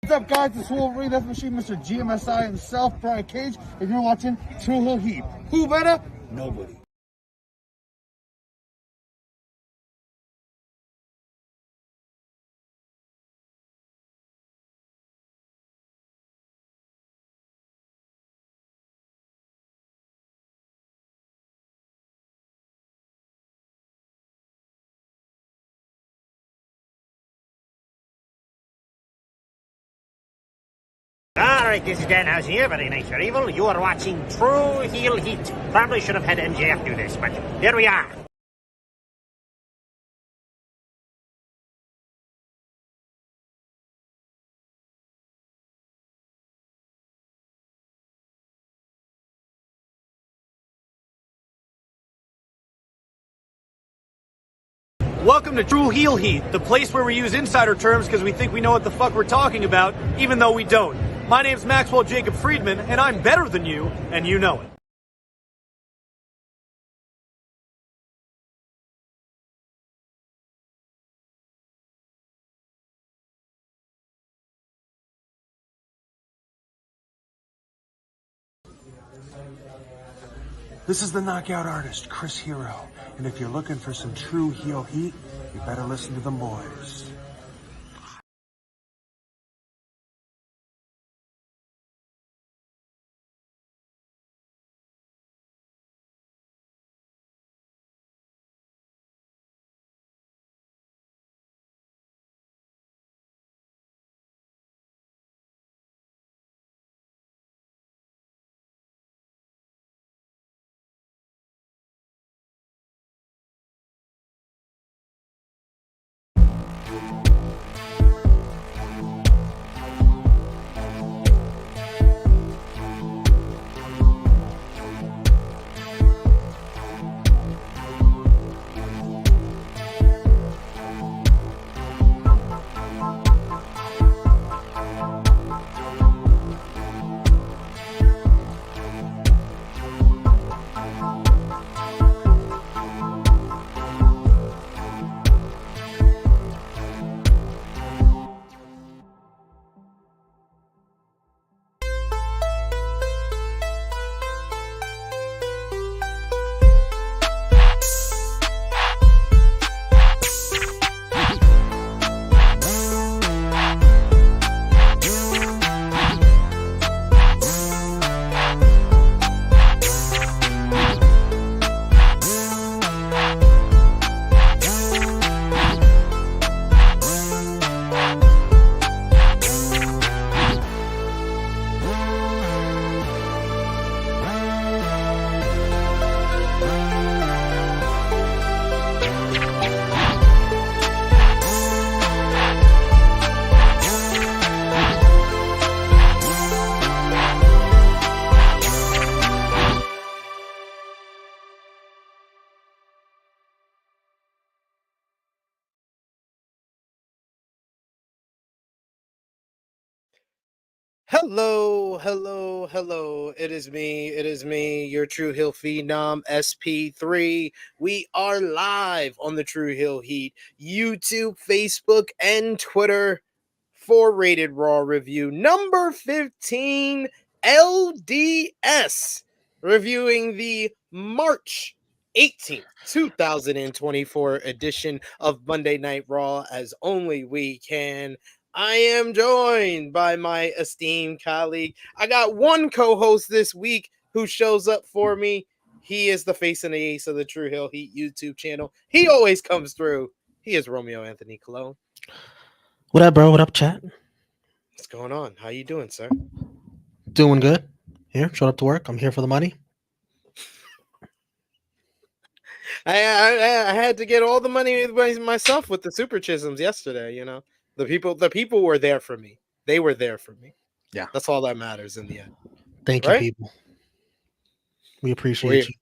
What's up, guys? It's Wolverine, Death Machine, Mr. GMSI himself, Brian Cage, and you're watching True Hill Heat. Who better? Nobody. Alright, this is Dan House here, very nice, very evil. You are watching True Heel Heat. Probably should have had MJF do this, but here we are. Welcome to True Heel Heat, the place where we use insider terms because we think we know what the fuck we're talking about, even though we don't. My name's Maxwell Jacob Friedman, and I'm better than you, and you know it. This is the knockout artist, Chris Hero. And if you're looking for some true heel heat, you better listen to them boys. Hello, hello, hello. It is me, your True Hill Phenom SP3. We are live on the True Hill Heat YouTube, Facebook, and Twitter for Rated Raw review number 15 LDS, reviewing the March 18th, 2024 edition of Monday Night Raw as only we can. I am joined by my esteemed colleague. I got one co-host this week who shows up for me. He is the face and the ace of the True Hill Heat YouTube channel. He always comes through. He is Romeo Anthony Cologne. What up, bro? What up, chat? What's going on? How you doing, sir? Doing good. Here, showed up to work. I'm here for the money. I had to get all the money myself with the super chisms yesterday. You know, the people were there for me. They were there for me. Yeah, that's all that matters in the end. Thank you, people. We appreciate you.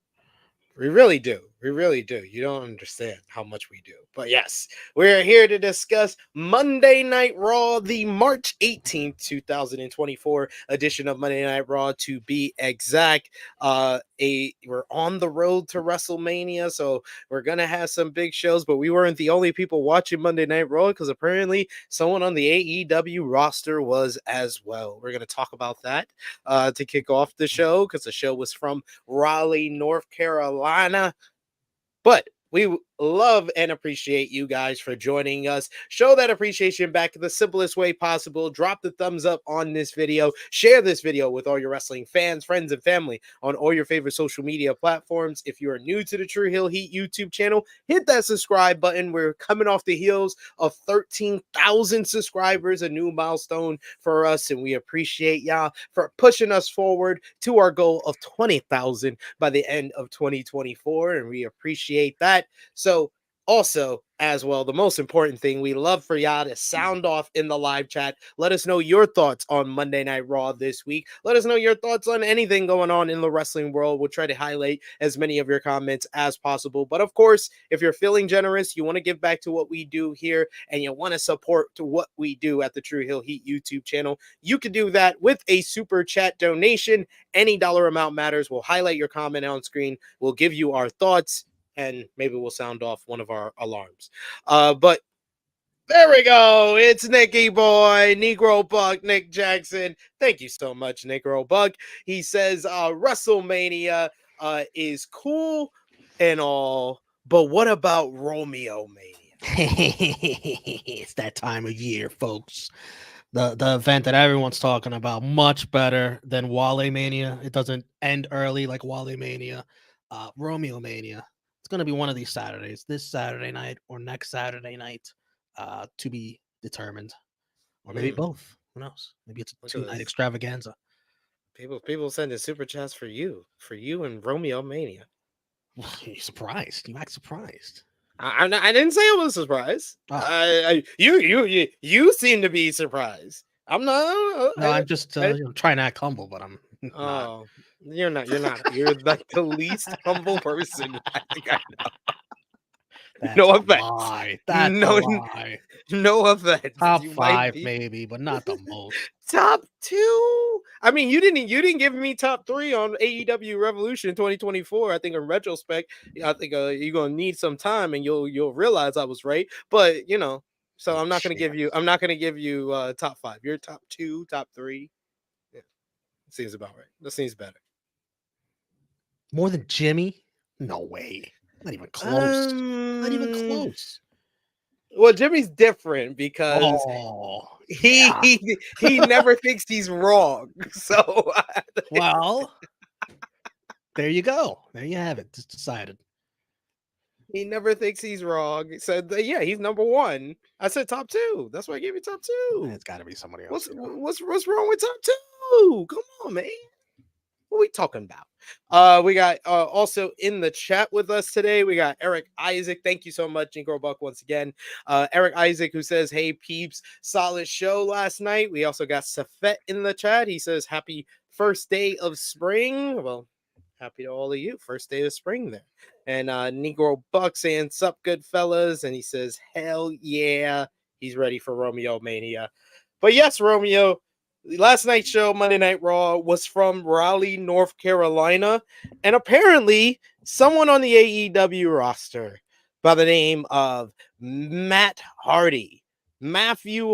We really do. We really do. You don't understand how much we do. But yes, we're here to discuss Monday Night Raw, the March 18th, 2024 edition of Monday Night Raw, to be exact. We're on the road to WrestleMania, so we're gonna have some big shows, but we weren't the only people watching Monday Night Raw because apparently someone on the AEW roster was as well. We're gonna talk about that to kick off the show because the show was from Raleigh, North Carolina. But we love and appreciate you guys for joining us. Show that appreciation back the simplest way possible. Drop the thumbs up on this video. Share this video with all your wrestling fans, friends, and family on all your favorite social media platforms. If you are new to the True Heel Heat YouTube channel, hit that subscribe button. We're coming off the heels of 13,000 subscribers, a new milestone for us, and we appreciate y'all for pushing us forward to our goal of 20,000 by the end of 2024, and we appreciate that. So also, as well, the most important thing, we love for y'all to sound off in the live chat. Let us know your thoughts on Monday Night Raw this week. Let us know your thoughts on anything going on in the wrestling world. We'll try to highlight as many of your comments as possible. But of course, if you're feeling generous, you want to give back to what we do here, and you want to support to what we do at the True Heel Heat YouTube channel, you can do that with a super chat donation. Any dollar amount matters. We'll highlight your comment on screen. We'll give you our thoughts, and maybe we'll sound off one of our alarms. But there we go. It's Nicky Boy, Negro Buck, Nick Jackson. Thank you so much, Negro Buck. He says WrestleMania is cool and all, but what about Romeo Mania? It's that time of year, folks. The event that everyone's talking about, much better than Wale Mania. It doesn't end early like Wale Mania. Romeo Mania. It's going to be one of these Saturdays, this Saturday night or next Saturday night, to be determined, or maybe both. Who knows? Maybe it's a two-night extravaganza. People sending super chats for you and Romeo Mania. You're surprised. You act surprised. I didn't say I was surprised. Oh. You seem to be surprised. I'm not. No, I'm just trying to act humble, but I'm not. Oh, you're not. You're like the least humble person I think I know. That's no a offense. Lie. That's no, a lie. No offense. Top 5 maybe, but not the most. Top 2. I mean, you didn't give me top 3 on AEW Revolution 2024. I think in retrospect, I think you're gonna need some time and you'll realize I was right. But so I'm not gonna give you top 5. You're top 2, top 3. Yeah, seems about right. That seems better. More than Jimmy? No way. Not even close. Not even close. Well, Jimmy's different because he never thinks he's wrong. So well, there you go. There you have it. Just decided. He never thinks he's wrong. So yeah, he's number 1. I said top 2. That's why I gave you top 2. It's got to be somebody else. What's wrong with top 2? Come on, man. What are we talking about? We got also in the chat with us today, we got Eric Isaac. Thank you so much, Negro Buck, once again. Eric Isaac, who says, hey, peeps, solid show last night. We also got Seth in the chat. He says, happy first day of spring. Well, happy to all of you. First day of spring there. And Negro Buck saying, sup, good fellas. And he says, hell yeah. He's ready for Romeo Mania. But yes, Romeo, last night's show, Monday Night Raw, was from Raleigh, North Carolina. And apparently, someone on the AEW roster by the name of Matthew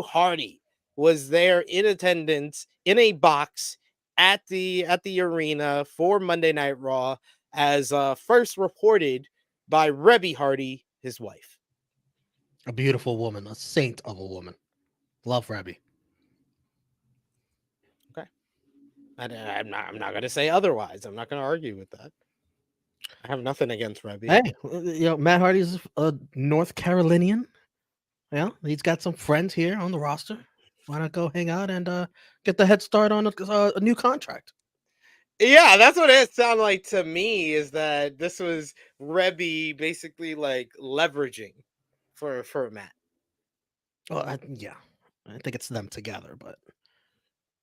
Hardy, was there in attendance in a box at the arena for Monday Night Raw, as first reported by Rebby Hardy, his wife. A beautiful woman, a saint of a woman. Love Rebby. I'm not going to say otherwise. I'm not going to argue with that. I have nothing against Rebby. Hey, Matt Hardy's a North Carolinian. Yeah, he's got some friends here on the roster. Why not go hang out and get the head start on a new contract? Yeah, that's what it sounded like to me, is that this was Rebby basically like leveraging for Matt. Well, I think it's them together, but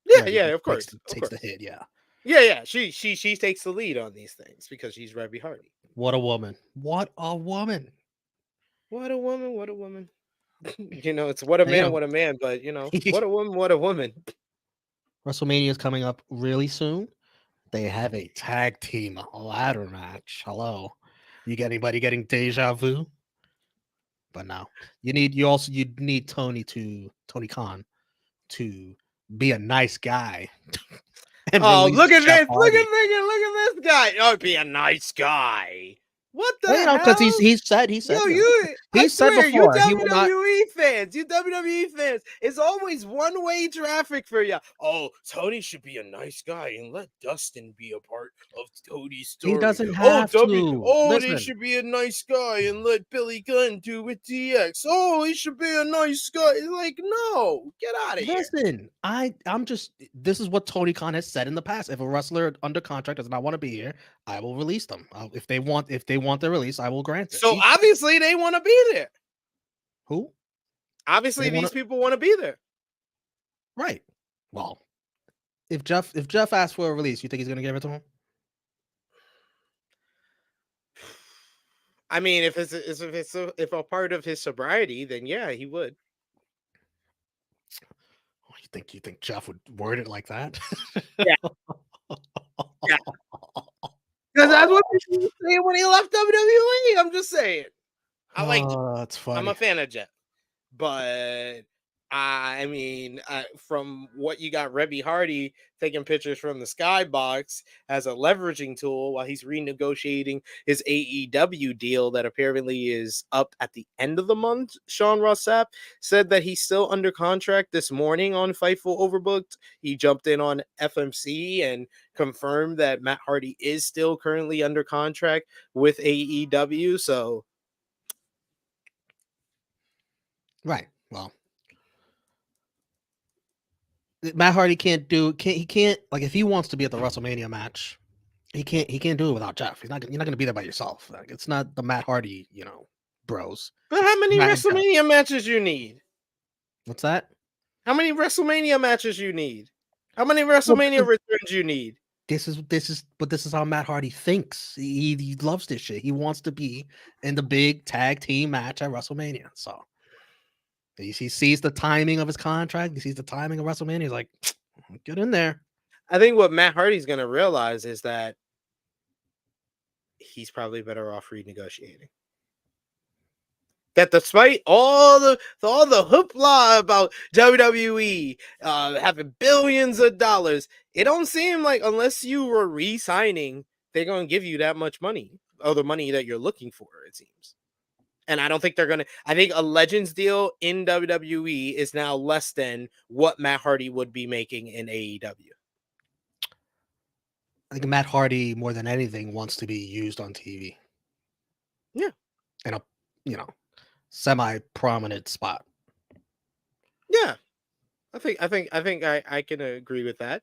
yeah, of course, takes the hit, yeah. She takes the lead on these things because she's Rebby Hardy. What a woman. What a woman. What a woman. What a woman. It's what a man, Damn. what a man. But what a woman, what a woman. WrestleMania is coming up really soon. They have a tag team ladder match. Hello. You get anybody getting deja vu? But no. You need Tony Khan to be a nice guy. And Oh, release look at Jeff this. Hardy. Look at this guy. Oh, be a nice guy. What the Well, hell? because he said Yo, he I said swear, you before he will not. WWE fans, it's always one-way traffic for you. Oh, Tony should be a nice guy and let Dustin be a part of Cody's story. He doesn't have to. They Listen. should be a nice guy and let Billy Gunn do with DX. Oh, he should be a nice guy. Like, no, get out of here. Listen, I'm just. This is what Tony Khan has said in the past. If a wrestler under contract does not want to be here, I will release them. If they want their release, I will grant it. So obviously they want to be there. Who? Obviously these people want to be there. Right. Well, if Jeff asks for a release, you think he's gonna give it to him? I mean, if a part of his sobriety, then yeah, he would. Oh, you think Jeff would word it like that? Yeah. Yeah. Because that's what he was saying when he left WWE. I'm just saying. I like. That's funny. I'm a fan of Jeff, but I mean, from what you got, Rebby Hardy taking pictures from the skybox as a leveraging tool while he's renegotiating his AEW deal that apparently is up at the end of the month. Sean Ross Sapp said that he's still under contract this morning on Fightful Overbooked. He jumped in on FMC and confirmed that Matt Hardy is still currently under contract with AEW. So, right. Well, Matt Hardy can't like if he wants to be at the WrestleMania match, he can't do it without Jeff. You're not going to be there by yourself. Like, it's not the Matt Hardy, bros. But how many WrestleMania matches you need? What's that? How many WrestleMania matches you need? How many WrestleMania returns you need? This is how Matt Hardy thinks. He loves this shit. He wants to be in the big tag team match at WrestleMania. So he sees the timing of his contract. He sees the timing of WrestleMania. He's like, get in there. I think what Matt Hardy's going to realize is that he's probably better off renegotiating. That despite all the hoopla about WWE having billions of dollars, it don't seem like unless you were re-signing, they're going to give you that much money, or the money that you're looking for, it seems. And I don't think they're going to. I think a Legends deal in WWE is now less than what Matt Hardy would be making in AEW. I think Matt Hardy, more than anything, wants to be used on TV. Yeah. In a, semi-prominent spot. Yeah. I think I can agree with that.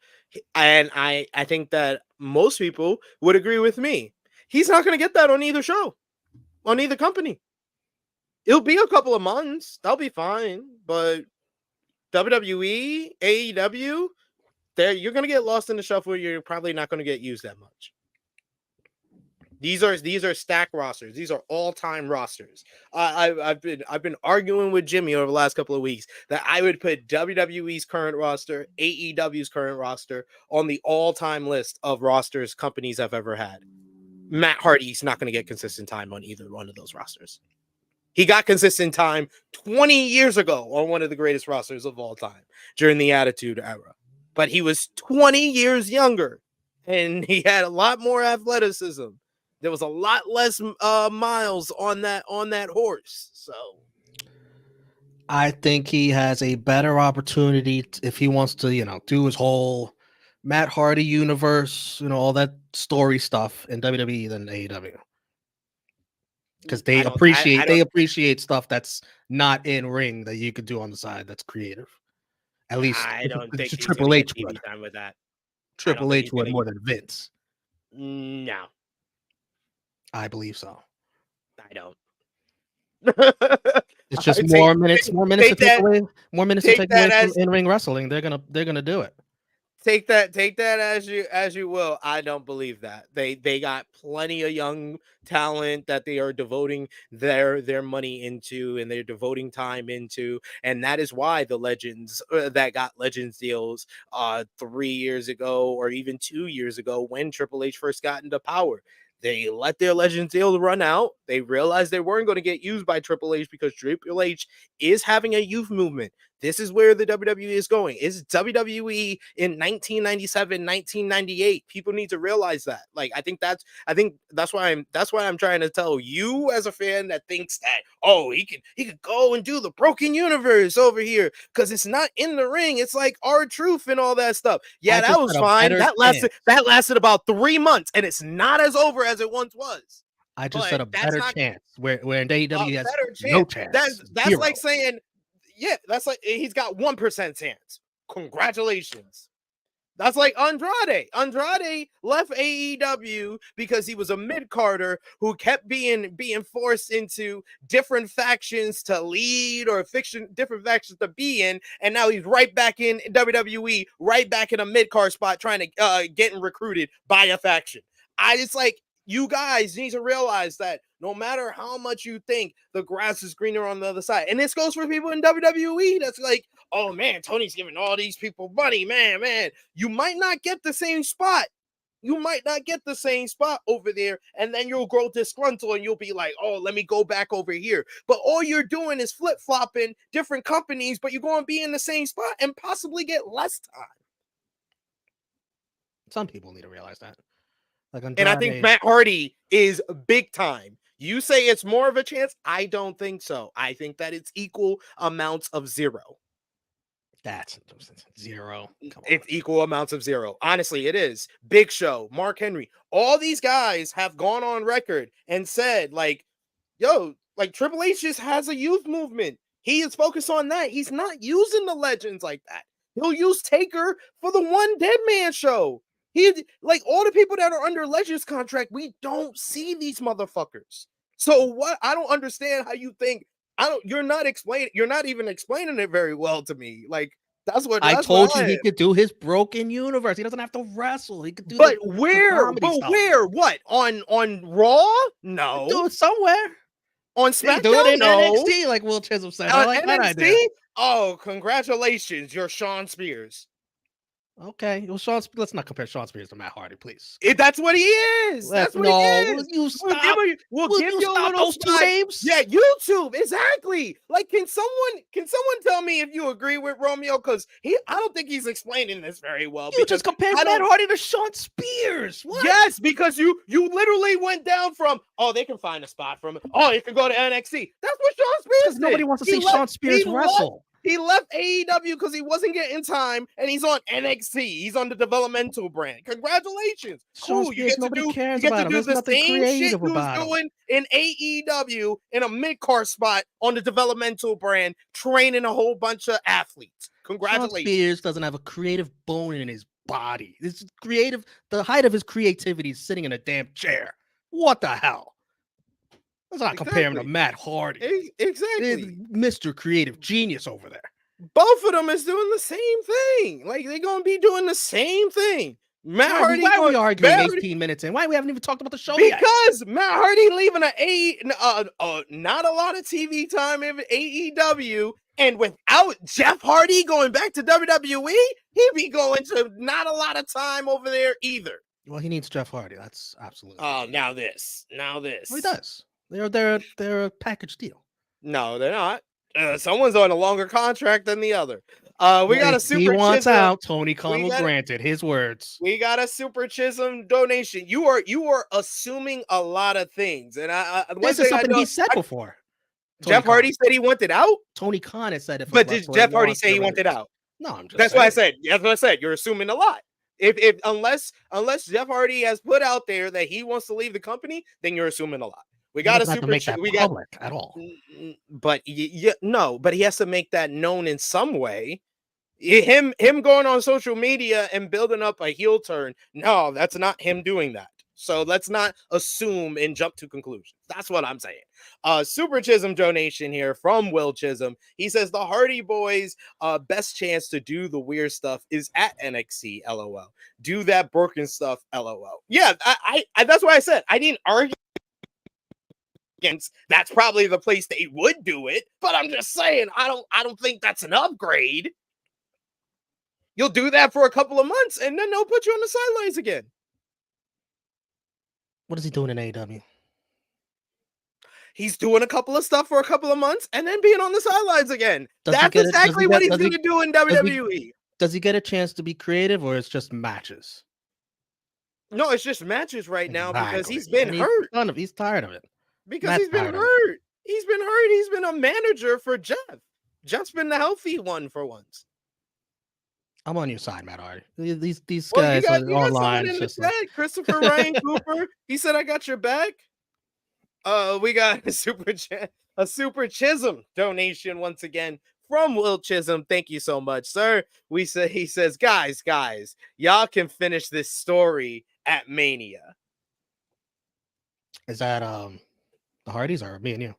And I think that most people would agree with me. He's not going to get that on either show, on either company. It'll be a couple of months. That'll be fine. But WWE, AEW, you're going to get lost in the shuffle. You're probably not going to get used that much. These are stack rosters. These are all-time rosters. I've been arguing with Jimmy over the last couple of weeks that I would put WWE's current roster, AEW's current roster on the all-time list of rosters companies I've ever had. Matt Hardy's not going to get consistent time on either one of those rosters. He got consistent time 20 years ago on one of the greatest rosters of all time during the Attitude Era. But he was 20 years younger, and he had a lot more athleticism. There was a lot less miles on that horse. So I think he has a better opportunity if he wants to, do his whole Matt Hardy universe, all that story stuff in WWE than AEW. Because they appreciate stuff that's not in ring that you could do on the side that's creative. At least I don't think Triple H would. would. Time with that. Triple H would more than Vince. No, I believe so. I don't. It's just more minutes to take away from in-ring wrestling. They're gonna do it. take that as you will. I don't believe that. They got plenty of young talent that they are devoting their money into, and they're devoting time into, and that is why the legends that got legends deals 3 years ago or even 2 years ago when Triple H first got into power. They let their legends deal run out. They realized they weren't going to get used by Triple H because Triple H is having a youth movement. This is where the WWE is going. It's WWE in 1997, 1998. People need to realize that. Like, I think that's why I'm trying to tell you as a fan that thinks that, oh, he could go and do the broken universe over here because it's not in the ring. It's like R-Truth and all that stuff. Yeah, that was fine. That lasted about 3 months, and it's not as over as it once was. I just said a better chance where in AEW has no chance. That's like saying, yeah, that's like he's got 1% chance. Congratulations. That's like Andrade. Andrade left AEW because he was a mid-carder who kept being forced into different factions to lead or different factions to be in, and now he's right back in WWE, right back in a mid-card spot trying to getting recruited by a faction. I just like, you guys need to realize that no matter how much you think the grass is greener on the other side, and this goes for people in WWE that's like, oh man, Tony's giving all these people money, man. You might not get the same spot. You might not get the same spot over there, and then you'll grow disgruntled and you'll be like, oh, let me go back over here. But all you're doing is flip-flopping different companies, but you're going to be in the same spot and possibly get less time. Some people need to realize that. Like and I think Matt Hardy is big time. You say it's more of a chance? I don't think so. I think that it's equal amounts of zero. That's zero. It's equal amounts of zero. Honestly, it is. Big Show, Mark Henry, all these guys have gone on record and said, like, yo, like Triple H just has a youth movement. He is focused on that. He's not using the legends like that. He'll use Taker for the One Dead Man show. He, like, all the people that are under Legends contract, we don't see these motherfuckers. So what? I don't understand how you think. You're not even explaining it very well to me. Like, that's what I told you. He could do his broken universe. He doesn't have to wrestle. He could do. But where? What on Raw? No, do it somewhere. On SmackDown, do it in NXT, like Will Chisholm said. I like that idea. Oh, congratulations, you're Sean Spears. Okay, well, let's not compare Sean Spears to Matt Hardy, please. That's what he is. That's what he is. Will you stop? We'll give you those two names. Yeah, YouTube, exactly. Like, can someone tell me if you agree with Romeo? Because I don't think he's explaining this very well. You just compared Matt Hardy to Sean Spears. What? Yes, because you literally went down from, oh, they can find a spot from it. Oh, you can go to NXT. That's what Sean Spears did. Nobody wants to see Sean Spears wrestle. He left AEW because he wasn't getting time, and he's on NXT. He's on the developmental brand. Congratulations. Cool. You get to do the same shit he was doing in AEW in a mid-card spot on the developmental brand, training a whole bunch of athletes. Congratulations. Sean Spears doesn't have a creative bone in his body. This creative, the height of his creativity is sitting in a damn chair. What the hell? Let's not compare him to Matt Hardy. Exactly. Mr. Creative Genius over there. Both of them is doing the same thing. Like, they're going to be doing the same thing. Matt Hardy. Why are we arguing 18 minutes in? Why we haven't even talked about the show yet? Because Matt Hardy leaving not a lot of TV time in AEW, and without Jeff Hardy going back to WWE, he'd be going to not a lot of time over there either. Well, he needs Jeff Hardy. That's absolutely. Oh, now this. Well, he does. They're a package deal. No, they're not. Someone's on a longer contract than the other. We got a super. He wants out. Tony Khan will grant it. His words. We got a Super Chisholm donation. You are assuming a lot of things, and this is something he said before. Jeff Hardy said he wanted out. Tony Khan had said it. But did Jeff Hardy say he wanted out? No, I'm just. That's why I said. That's what I said. You're assuming a lot. If unless Jeff Hardy has put out there that he wants to leave the company, then you're assuming a lot. We got a super. We got public at all. But no. But he has to make that known in some way. Him going on social media and building up a heel turn. No, that's not him doing that. So let's not assume and jump to conclusions. That's what I'm saying. Super Chisholm donation here from Will Chisholm. He says the Hardy Boys' best chance to do the weird stuff is at NXT. LOL. Do that broken stuff. LOL. Yeah, I that's why I said I didn't argue against. That's probably the place they would do it, but I'm just saying I don't think that's an upgrade. You'll do that for a couple of months, and then they'll put you on the sidelines again. What is he doing in AEW? He's doing a couple of stuff for a couple of months and then being on the sidelines again. That's exactly what he's going to do in WWE. Does he get a chance to be creative, or it's just matches? No, it's just matches right now because he's been hurt. He's tired of it. Because he's been hurt. He's been hurt. He's been a manager for Jeff. Jeff's been the healthy one for once. I'm on your side, Matt Hardy. These guys are online. In the chat. Christopher Ryan Cooper. He said, "I got your back." We got a super Chisholm donation once again from Will Chisholm. Thank you so much, sir. He says, guys, y'all can finish this story at Mania. Is that the Hardys or me and you?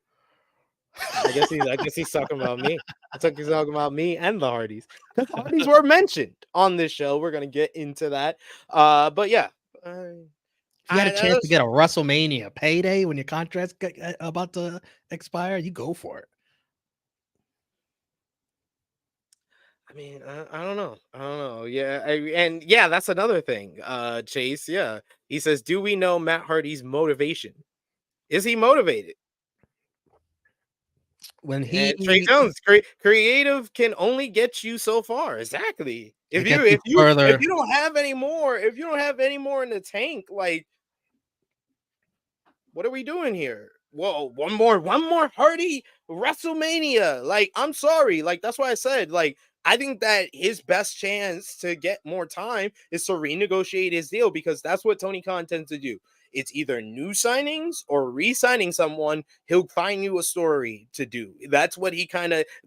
I guess he's talking about me. I think he's talking about me and the Hardys. The Hardys were mentioned on this show. We're gonna get into that. But yeah. If you had a chance to get a WrestleMania payday when your contract's about to expire, you go for it. I mean, I don't know. Yeah, that's another thing. Chase, yeah. He says, do we know Matt Hardy's motivation? Is he motivated? When Trey Jones, creative can only get you so far. Exactly. If you don't have any more, in the tank, like, what are we doing here? Whoa, one more Hardy WrestleMania. Like, I'm sorry. Like, that's why I said, like, I think that his best chance to get more time is to renegotiate his deal, because that's what Tony Khan tends to do. It's either new signings or re-signing someone. He'll find you a story to do. That's what the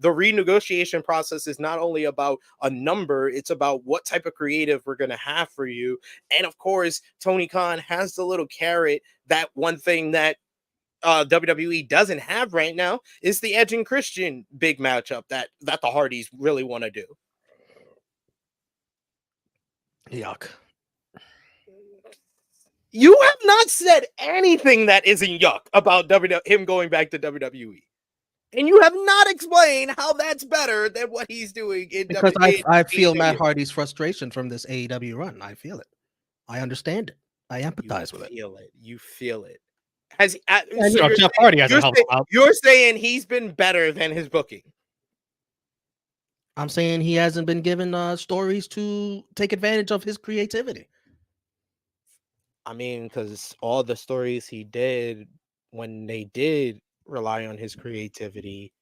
renegotiation process is not only about a number, it's about what type of creative we're going to have for you. And of course, Tony Khan has the little carrot. That one thing that WWE doesn't have right now is the Edge and Christian big matchup that the Hardys really want to do. Yuck. You have not said anything that isn't yuck about him going back to WWE. And you have not explained how that's better than what he's doing in because I feel Matt Hardy's frustration from this AEW run. I feel it. I understand it. I empathize with it. You feel it. Jeff Hardy hasn't helped out. You're saying he's been better than his booking. I'm saying he hasn't been given stories to take advantage of his creativity. I mean, because all the stories he did, when they did rely on his creativity,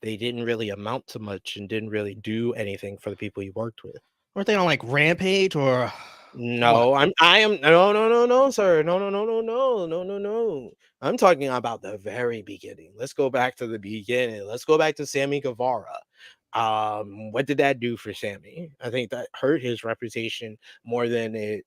they didn't really amount to much and didn't really do anything for the people he worked with. Weren't they on like Rampage or? No, what? No, sir. No. I'm talking about the very beginning. Let's go back to the beginning. Let's go back to Sammy Guevara. What did that do for Sammy? I think that hurt his reputation more than it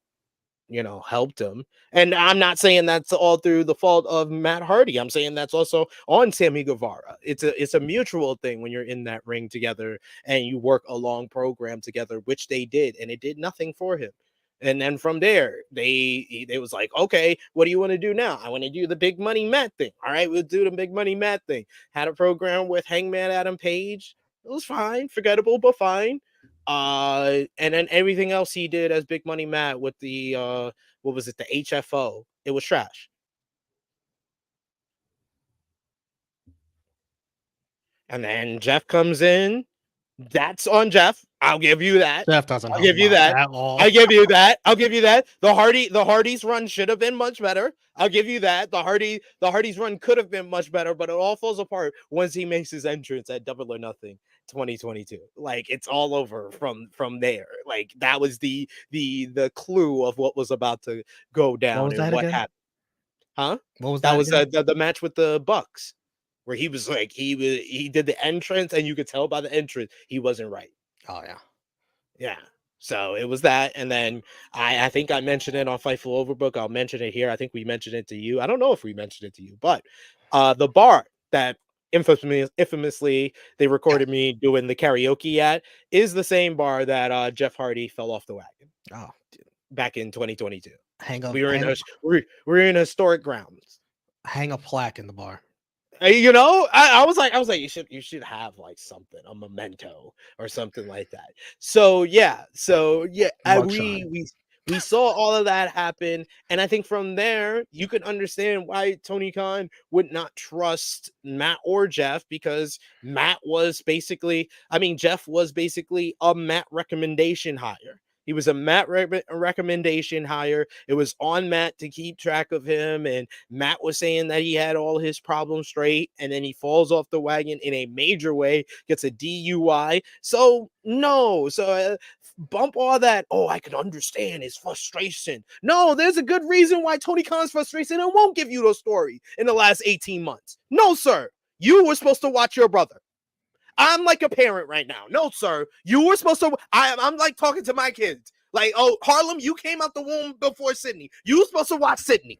helped him. And I'm not saying that's all through the fault of Matt Hardy. I'm saying that's also on Sammy Guevara. It's a mutual thing when you're in that ring together and you work a long program together, which they did, and it did nothing for him. And then from there, they was like, okay, what do you want to do now? I want to do the big money Matt thing. All right, we'll do the big money Matt thing. Had a program with Hangman Adam Page. It was fine, forgettable, but fine. And then everything else he did as Big Money Matt with the what was it, the HFO? It was trash. And then Jeff comes in. That's on Jeff. I'll give you that. Jeff doesn't. I'll give you that. I'll give you that. I'll give you that. The Hardys run should have been much better. I'll give you that. The Hardys run could have been much better, but it all falls apart once he makes his entrance at Double or Nothing 2022. Like, it's all over from there. Like, that was the clue of what was about to go down and what happened. Huh? What was that? That was the match with the Bucks, where he was like, he did the entrance, and you could tell by the entrance he wasn't right. Oh yeah. Yeah. So it was that, and then I think I mentioned it on Fightful Overbook. I'll mention it here. I think we mentioned it to you. I don't know if we mentioned it to you, but the bar that infamously they recorded me doing the karaoke at is the same bar that Jeff Hardy fell off the wagon Oh, back in 2022. hang up, We were we're in historic grounds. hang a plaque in the bar. You know, I was like, you should have like something, a memento or something like that. So yeah, we saw all of that happen, and I think from there you can understand why Tony Khan would not trust Matt or Jeff, because Jeff was basically a Matt recommendation hire. He was a Matt recommendation hire. It was on Matt to keep track of him, and Matt was saying that he had all his problems straight, and then he falls off the wagon in a major way, gets a DUI. So no, bump all that. Oh, I can understand his frustration. No, there's a good reason why Tony Khan's frustration and won't give you the story in the last 18 months. No, sir, you were supposed to watch your brother. I'm like a parent right now. No, sir. You were supposed to. I'm like talking to my kids. Like, oh, Harlem, you came out the womb before Sydney. You were supposed to watch Sydney.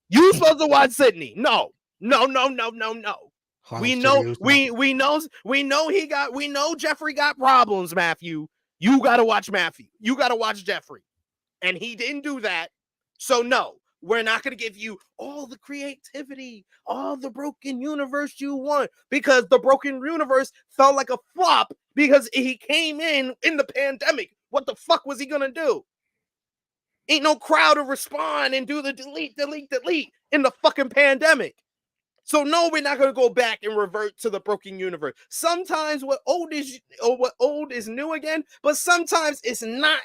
You were supposed to watch Sydney. No. We know Jeffrey got problems, Matthew. You gotta watch Matthew. You gotta watch Jeffrey. And he didn't do that. So no. We're not going to give you all the creativity, all the broken universe you want, because the broken universe felt like a flop because he came in the pandemic. What the fuck was he going to do? Ain't no crowd to respond and do the delete in the fucking pandemic. So no, we're not going to go back and revert to the broken universe. Sometimes what old is new again, but sometimes it's not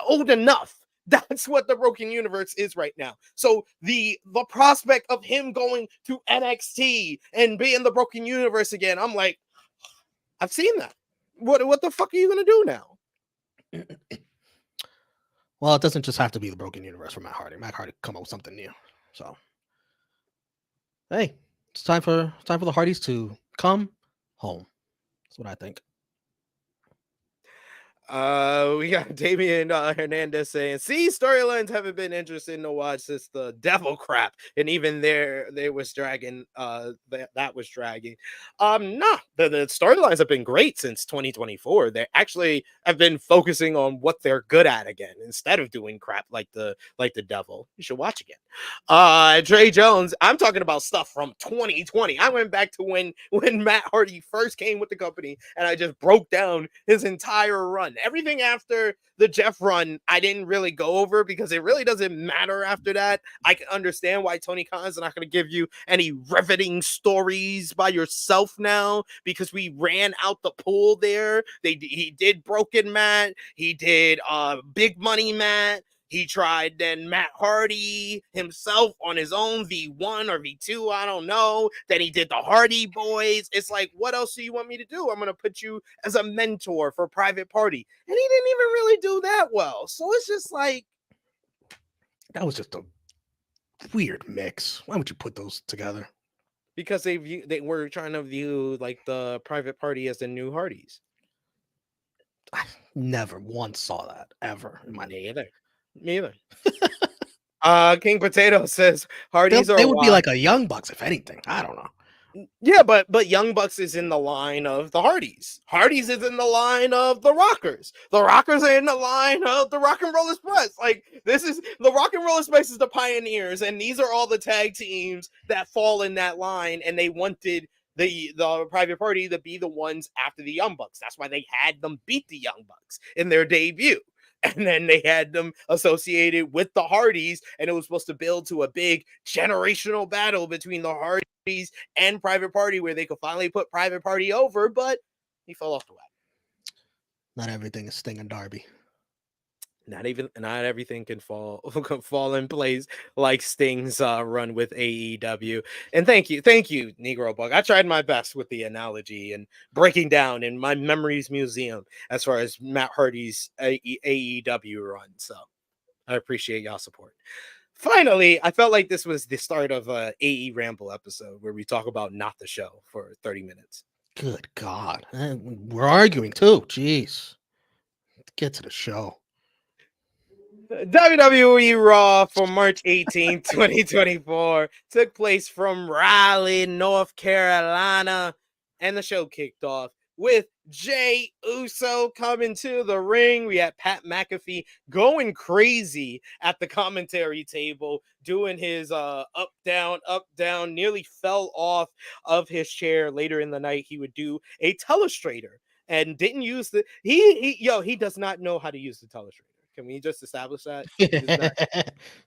old enough. That's what the broken universe is right now. So the prospect of him going to NXT and being the broken universe again, I'm like, I've seen that. What the fuck are you gonna do now? Well, it doesn't just have to be the broken universe for Matt Hardy. Matt Hardy come up with something new. So, hey, it's time for the Hardys to come home. That's what I think. We got Damian Hernandez saying, see, storylines haven't been interesting to watch since the devil crap, and even they was dragging that was dragging. Nah, the storylines have been great since 2024. They actually have been focusing on what they're good at again instead of doing crap like the devil. You should watch again. Trey Jones, I'm talking about stuff from 2020. I went back to when Matt Hardy first came with the company, and I just broke down his entire run. Everything after the Jeff run, I didn't really go over because it really doesn't matter after that. I can understand why Tony Khan's not going to give you any riveting stories by yourself now, because we ran out the pool there. He did Broken Matt. He did Big Money Matt. He tried then Matt Hardy himself on his own, V1 or V2, I don't know. Then he did the Hardy Boys. It's like, what else do you want me to do? I'm going to put you as a mentor for Private Party. And he didn't even really do that well. So it's just like, that was just a weird mix. Why would you put those together? Because they were trying to view like the Private Party as the new Hardys. I never once saw that ever in my life. Me either. King Potato says Hardys they would be like a Young Bucks, if anything. I don't know. Yeah, but Young Bucks is in the line of the Hardys. Hardys is in the line of the Rockers. The Rockers are in the line of the Rock and Roll Express. Like, this is the Rock and Roll Express is the Pioneers, and these are all the tag teams that fall in that line, and they wanted the Private Party to be the ones after the Young Bucks. That's why they had them beat the Young Bucks in their debut. And then they had them associated with the Hardys, and it was supposed to build to a big generational battle between the Hardys and Private Party, where they could finally put Private Party over, but he fell off the wagon. Not everything is Sting and Darby. Not everything can fall in place like Sting's run with AEW. And thank you, Negro Bug. I tried my best with the analogy and breaking down in my memories museum as far as Matt Hardy's AEW run. So I appreciate y'all support. Finally, I felt like this was the start of a AE Ramble episode where we talk about not the show for 30 minutes. Good God. We're arguing too. Jeez. Get to the show. WWE Raw for March 18, 2024 took place from Raleigh, North Carolina, and the show kicked off with Jey Uso coming to the ring. We had Pat McAfee going crazy at the commentary table, doing his up, down, nearly fell off of his chair. Later in the night, he would do a telestrator and didn't use the he does not know how to use the telestrator. Can we just establish that? He does not.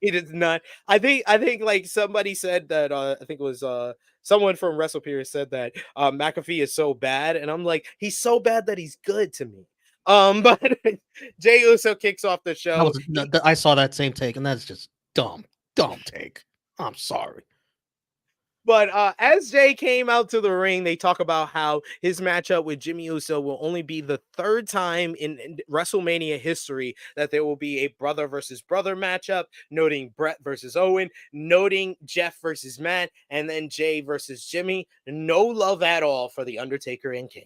He does not. I think like somebody said that I think it was someone from WrestlePedia said that McAfee is so bad, and I'm like, he's so bad that he's good to me. But Jey Uso kicks off the show. I saw that same take, and that's just dumb take. I'm sorry. But as Jey came out to the ring, they talk about how his matchup with Jimmy Uso will only be the third time in WrestleMania history that there will be a brother versus brother matchup, noting Brett versus Owen, noting Jeff versus Matt, and then Jey versus Jimmy. No love at all for The Undertaker and Kane.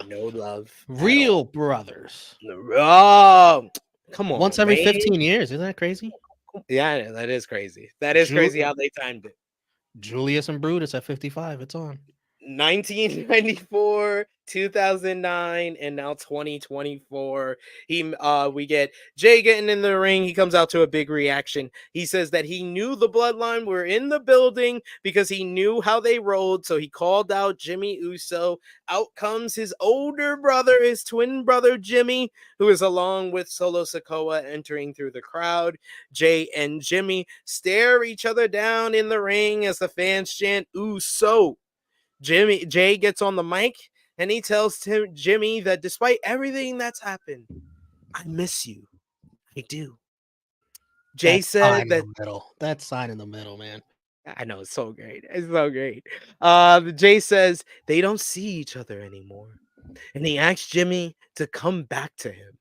No love. Real brothers. Oh, come on. Once every man. 15 years. Isn't that crazy? Yeah, that is crazy. That is crazy how they timed it. Julius and Brutus at 55. It's on. 1994, 2009, and now 2024. We get Jey getting in the ring. He comes out to a big reaction. He says that he knew the Bloodline were in the building because he knew how they rolled. So he called out Jimmy Uso. Out comes his older brother, his twin brother Jimmy, who is along with Solo Sikoa entering through the crowd. Jey and Jimmy stare each other down in the ring as the fans chant Uso. Jey gets on the mic and he tells Jimmy that despite everything that's happened, I miss you. I do. Jey said that that sign in the middle, man. I know, it's so great. It's so great. Jey says they don't see each other anymore. And he asks Jimmy to come back to him.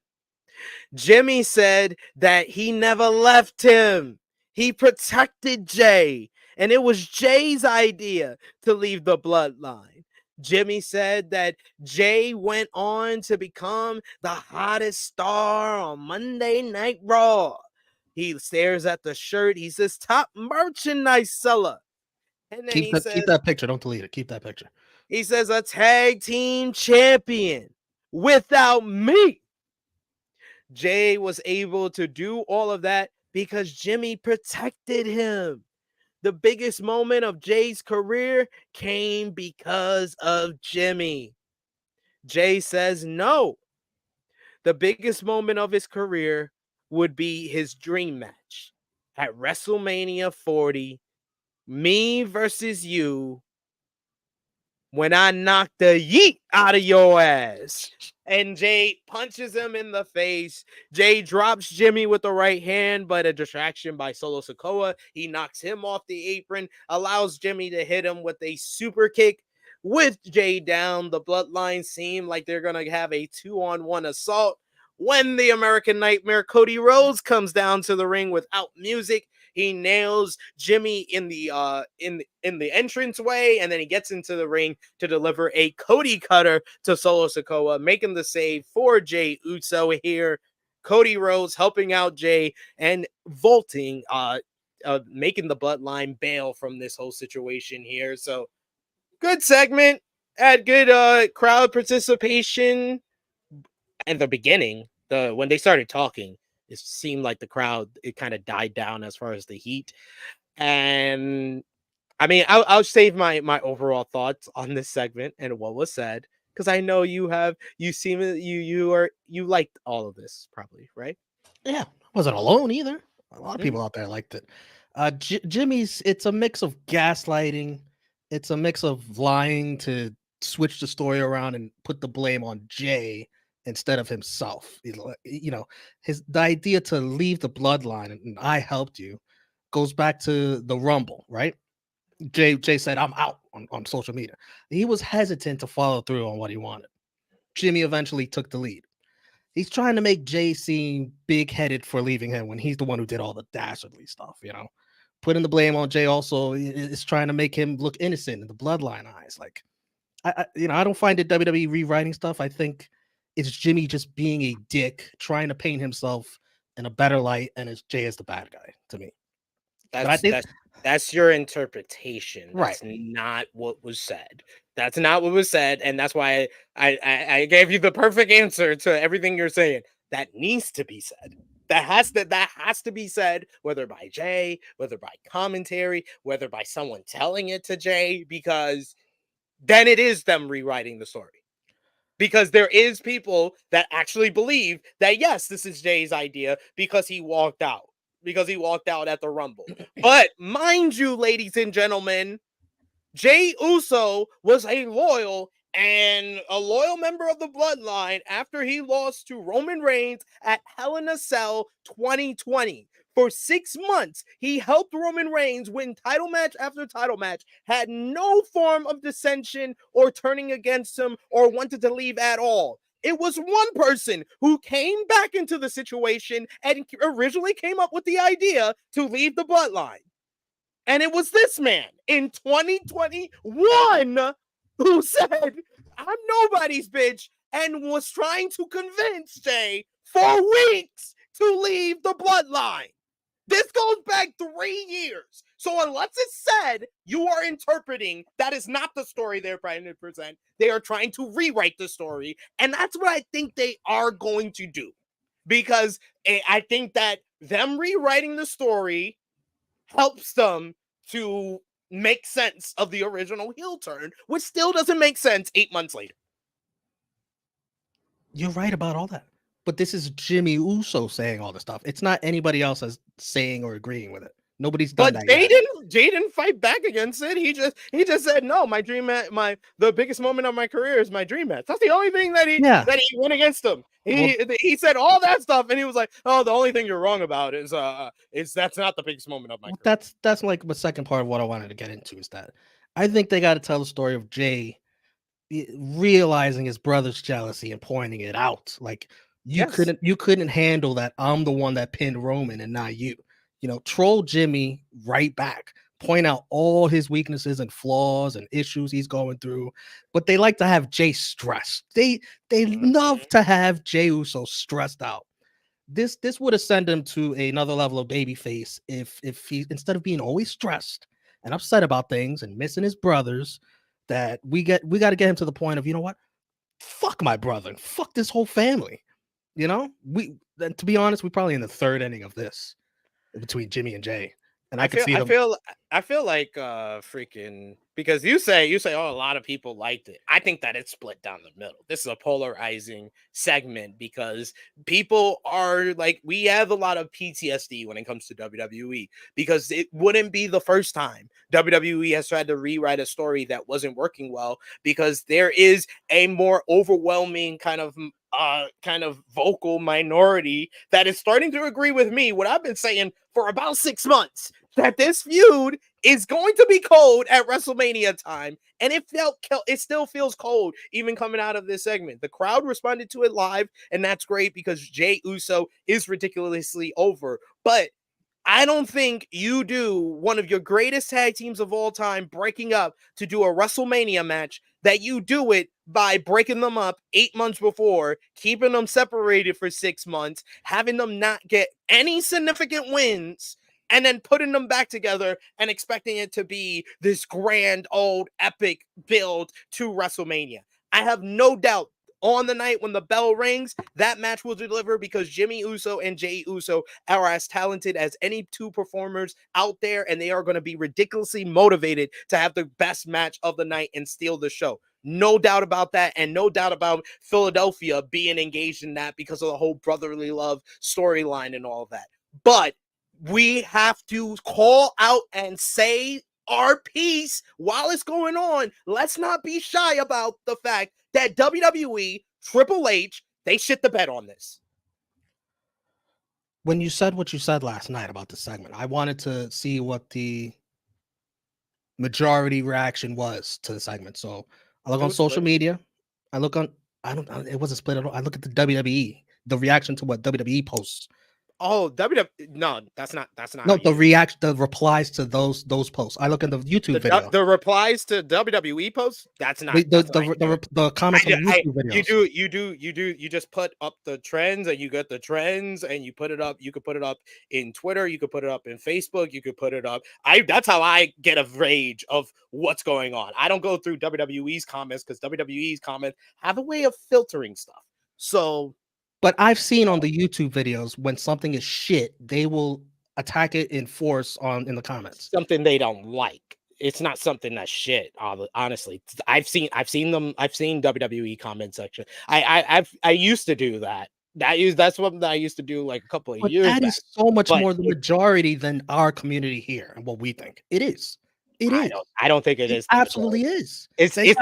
Jimmy said that he never left him. He protected Jey. And it was Jey's idea to leave the Bloodline. Jimmy said that Jey went on to become the hottest star on Monday Night Raw. He stares at the shirt. He says, top merchandise seller. And then keep that picture. Don't delete it. Keep that picture. He says, a tag team champion without me. Jey was able to do all of that because Jimmy protected him. The biggest moment of Jey's career came because of Jimmy. Jey says no. The biggest moment of his career would be his dream match at WrestleMania 40, me versus you, when I knock the yeet out of your ass. And Jey punches him in the face. Jey drops Jimmy with the right hand, but a distraction by Solo Sikoa. He knocks him off the apron, allows Jimmy to hit him with a super kick. With Jey down, the Bloodline seem like they're going to have a 2-on-1 assault. When the American Nightmare Cody Rhodes comes down to the ring without music, he nails Jimmy in the entranceway, and then he gets into the ring to deliver a Cody cutter to Solo Sikoa, making the save for Jey Uso here. Cody Rhodes helping out Jey and vaulting, making the Bloodline bail from this whole situation here. So good segment, had good crowd participation. In the beginning, when they started talking, it seemed like the crowd, it kind of died down as far as the heat. And I mean, I'll save my overall thoughts on this segment and what was said, because I know you liked all of this probably, right? Yeah, I wasn't alone either. A lot of people out there liked it. Jimmy's, it's a mix of gaslighting. It's a mix of lying to switch the story around and put the blame on Jey instead of himself. The idea to leave the Bloodline and I helped you goes back to the Rumble, right? Jey said, I'm out on social media. He was hesitant to follow through on what he wanted. Jimmy eventually took the lead. He's trying to make Jey seem big-headed for leaving him when he's the one who did all the dastardly stuff, Putting the blame on Jey also is trying to make him look innocent in the Bloodline eyes. Like, I don't find it WWE rewriting stuff. I think it's Jimmy just being a dick, trying to paint himself in a better light, and it's Jay as the bad guy to me. But I That's think that's your interpretation. right. That's not what was said. That's not what was said, and that's why I gave you the perfect answer to everything you're saying. That needs to be said. That has to be said, whether by Jay, whether by commentary, whether by someone telling it to Jay, because then it is them rewriting the story. Because there is people that actually believe that yes, this is Jay's idea because he walked out. Because he walked out at the Rumble. But mind you, ladies and gentlemen, Jay Uso was a loyal member of the Bloodline after he lost to Roman Reigns at Hell in a Cell 2020. For 6 months, he helped Roman Reigns win title match after title match, had no form of dissension or turning against him or wanted to leave at all. It was one person who came back into the situation and originally came up with the idea to leave the Bloodline. And it was this man in 2021 who said, I'm nobody's bitch, and was trying to convince Jay for weeks to leave the Bloodline. This goes back 3 years. So unless it's said, you are interpreting that is not the story they're trying to present. They are trying to rewrite the story. And that's what I think they are going to do. Because I think that them rewriting the story helps them to make sense of the original heel turn, which still doesn't make sense 8 months later. You're right about all that. But this is Jimmy Uso saying all this stuff. It's not anybody else as saying or agreeing with it. Nobody's done that yet. Jay didn't fight back against it. He just said, no, my dream match, the biggest moment of my career is my dream match. That's the only thing that he went against him. He said all that stuff, and he was like, oh, the only thing you're wrong about is that's not the biggest moment of my career. That's like the second part of what I wanted to get into is that I think they got to tell the story of Jay realizing his brother's jealousy and pointing it out. Like you couldn't handle that. I'm the one that pinned Roman and not you. Troll Jimmy right back, point out all his weaknesses and flaws and issues he's going through. But they like to have Jay stressed. They love to have Jey Uso stressed out. This would have sent him to another level of babyface if he, instead of being always stressed and upset about things and missing his brothers, that we got to get him to the point of, you know what? Fuck my brother and fuck this whole family. To be honest, we're probably in the third inning of this between Jimmy and Jay. And I feel like freaking, because you say, oh, a lot of people liked it. I think that it's split down the middle. This is a polarizing segment because people are like, we have a lot of PTSD when it comes to WWE, because it wouldn't be the first time WWE has tried to rewrite a story that wasn't working well, because there is a more overwhelming kind of vocal minority that is starting to agree with me, what I've been saying for about 6 months, that this feud is going to be cold at WrestleMania time. And it still feels cold even coming out of this segment. The crowd responded to it live, and that's great because Jey Uso is ridiculously over. But I don't think you do one of your greatest tag teams of all time breaking up to do a WrestleMania match, that you do it by breaking them up 8 months before, keeping them separated for 6 months, having them not get any significant wins, and then putting them back together and expecting it to be this grand old epic build to WrestleMania. I have no doubt on the night when the bell rings, that match will deliver, because Jimmy Uso and Jey Uso are as talented as any two performers out there, and they are going to be ridiculously motivated to have the best match of the night and steal the show. No doubt about that, and no doubt about Philadelphia being engaged in that because of the whole brotherly love storyline and all of that. But we have to call out and say our piece while it's going on. Let's not be shy about the fact that WWE, Triple H, they shit the bed on this. When you said what you said last night about the segment, I wanted to see what the majority reaction was to the segment. So I look on social media. It wasn't split at all. I look at the WWE, the reaction to what WWE posts. Oh, WWE. No, that's not. No, how the you. the replies to those posts. I look in the YouTube video. The replies to WWE posts. That's not. The That's not how you do it. the comments on the YouTube videos. You just put up the trends and you get the trends and you put it up. You could put it up in Twitter. You could put it up in Facebook. You could put it up. That's how I get a rage of what's going on. I don't go through WWE's comments because WWE's comments have a way of filtering stuff. So, But I've seen on the YouTube videos when something is shit, they will attack it in force in the comments. Something they don't like. It's not something that's shit. Honestly, I've seen WWE comment section. I used to do that. That's what I used to do like a couple of years That back. is so much more the majority than our community here and what we think. It is. It is. I don't think it is. Absolutely is. It's the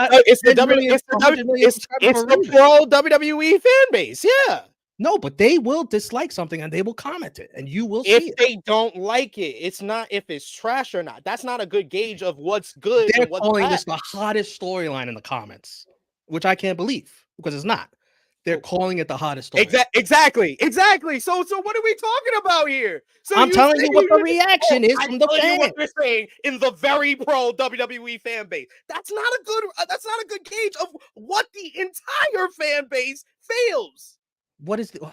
pro WWE fan base. Yeah. No, but they will dislike something and they will comment it, and you will see if it. they don't like it. It's not if it's trash or not. That's not a good gauge of what's good. They're and what's calling bad. this the hottest storyline in the comments, which I can't believe because it's not. They're calling it the hottest story. Exactly. So what are we talking about here? So I'm telling you what the reaction is from the fans. What they're saying in the very pro WWE fan base. That's not a good gauge of what the entire fan base feels. Where's the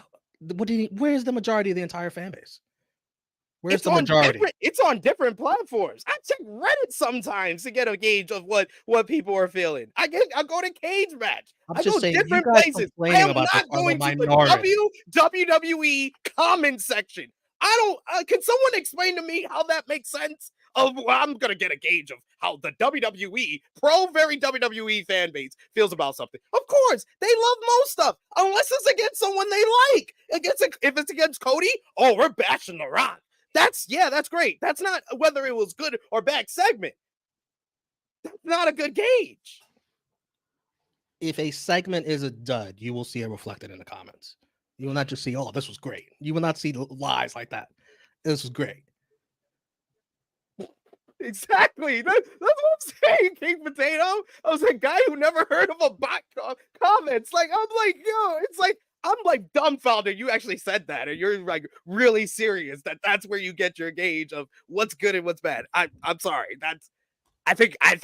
majority of the entire fan base? Where's the majority? It's on different platforms. I check Reddit sometimes to get a gauge of what people are feeling. I go to Cage Match. I go different places. I am not going to the WWE comment section. I don't. Can someone explain to me how that makes sense? I'm gonna get a gauge of how the WWE very WWE fan base feels about something. Of course, they love most stuff, unless it's against someone they like. If it's against Cody, we're bashing the Rock. That's great. That's not whether it was good or bad segment. That's not a good gauge. If a segment is a dud, you will see it reflected in the comments. You will not just see, this was great. You will not see lies like that. This was great. Exactly. That's what I'm saying, King Potato. I was a guy who never heard of a bot comments. Like, I'm like, it's like, I'm like dumbfounded. You actually said that, and you're like really serious that's where you get your gauge of what's good and what's bad. I'm sorry. I think I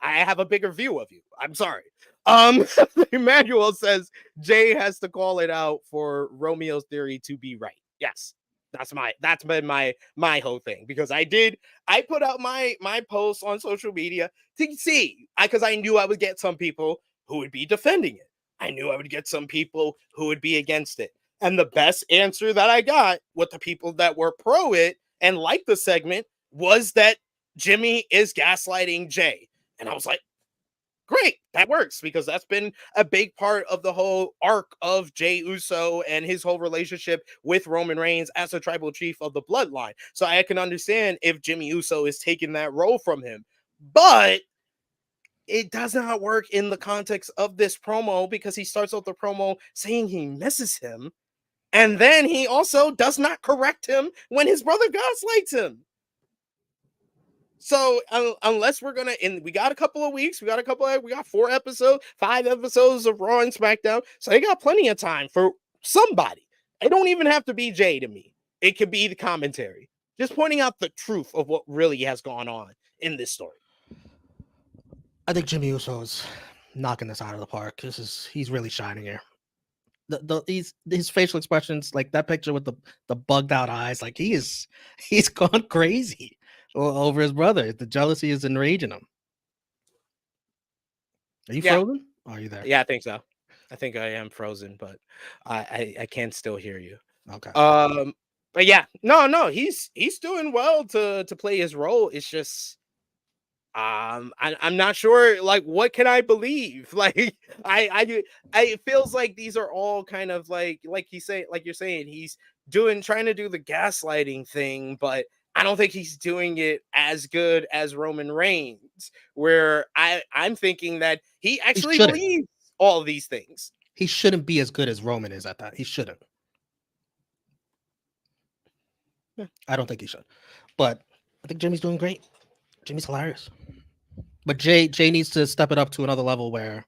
have a bigger view of you. I'm sorry. Emmanuel says Jay has to call it out for Romeo's theory to be right. Yes. That's been my whole thing, because I put out my posts on social media to see, because I knew I would get some people who would be defending it. I knew I would get some people who would be against it. And the best answer that I got with the people that were pro it and liked the segment was that Jimmy is gaslighting Jay. And I was like, great, that works, because that's been a big part of the whole arc of Jey Uso and his whole relationship with Roman Reigns as a tribal chief of the bloodline. So I can understand if Jimmy Uso is taking that role from him. But it does not work in the context of this promo, because he starts out the promo saying he misses him, and then he also does not correct him when his brother gaslights him. So unless we're gonna, and we got a couple of weeks, we got 5 episodes of Raw and SmackDown, so they got plenty of time for somebody. It don't even have to be Jay to me. It could be the commentary, just pointing out the truth of what really has gone on in this story. I think Jimmy Uso is knocking this out of the park. He's really shining here. His facial expressions, like that picture with the bugged out eyes, like he's gone crazy over his brother. The jealousy is enraging him. Are you frozen? Are you there? Yeah, I think so. I think I am frozen, but I can still hear you. Okay. But yeah, no, he's doing well to play his role. It's just I'm not sure, like, what can I believe? Like, it feels like these are all kind of like you're saying, he's trying to do the gaslighting thing, but I don't think he's doing it as good as Roman Reigns, where I'm thinking that he actually believes all of these things. He shouldn't be as good as Roman is at that. He shouldn't. I don't think he should. But I think Jimmy's doing great. Jimmy's hilarious. But Jay needs to step it up to another level where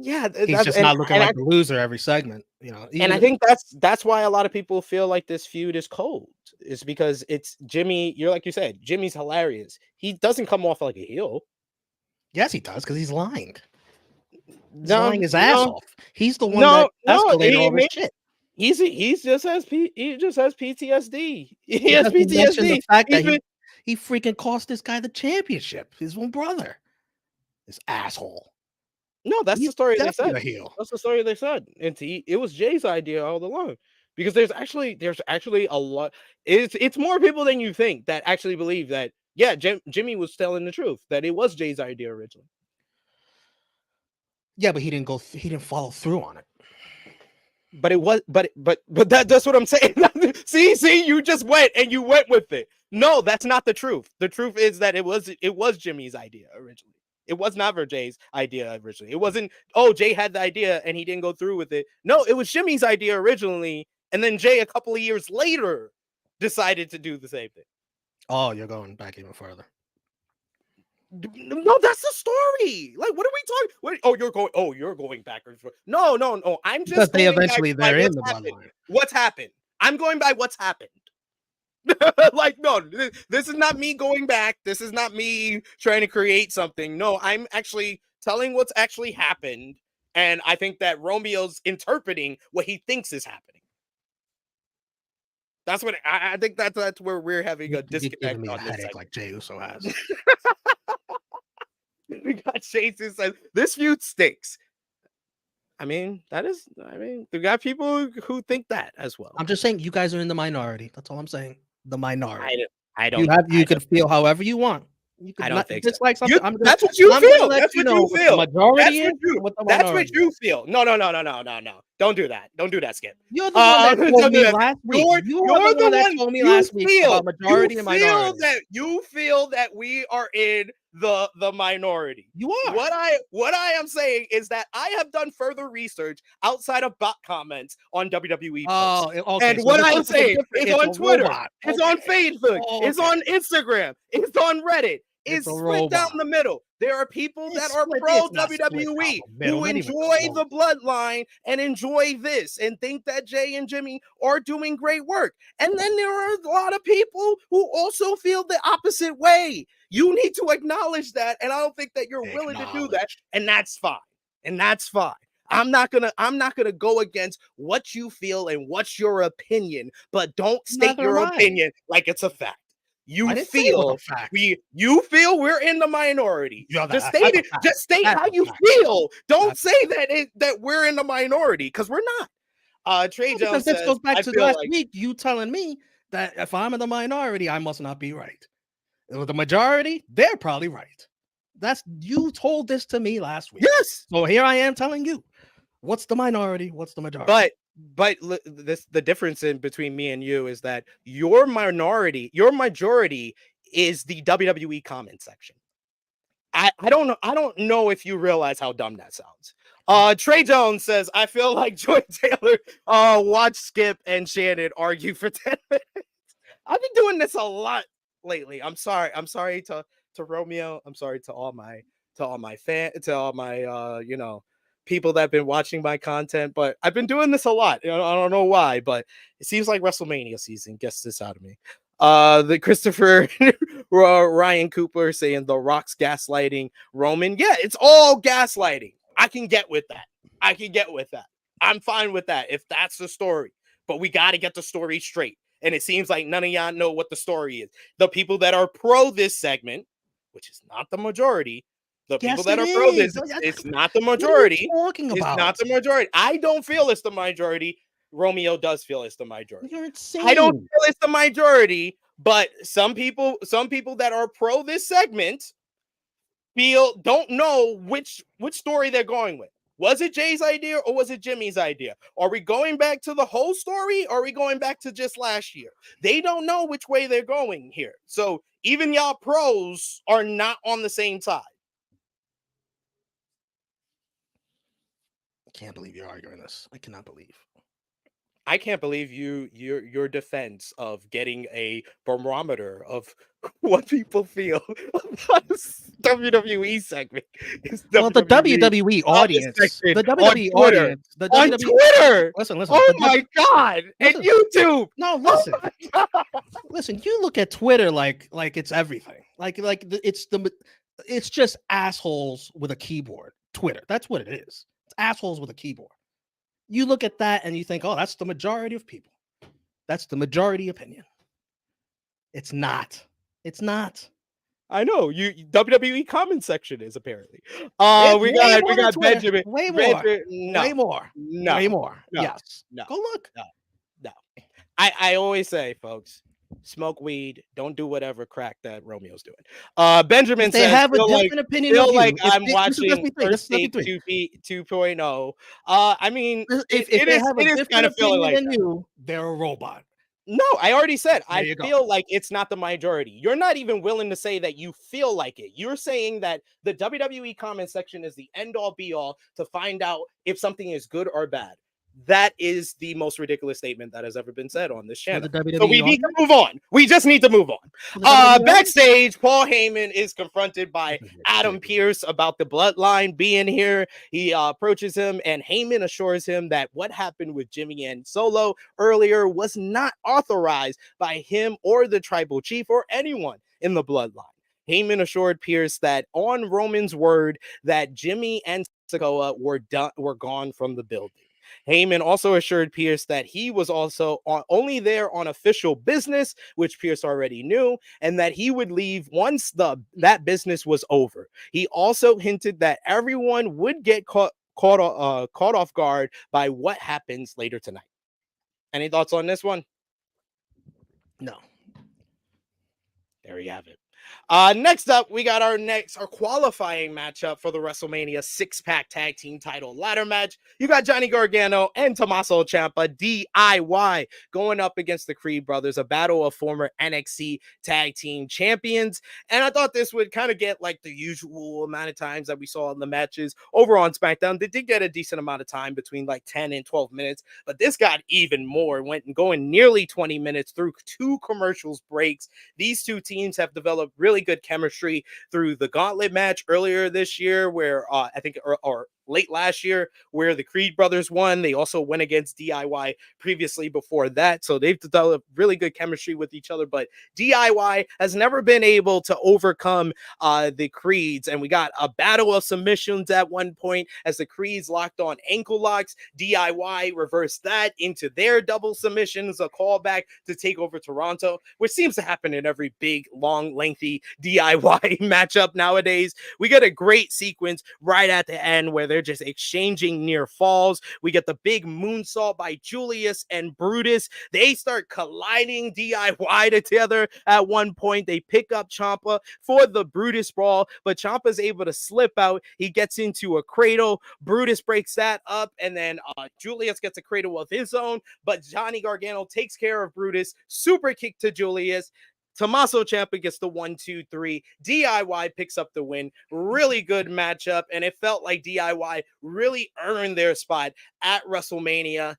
Yeah, He's just not looking like the loser every segment, you know. And I think that's why a lot of people feel like this feud is cold. Is because it's Jimmy. You're like you said, Jimmy's hilarious. He doesn't come off like a heel. Yes, he does because he's lying. He's No, lying his ass no, off. He's the one no, that escalated all this he, shit. he just has PTSD. He has Because he mentioned the PTSD. fact that he freaking cost this guy the championship, his own brother. This asshole. No, that's He's the story they definitely said. a heel. That's the story they said. And it was Jay's idea all along. Because there's actually a lot. It's more people than you think that actually believe that, yeah, Jimmy was telling the truth, that it was Jay's idea originally. Yeah, but he didn't follow through on it. But it was, but that's what I'm saying. see, you just went with it. No, that's not the truth. The truth is that it was Jimmy's idea originally. It was never Jay's idea originally. It wasn't, oh, Jay had the idea and he didn't go through with it. No, it was Jimmy's idea originally, and then Jay a couple of years later decided to do the same thing. Oh, you're going back even further. No, that's the story. Like, what are we talking? You're going backwards. No. I'm just because they're in the bloodline. What's happened? I'm going by what's happened. Like, no, this is not me going back. This is not me trying to create something. No, I'm actually telling what's actually happened, and I think that Romeo's interpreting what he thinks is happening. That's what I think. That's where we're having a disconnect on this. Like Jey Uso has. We got Chase who says this feud stinks. I mean, we got people who think that as well. I'm just saying you guys are in the minority. That's all I'm saying. The minority. I don't. You can feel however you want. You can I don't think so. like something. That's what you feel. That's what you feel. Majority that's what you feel. No. Don't do that. Don't do that, Skip. You're the one that told me last week. You're the one that told me last week about majority and minority. You feel that we are in the minority. You are. What I am saying is that I have done further research outside of bot comments on WWE posts. Okay. And what I'm saying is on Twitter, it's on Facebook, it's on Instagram, it's on Reddit. It's split down the middle. There are people that are pro WWE who enjoy the bloodline and enjoy this and think that Jay and Jimmy are doing great work. And then there are a lot of people who also feel the opposite way. You need to acknowledge that, and I don't think that you're willing to do that, and that's fine. I'm not gonna go against what you feel and what's your opinion, but don't state your opinion like it's a fact. You feel we're in the minority. Just state how you feel. Don't say that we're in the minority, because we're not. Trey Jones says, this goes back to last week. You telling me that if I'm in the minority, I must not be right. The majority, they're probably right. You told this to me last week. Yes. So here I am telling you, what's the minority? What's the majority? But the difference in between me and you is that your majority is the WWE comment section. I don't know if you realize how dumb that sounds. Trey Jones says, I feel like Joy Taylor watch Skip and Shannon argue for 10 minutes. I've been doing this a lot lately. I'm sorry to Romeo. I'm sorry to all my people that have been watching my content, but I've been doing this a lot. I don't know why, but it seems like WrestleMania season gets this out of me. The Christopher Ryan Cooper saying The Rock's gaslighting Roman. Yeah, it's all gaslighting. I can get with that. I'm fine with that if that's the story, but we got to get the story straight. And it seems like none of y'all know what the story is. The people that are pro this segment, which is not the majority, people that are pro this, it's not the majority. It's not the majority. I don't feel it's the majority. Romeo does feel it's the majority. You're insane. I don't feel it's the majority, but some people that are pro this segment don't know which story they're going with. Was it Jay's idea or was it Jimmy's idea? Are we going back to the whole story or are we going back to just last year? They don't know which way they're going here. So even y'all pros are not on the same side. I can't believe you're arguing this. I cannot believe. I can't believe your defense of getting a barometer of what people feel about this WWE segment is Well, the WWE WWE comment audience, section the on WWE Twitter. audience, the On WWE. Twitter. Listen. Oh The my God! And listen. YouTube. No, Oh listen. my God. Listen, you look at Twitter like it's everything. It's just assholes with a keyboard. Twitter. That's what it is. It's assholes with a keyboard. You look at that and you think, oh, that's the majority of people. That's the majority opinion. It's not. It's not. I know WWE comment section is apparently. It's We way got more than Twitter. Benjamin. Way more. No, Way more. no, Way more. no, Yes. no, Go look. no. I always say, folks, smoke weed. Don't do whatever crack that Romeo's doing. Benjamin If they says, have a different opinion of feel you, like if I'm they, this is watching SP3. This First is Take SP3. 2.0. I mean, If they have a it is different kind of feeling opinion like than that. you, they're a robot. No, I already said There I you go. feel like it's not the majority. You're not even willing to say that you feel like it. You're saying that the WWE comment section is the end all be all to find out if something is good or bad. That is the most ridiculous statement that has ever been said on this channel. So we need to move on. We just need to move on. Backstage, Paul Heyman is confronted by Adam Pearce about the bloodline being here. He approaches him, and Heyman assures him that what happened with Jimmy and Solo earlier was not authorized by him or the tribal chief or anyone in the bloodline. Heyman assured Pearce that on Roman's word that Jimmy and Sikoa were gone from the building. Heyman also assured Pearce that he was also only there on official business, which Pearce already knew, and that he would leave once that business was over. He also hinted that everyone would get caught off guard by what happens later tonight. Any thoughts on this one? No. There you have it. Next up, we got our qualifying matchup for the WrestleMania 6-pack tag team title ladder match. You got Johnny Gargano and Tommaso Ciampa, DIY, going up against the Creed brothers, a battle of former NXT tag team champions. And I thought this would kind of get like the usual amount of times that we saw in the matches over on SmackDown. They did get a decent amount of time between like 10 and 12 minutes, but this got even more, going nearly 20 minutes through 2 commercials breaks. These two teams have developed really good chemistry through the gauntlet match earlier this year, where I think or late last year, where the Creed brothers won. They also went against DIY previously before that, so they've developed really good chemistry with each other. But DIY has never been able to overcome the Creeds, and we got a battle of submissions at one point as the Creeds locked on ankle locks. DIY reversed that into their double submissions, a callback to take over Toronto, which seems to happen in every big, long, lengthy DIY matchup nowadays. We get a great sequence right at the end where they're just exchanging near falls. We get the big moonsault by Julius and Brutus. They start colliding DIY together at one point. They pick up Ciampa for the Brutus brawl, but Ciampa's able to slip out. He gets into a cradle. Brutus breaks that up, and then Julius gets a cradle of his own, but Johnny Gargano takes care of Brutus. Super kick to Julius. Tommaso Ciampa gets the 1-2-3. DIY picks up the win. Really good matchup, and it felt like DIY really earned their spot at WrestleMania.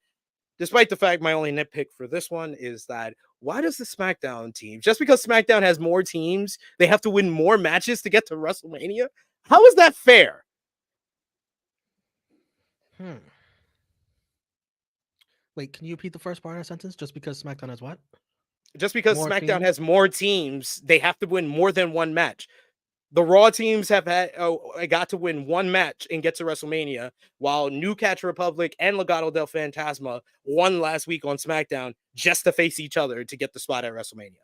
Despite the fact my only nitpick for this one is that why does the SmackDown team, just because SmackDown has more teams, they have to win more matches to get to WrestleMania? How is that fair? Wait, can you repeat the first part of that sentence? Just because SmackDown has what? Just because More SmackDown teams? has more teams, they have to win more than one match. The Raw teams have got to win one match and get to WrestleMania, while New Catch Republic and Legado del Fantasma won last week on SmackDown just to face each other to get the spot at WrestleMania.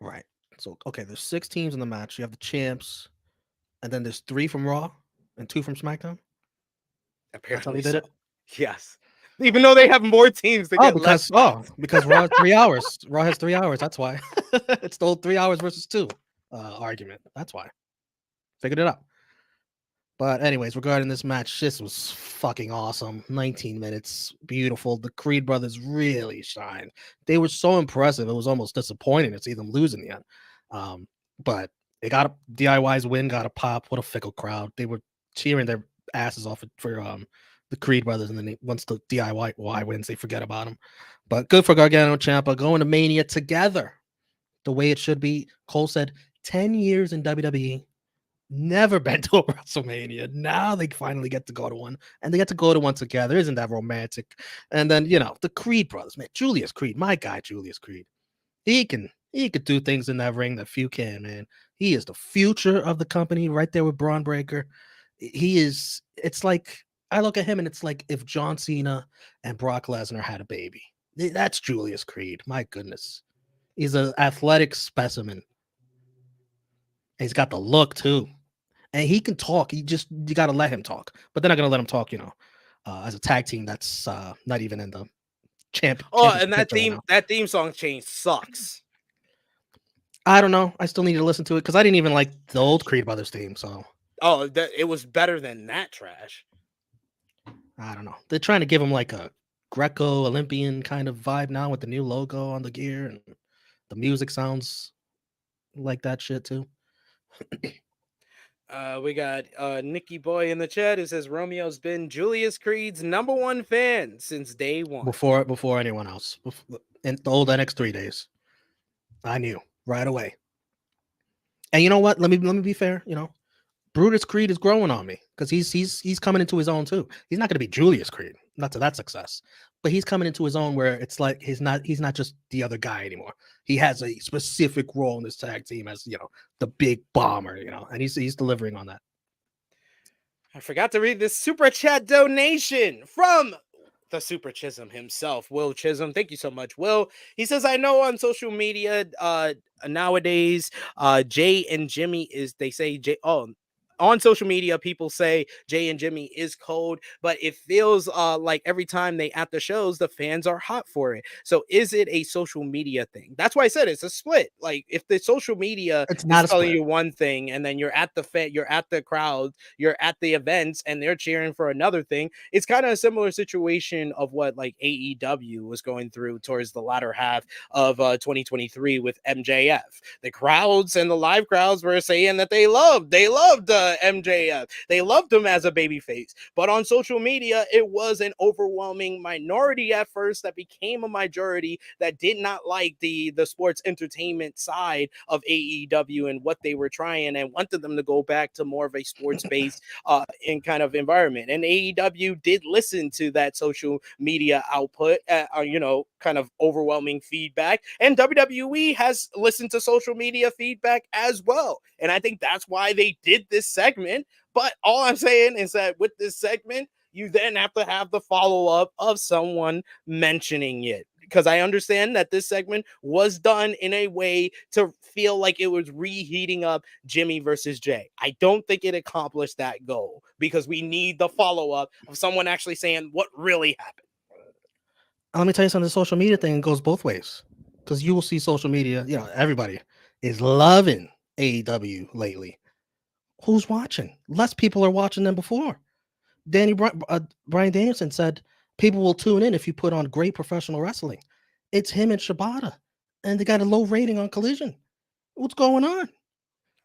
Right. So, okay, there's 6 teams in the match. You have the champs, and then there's 3 from Raw and 2 from SmackDown. Apparently, That's how they did it? Yes. Even though they have more teams, they get because Raw has 3 hours. Raw has 3 hours. That's why. It's the old 3 hours versus 2 argument. That's why. Figured it out. But anyways, regarding this match, this was fucking awesome. 19 minutes, beautiful. The Creed brothers really shined. They were so impressive. It was almost disappointing to see them lose in the end. But they got DIY's win, got a pop. What a fickle crowd. They were cheering their asses off for the Creed brothers, and then once the DIY wins, they forget about them. But good for Gargano, Ciampa going to Mania together, the way it should be. Cole said 10 years in WWE, never been to a WrestleMania. Now they finally get to go to one, and they get to go to one together. Isn't that romantic? And then the Creed brothers, man, Julius Creed, my guy, Julius Creed. He could do things in that ring that few can, man. He is the future of the company, right there with Braun Breaker. He is. It's like I look at him, and it's like if John Cena and Brock Lesnar had a baby. That's Julius Creed. My goodness, he's an athletic specimen. He's got the look too, and he can talk. You got to let him talk, but they're not gonna let him talk. As a tag team, that's not even in the champ. Oh, and that theme song change sucks. I don't know. I still need to listen to it because I didn't even like the old Creed Brothers theme. So it was better than that trash. I don't know. They're trying to give him like a Greco Olympian kind of vibe now with the new logo on the gear, and the music sounds like that shit too. We got Nikki Boy in the chat who says Romeo's been Julius Creed's #1 fan since day one. Before anyone else. In the old NX3 days. I knew right away. And you know what? Let me be fair. Brutus Creed is growing on me because he's coming into his own too. He's not going to be Julius Creed, not to that success, but he's coming into his own where it's like he's not just the other guy anymore. He has a specific role in this tag team as the big bomber, and he's delivering on that. I forgot to read this super chat donation from the Super Chisholm himself, Will Chisholm. Thank you so much, Will. He says, I know on social media nowadays, Jay and Jimmy on social media, people say Jay and Jimmy is cold, but it feels like every time they at the shows, the fans are hot for it. So is it a social media thing? That's why I said it's a split. Like if the social media is telling you one thing, and then you're at the crowd, you're at the events, and they're cheering for another thing. It's kind of a similar situation of what like AEW was going through towards the latter half of 2023 with MJF. The crowds and the live crowds were saying that they loved MJF. They loved him as a babyface, but on social media, it was an overwhelming minority at first that became a majority that did not like the sports entertainment side of AEW and what they were trying, and wanted them to go back to more of a sports-based in kind of environment. And AEW did listen to that social media output, kind of overwhelming feedback, and WWE has listened to social media feedback as well. And I think that's why they did this segment. But all I'm saying is that with this segment, you then have to have the follow-up of someone mentioning it. Because I understand that this segment was done in a way to feel like it was reheating up Jimmy versus Jay. I don't think it accomplished that goal because we need the follow-up of someone actually saying what really happened. Let me tell you something. The social media thing goes both ways because you will see social media. Everybody is loving AEW lately. Who's watching? Less people are watching than before. Bryan Danielson said people will tune in if you put on great professional wrestling. It's him and Shibata, and they got a low rating on Collision. What's going on?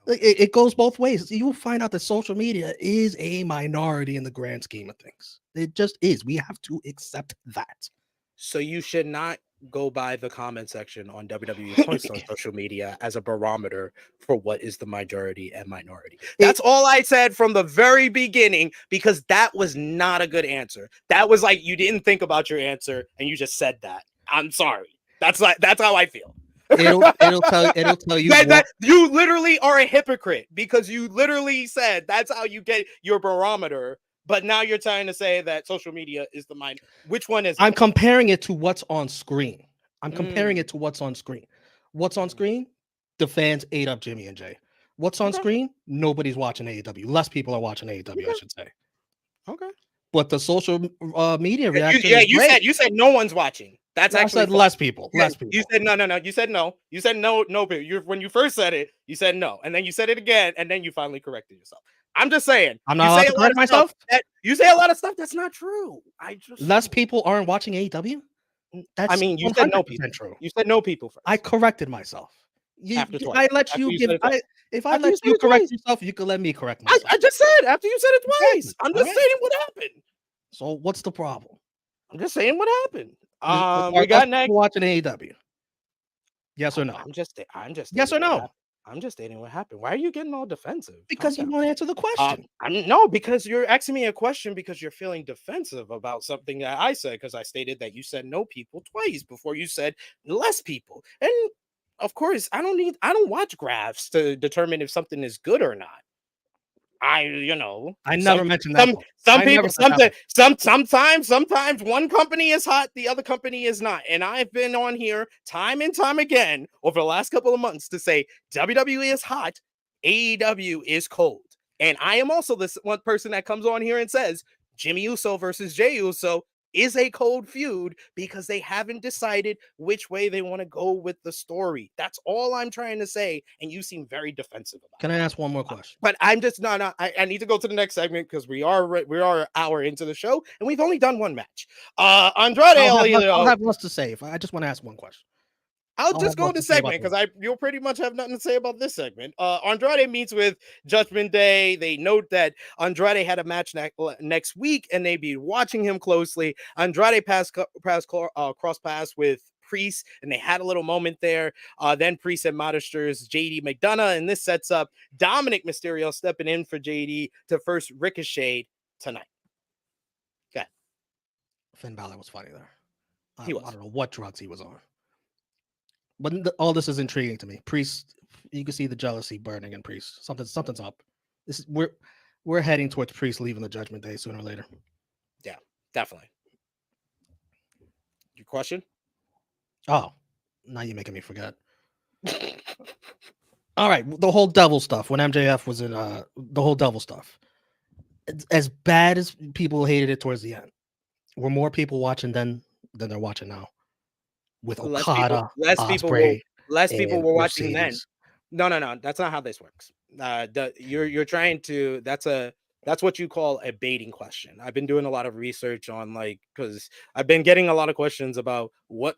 It goes both ways. You will find out that social media is a minority in the grand scheme of things. It just is. We have to accept that. So you should not go by the comment section on WWE posts on social media as a barometer for what is the majority and minority. That's all I said from the very beginning, because that was not a good answer. That was like you didn't think about your answer and you just said that. I'm sorry. That's how I feel. It'll tell you that you literally are a hypocrite because you literally said that's how you get your barometer. But now you're trying to say that social media is the mind. Which one is it? I'm comparing it to what's on screen. What's on screen? The fans ate up Jimmy and Jay. What's on screen? Nobody's watching AEW. Less people are watching AEW, I should say. Okay. But the social media reaction. You said no one's watching. That's actually less people. Yeah, less people. You said no. You said no. You said no people. When you first said it, you said no, and then you said it again, and then you finally corrected yourself. I'm just saying. I'm not allowed to correct myself. You say a lot of stuff that's not true. Less people aren't watching AEW. That's you said no people. True. You said no people first. I corrected myself. I let you give. If I let you correct yourself, you can let me correct myself. I just said after you said it twice. I'm just saying what happened. So what's the problem? I'm just saying what happened. Are We got people next. watching AEW? Yes or no? I'm just Yes or stating what no? happened. I'm just stating what happened. Why are you getting all defensive? Calm Because you down. won't answer the question. No, because you're asking me a question because you're feeling defensive about something that I said, because I stated that you said no people twice before you said less people. And of course, I don't watch graphs to determine if something is good or not. I never mentioned that part. some I never people said that sometimes one company is hot, the other company is not. And I've been on here time and time again over the last couple of months to say WWE is hot, AEW is cold. And I am also this one person that comes on here and says Jimmy Uso versus Jey Uso is a cold feud because they haven't decided which way they want to go with the story. That's all I'm trying to say. And you seem very defensive about it. Can I ask one more question? But I'm just not. I need to go to the next segment because we are an hour into the show and we've only done one match. Andrade, I'll have less to say. I just want to ask one question. I'll just go to segment because you'll pretty much have nothing to say about this segment. Andrade meets with Judgment Day. They note that Andrade had a match next week and they be watching him closely. Andrade cross pass with Priest and they had a little moment there. Then Priest administers JD McDonough, and this sets up Dominik Mysterio stepping in for JD to first Ricochet tonight. Okay. Finn Balor was funny there. I He was. don't know what drugs he was on. But all this is intriguing to me. Priest, you can see the jealousy burning in Priest. Something's up. We're heading towards Priest leaving the Judgment Day sooner or later. Yeah, definitely. Your question? Oh, now you're making me forget. All right, the whole devil stuff when MJF was in the whole devil stuff. As bad as people hated it towards the end, were more people watching then than they're watching now. With Okada, less people were watching then. No, that's not how this works. You're trying to. That's what you call a baiting question. I've been doing a lot of research on because I've been getting a lot of questions about what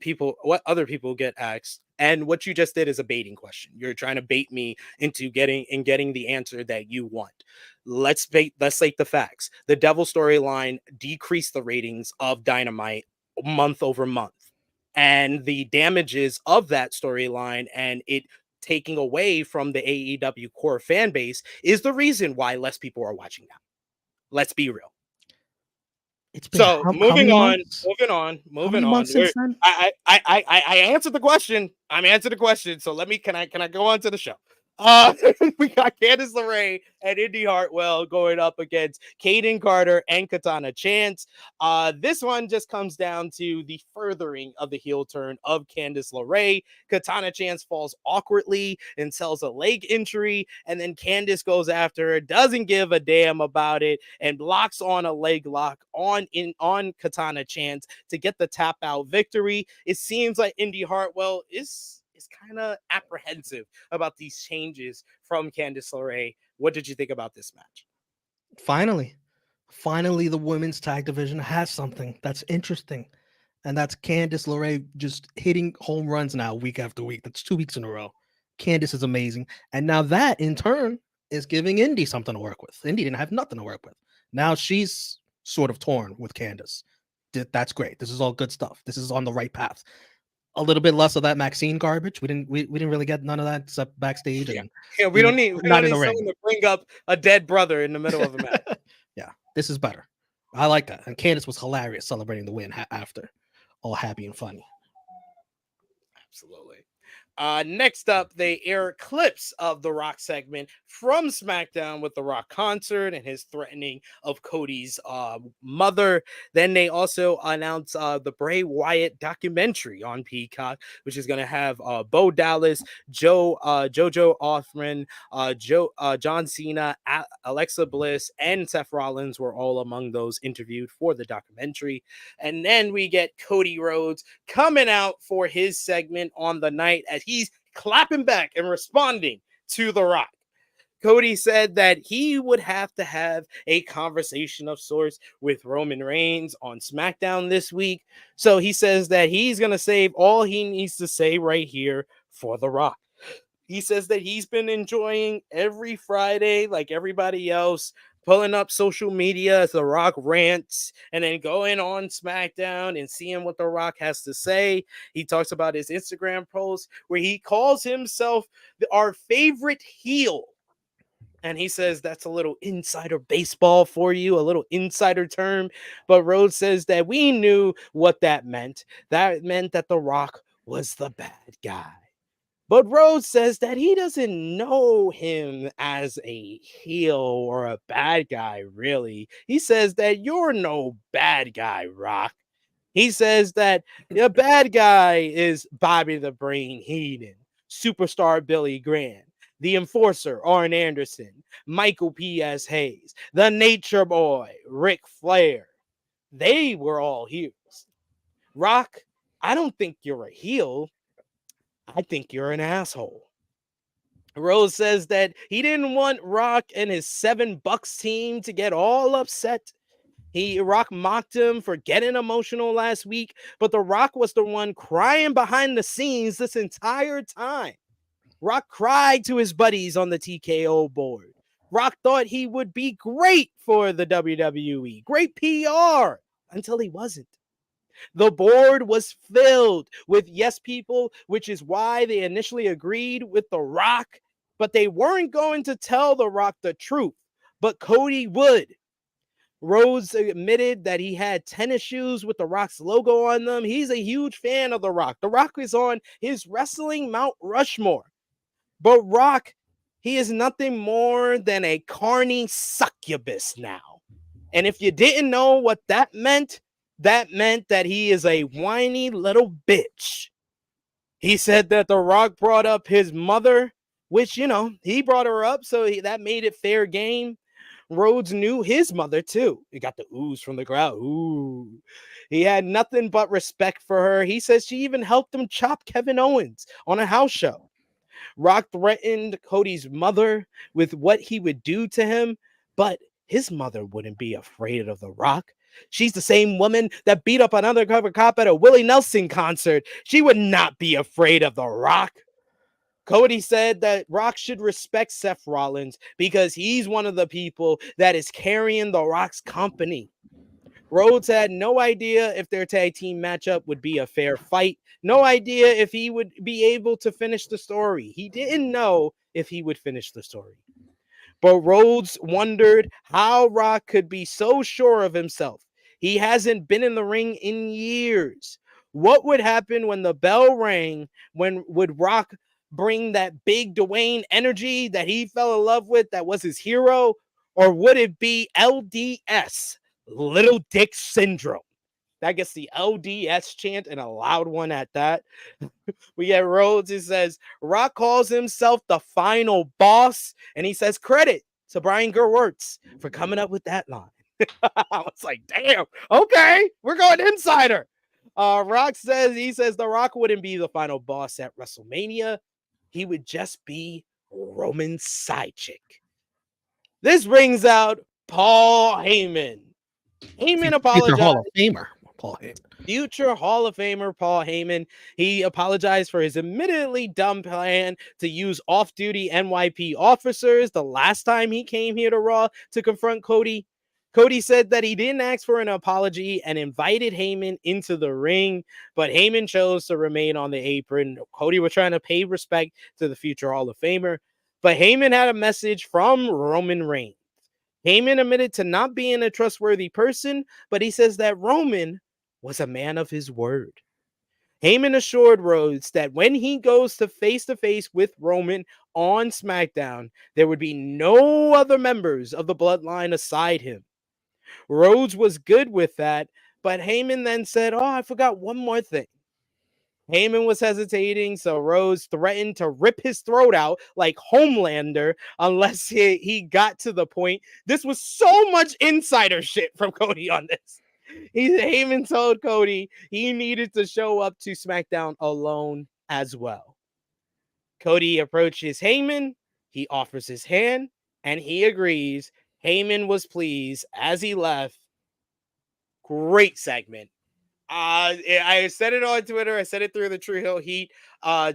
other people get asked, and what you just did is a baiting question. You're trying to bait me into getting the answer that you want. Let's state the facts. The Devil storyline decreased the ratings of Dynamite month over month. And the damages of that storyline and it taking away from the AEW core fan base is the reason why less people are watching now. Let's be real. Moving on. How many months since then? I answered the question. I'm answered the question. So can I go on to the show? We got Candice LeRae and Indy Hartwell going up against Kaden Carter and Katana Chance. This one just comes down to the furthering of the heel turn of Candice LeRae. Katana Chance falls awkwardly and sells a leg injury, and then Candice goes after her, doesn't give a damn about it, and locks on a leg lock on Katana Chance to get the tap out victory. It seems like Indy Hartwell is kind of apprehensive about these changes from Candice LeRae. What did you think about this match? Finally, the women's tag division has something that's interesting, and that's Candice LeRae just hitting home runs now week after week. That's 2 weeks in a row. Candice is amazing, and now that in turn is giving Indy something to work with. Indy didn't have nothing to work with. Now she's sort of torn with Candice. That's great. This is all good stuff. This is on the right path. A little bit less of that Maxine garbage. We didn't really get none of that except backstage. And we don't need someone to bring up a dead brother in the middle of a match. Yeah, this is better. I like that. And Candice was hilarious celebrating the win after, all happy and funny. Absolutely. Next up, they air clips of The Rock segment from SmackDown with The Rock concert and his threatening of Cody's mother. Then they also announce the Bray Wyatt documentary on Peacock, which is going to have Bo Dallas, Jojo Offman, John Cena, Alexa Bliss, and Seth Rollins were all among those interviewed for the documentary. And then we get Cody Rhodes coming out for his segment on the night as he's clapping back and responding to The Rock. Cody said that he would have to have a conversation of sorts with Roman Reigns on SmackDown this week. So he says that he's going to save all he needs to say right here for The Rock. He says that he's been enjoying every Friday like everybody else, pulling up social media as The Rock rants, and then going on SmackDown and seeing what The Rock has to say. He talks about his Instagram post where he calls himself our favorite heel. And he says that's a little insider baseball for you, a little insider term. But Rhodes says that we knew what that meant. That meant that The Rock was the bad guy. But Rhodes says that he doesn't know him as a heel or a bad guy, really. He says that you're no bad guy, Rock. He says that the bad guy is Bobby the Brain Heenan, Superstar Billy Graham, the Enforcer, Arn Anderson, Michael P.S. Hayes, the Nature Boy, Ric Flair. They were all heels. Rock, I don't think you're a heel. I think you're an asshole. Rose says that he didn't want Rock and his $7 team to get all upset. Rock mocked him for getting emotional last week, but The Rock was the one crying behind the scenes this entire time. Rock cried to his buddies on the TKO board. Rock thought he would be great for the WWE, great PR, until he wasn't. The board was filled with yes people, which is why they initially agreed with The Rock, but they weren't going to tell The Rock the truth, but Cody would. Rhodes admitted that he had tennis shoes with The Rock's logo on them. He's a huge fan of The Rock. The Rock is on his wrestling Mount Rushmore. But Rock, he is nothing more than a carny succubus now. And if you didn't know what that meant that he is a whiny little bitch. He said that The Rock brought up his mother, which, he brought her up, so that made it fair game. Rhodes knew his mother, too. He got the ooze from the crowd. Ooh. He had nothing but respect for her. He says she even helped him chop Kevin Owens on a house show. Rock threatened Cody's mother with what he would do to him, but his mother wouldn't be afraid of The Rock. She's the same woman that beat up an undercover cop at a Willie Nelson concert. She would not be afraid of The Rock. Cody said that Rock should respect Seth Rollins because he's one of the people that is carrying The Rock's company. Rhodes had no idea if their tag team matchup would be a fair fight. No idea if he would be able to finish the story. He didn't know if he would finish the story. But Rhodes wondered how Rock could be so sure of himself. He hasn't been in the ring in years. What would happen when the bell rang? When would Rock bring that big Dwayne energy that he fell in love with, that was his hero? Or would it be LDS, Little Dick Syndrome? That gets the LDS chant, and a loud one at that. We get Rhodes. He says, Rock calls himself the final boss, and he says credit to Brian Gerwertz for coming up with that line. I was like, damn, okay, we're going insider. Rock says, The Rock wouldn't be the final boss at WrestleMania. He would just be Roman's side chick. This brings out Paul Heyman. Heyman apologized. Future Hall of Famer, Paul Heyman. Future Hall of Famer Paul Heyman. He apologized for his admittedly dumb plan to use off-duty NYP officers the last time he came here to Raw to confront Cody. Cody said that he didn't ask for an apology and invited Heyman into the ring, but Heyman chose to remain on the apron. Cody was trying to pay respect to the future Hall of Famer, but Heyman had a message from Roman Reigns. Heyman admitted to not being a trustworthy person, but he says that Roman was a man of his word. Heyman assured Rhodes that when he goes to face with Roman on SmackDown, there would be no other members of the bloodline aside him. Rhodes was good with that, but Heyman then said, I forgot one more thing. Heyman was hesitating, so Rhodes threatened to rip his throat out like Homelander unless he got to the point. This was so much insider shit from Cody on this. Heyman told Cody he needed to show up to SmackDown alone as well. Cody approaches Heyman. He offers his hand, and he agrees. Heyman was pleased as he left. Great segment. I said it on Twitter. I said it through the True Hill Heat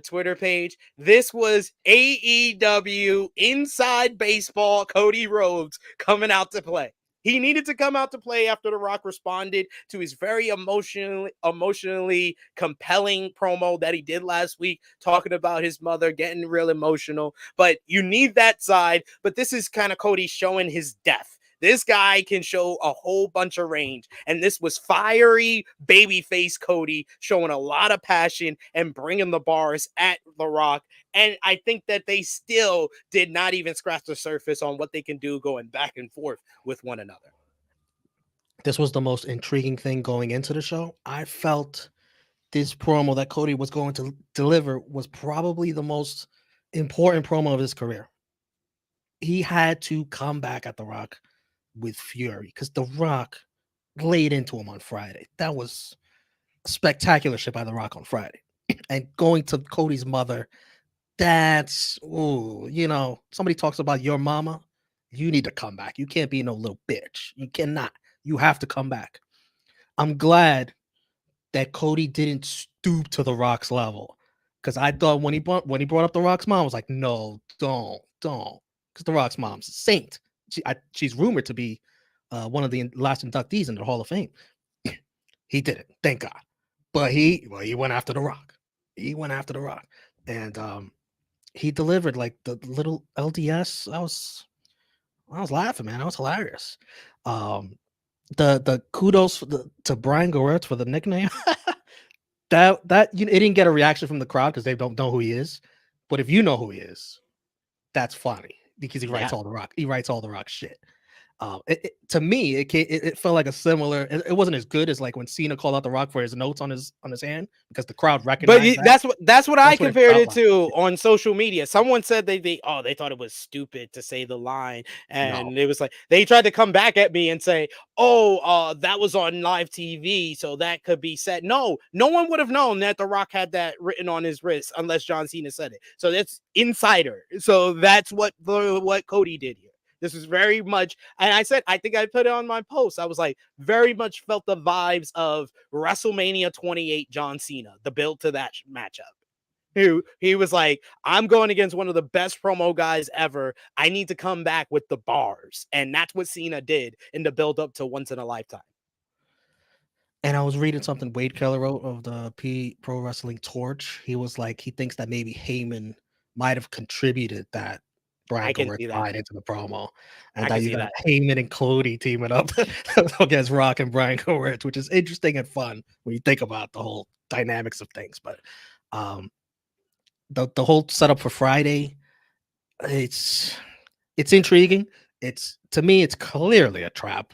Twitter page. This was AEW Inside Baseball Cody Rhodes coming out to play. He needed to come out to play after The Rock responded to his very emotionally compelling promo that he did last week, talking about his mother, getting real emotional. But you need that side. But this is kind of Cody showing his depth. This guy can show a whole bunch of range. And this was fiery babyface Cody showing a lot of passion and bringing the bars at The Rock. And I think that they still did not even scratch the surface on what they can do going back and forth with one another. This was the most intriguing thing going into the show. I felt this promo that Cody was going to deliver was probably the most important promo of his career. He had to come back at The Rock with fury because The Rock laid into him on Friday. That was spectacular shit by The Rock on Friday. And going to Cody's mother, that's, somebody talks about your mama, you need to come back. You can't be no little bitch. You cannot. You have to come back. I'm glad that Cody didn't stoop to The Rock's level, because I thought when he brought up The Rock's mom, I was like, no, don't, because The Rock's mom's a saint. She's rumored to be one of the last inductees into the Hall of Fame. He didn't, thank God. But he went after The Rock. He went after The Rock, and he delivered like the little LDS. I was laughing, man. That was hilarious. The kudos to Brian Goretz for the nickname. that it didn't get a reaction from the crowd because they don't know who he is. But if you know who he is, that's funny because he writes all The Rock. He writes all The Rock shit. To me, it felt like a similar. It wasn't as good as like when Cena called out The Rock for his notes on his hand because the crowd recognized. But that's what I compared it to on social media. Someone said they thought it was stupid to say the line, and it was like they tried to come back at me and say, that was on live TV, so that could be said. No one would have known that The Rock had that written on his wrist unless John Cena said it. So that's insider. So that's what Cody did here. This was very much, and I think I put it on my post. I was like, very much felt the vibes of WrestleMania 28 John Cena, the build to that matchup. He was like, I'm going against one of the best promo guys ever. I need to come back with the bars. And that's what Cena did in the build up to Once in a Lifetime. And I was reading something Wade Keller wrote of the Pro Wrestling Torch. He was like, he thinks that maybe Heyman might have contributed that Brian Goretz into the promo, and that you got Heyman and Cody teaming up against Rock and Brian Goretz, which is interesting and fun when you think about the whole dynamics of things. But the whole setup for Friday, it's intriguing. To me, it's clearly a trap.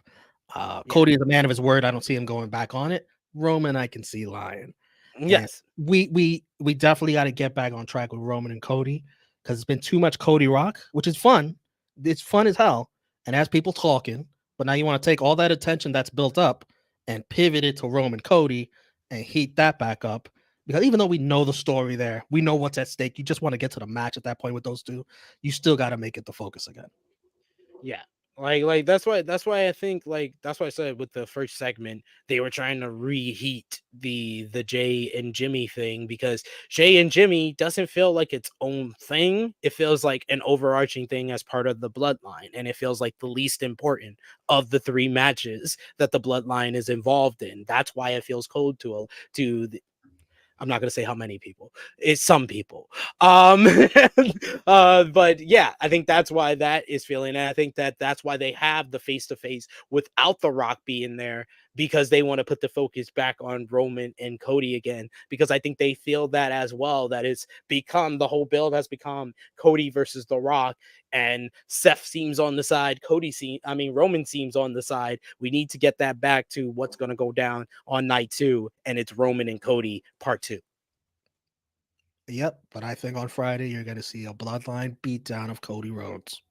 Cody is a man of his word. I don't see him going back on it. Roman, I can see lying. Yes, and we definitely got to get back on track with Roman and Cody, because it's been too much Cody Rock, which is fun. It's fun as hell and has people talking. But now you want to take all that attention that's built up and pivot it to Roman Cody and heat that back up. Because even though we know the story there, we know what's at stake. You just want to get to the match at that point with those two. You still got to make it the focus again. Yeah. Like that's why I think that's why I said with the first segment they were trying to reheat the Jay and Jimmy thing, because Jay and Jimmy doesn't feel like its own thing. It feels like an overarching thing as part of the bloodline, and it feels like the least important of the three matches that the bloodline is involved in. That's why it feels cold to I'm not going to say how many people. It's some people. But yeah, I think that's why that is feeling. And I think that's why they have the face-to-face without The Rock being there, because they want to put the focus back on Roman and Cody again, because I think they feel that as well, that it's become, the whole build has become Cody versus The Rock, and Seth seems on the side, Roman seems on the side. We need to get that back to what's going to go down on night 2, and it's Roman and Cody part 2. Yep, but I think on Friday you're going to see a bloodline beatdown of Cody Rhodes.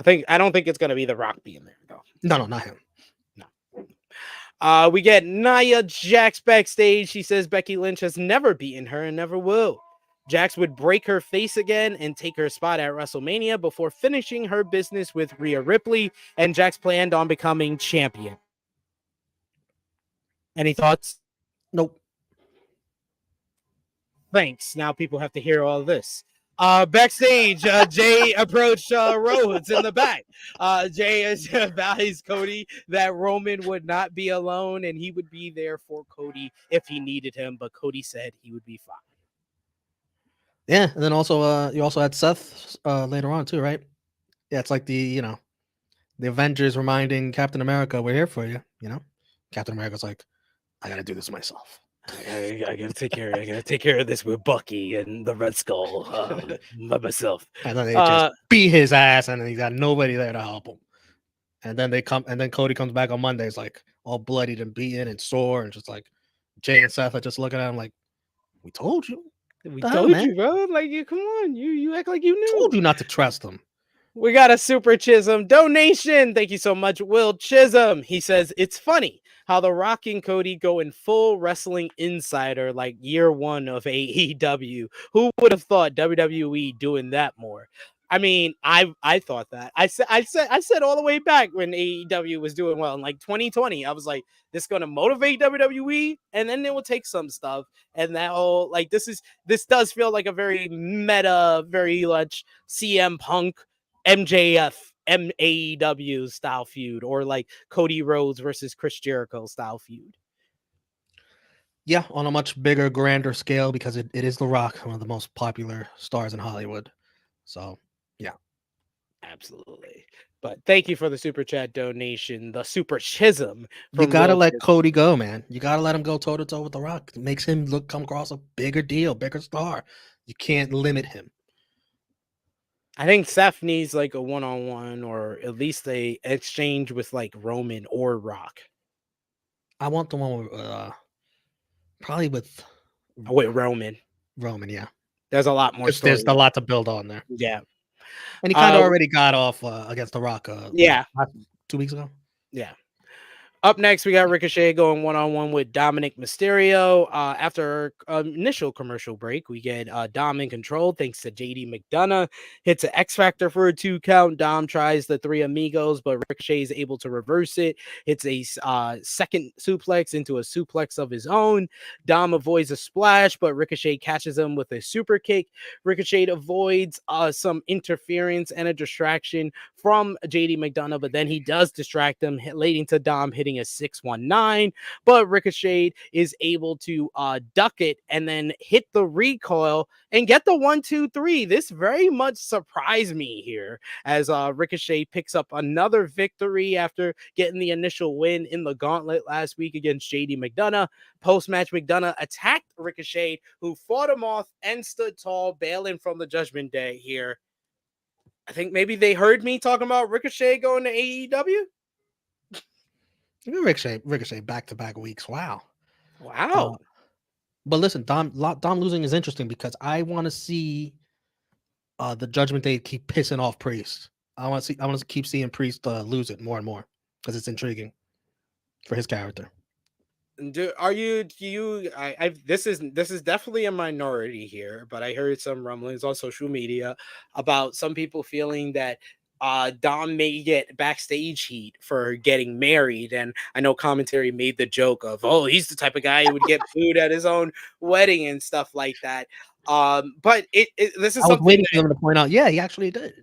I don't think it's going to be The Rock being there, though. No, not him. No. We get Nia Jax backstage. She says Becky Lynch has never beaten her and never will. Jax would break her face again and take her spot at WrestleMania before finishing her business with Rhea Ripley, and Jax planned on becoming champion. Any thoughts? Nope. Thanks. Now people have to hear all this. Backstage, Jay approached Rhodes in the back. Jay advised Cody that Roman would not be alone and he would be there for Cody if he needed him, but Cody said he would be fine. Yeah, and then also you also had Seth later on too, right? Yeah, it's like the Avengers reminding Captain America, "We're here for you." Captain America's like, "I gotta do this myself." I gotta take care. I gotta take care of this with Bucky and the Red Skull by myself. And then they just beat his ass, and then he's got nobody there to help him. And then Cody comes back on Monday, it's like all bloodied and beaten and sore, and just like Jay and Seth are just looking at him like, "We told you. We The hell, told man? you, bro. Like, you come on. You act like you knew. Told you not to trust them." We got a Super Chisholm donation. Thank you so much, Will Chisholm. He says, it's funny how The Rock and Cody go in full wrestling insider like year one of AEW. Who would have thought WWE doing that more? I mean, I thought that. I said all the way back when AEW was doing well in like 2020. I was like, this is going to motivate WWE, and then it will take some stuff. And that whole like this does feel like a very meta, very much CM Punk MJF AEW style feud, or like Cody Rhodes versus Chris Jericho style feud. Yeah, on a much bigger, grander scale, because it is The Rock, one of the most popular stars in Hollywood. So yeah, absolutely. But thank you for the super chat donation, the Super Chisholm. You gotta let Cody go, man. You gotta let him go toe to toe with The Rock. It makes him come across a bigger deal, bigger star. You can't limit him. I think Seth needs like a one-on-one, or at least a exchange with like Roman or Rock. I want the one with probably with Roman. Roman, yeah. There's a lot more. There's a lot to build on there. Yeah, and he kind of already got off against The Rock. 2 weeks ago. Yeah. Up next, we got Ricochet going one-on-one with Dominik Mysterio. After initial commercial break, we get Dom in control thanks to JD McDonough. Hits an X Factor for a 2 count. Dom tries the 3 amigos, but Ricochet is able to reverse it. Hits a second suplex into a suplex of his own. Dom avoids a splash, but Ricochet catches him with a super kick. Ricochet avoids some interference and a distraction from JD McDonough, but then he does distract him, leading to Dom hitting a 619, but Ricochet is able to duck it and then hit the recoil and get the 1-2-3. This very much surprised me here, as Ricochet picks up another victory after getting the initial win in the gauntlet last week against JD McDonough. Post-match, McDonough attacked Ricochet, who fought him off and stood tall, bailing from the Judgment Day here. I think maybe they heard me talking about Ricochet going to AEW. Ricochet back-to-back weeks. Wow. But listen, Dom losing is interesting because I want to see the Judgment Day keep pissing off Priest. I want to keep seeing Priest lose it more and more because it's intriguing for his character. This is definitely a minority here, but I heard some rumblings on social media about some people feeling that Dom may get backstage heat for getting married, and I know commentary made the joke of, oh, he's the type of guy who would get booed at his own wedding and stuff like that. But this is I was waiting for him to point out, yeah, he actually did.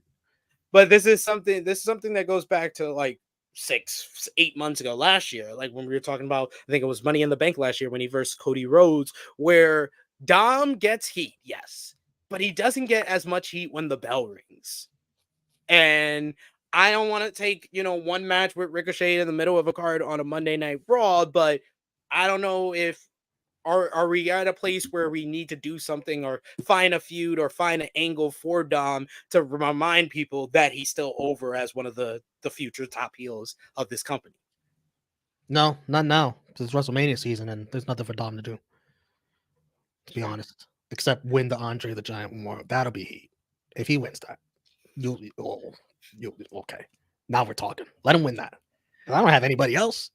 But this is something that goes back to like 6-8 months ago last year, like when we were talking about, I think it was Money in the Bank last year when he versed Cody Rhodes, where Dom gets heat, yes, but he doesn't get as much heat when the bell rings. And I don't want to take, one match with Ricochet in the middle of a card on a Monday Night Raw, but I don't know if are we at a place where we need to do something or find a feud or find an angle for Dom to remind people that he's still over as one of the future top heels of this company. No, not now. It's WrestleMania season and there's nothing for Dom to do, to be honest, except win the Andre the Giant War. That'll be heat. If he wins that, you'll okay. Now we're talking. Let him win that. I don't have anybody else.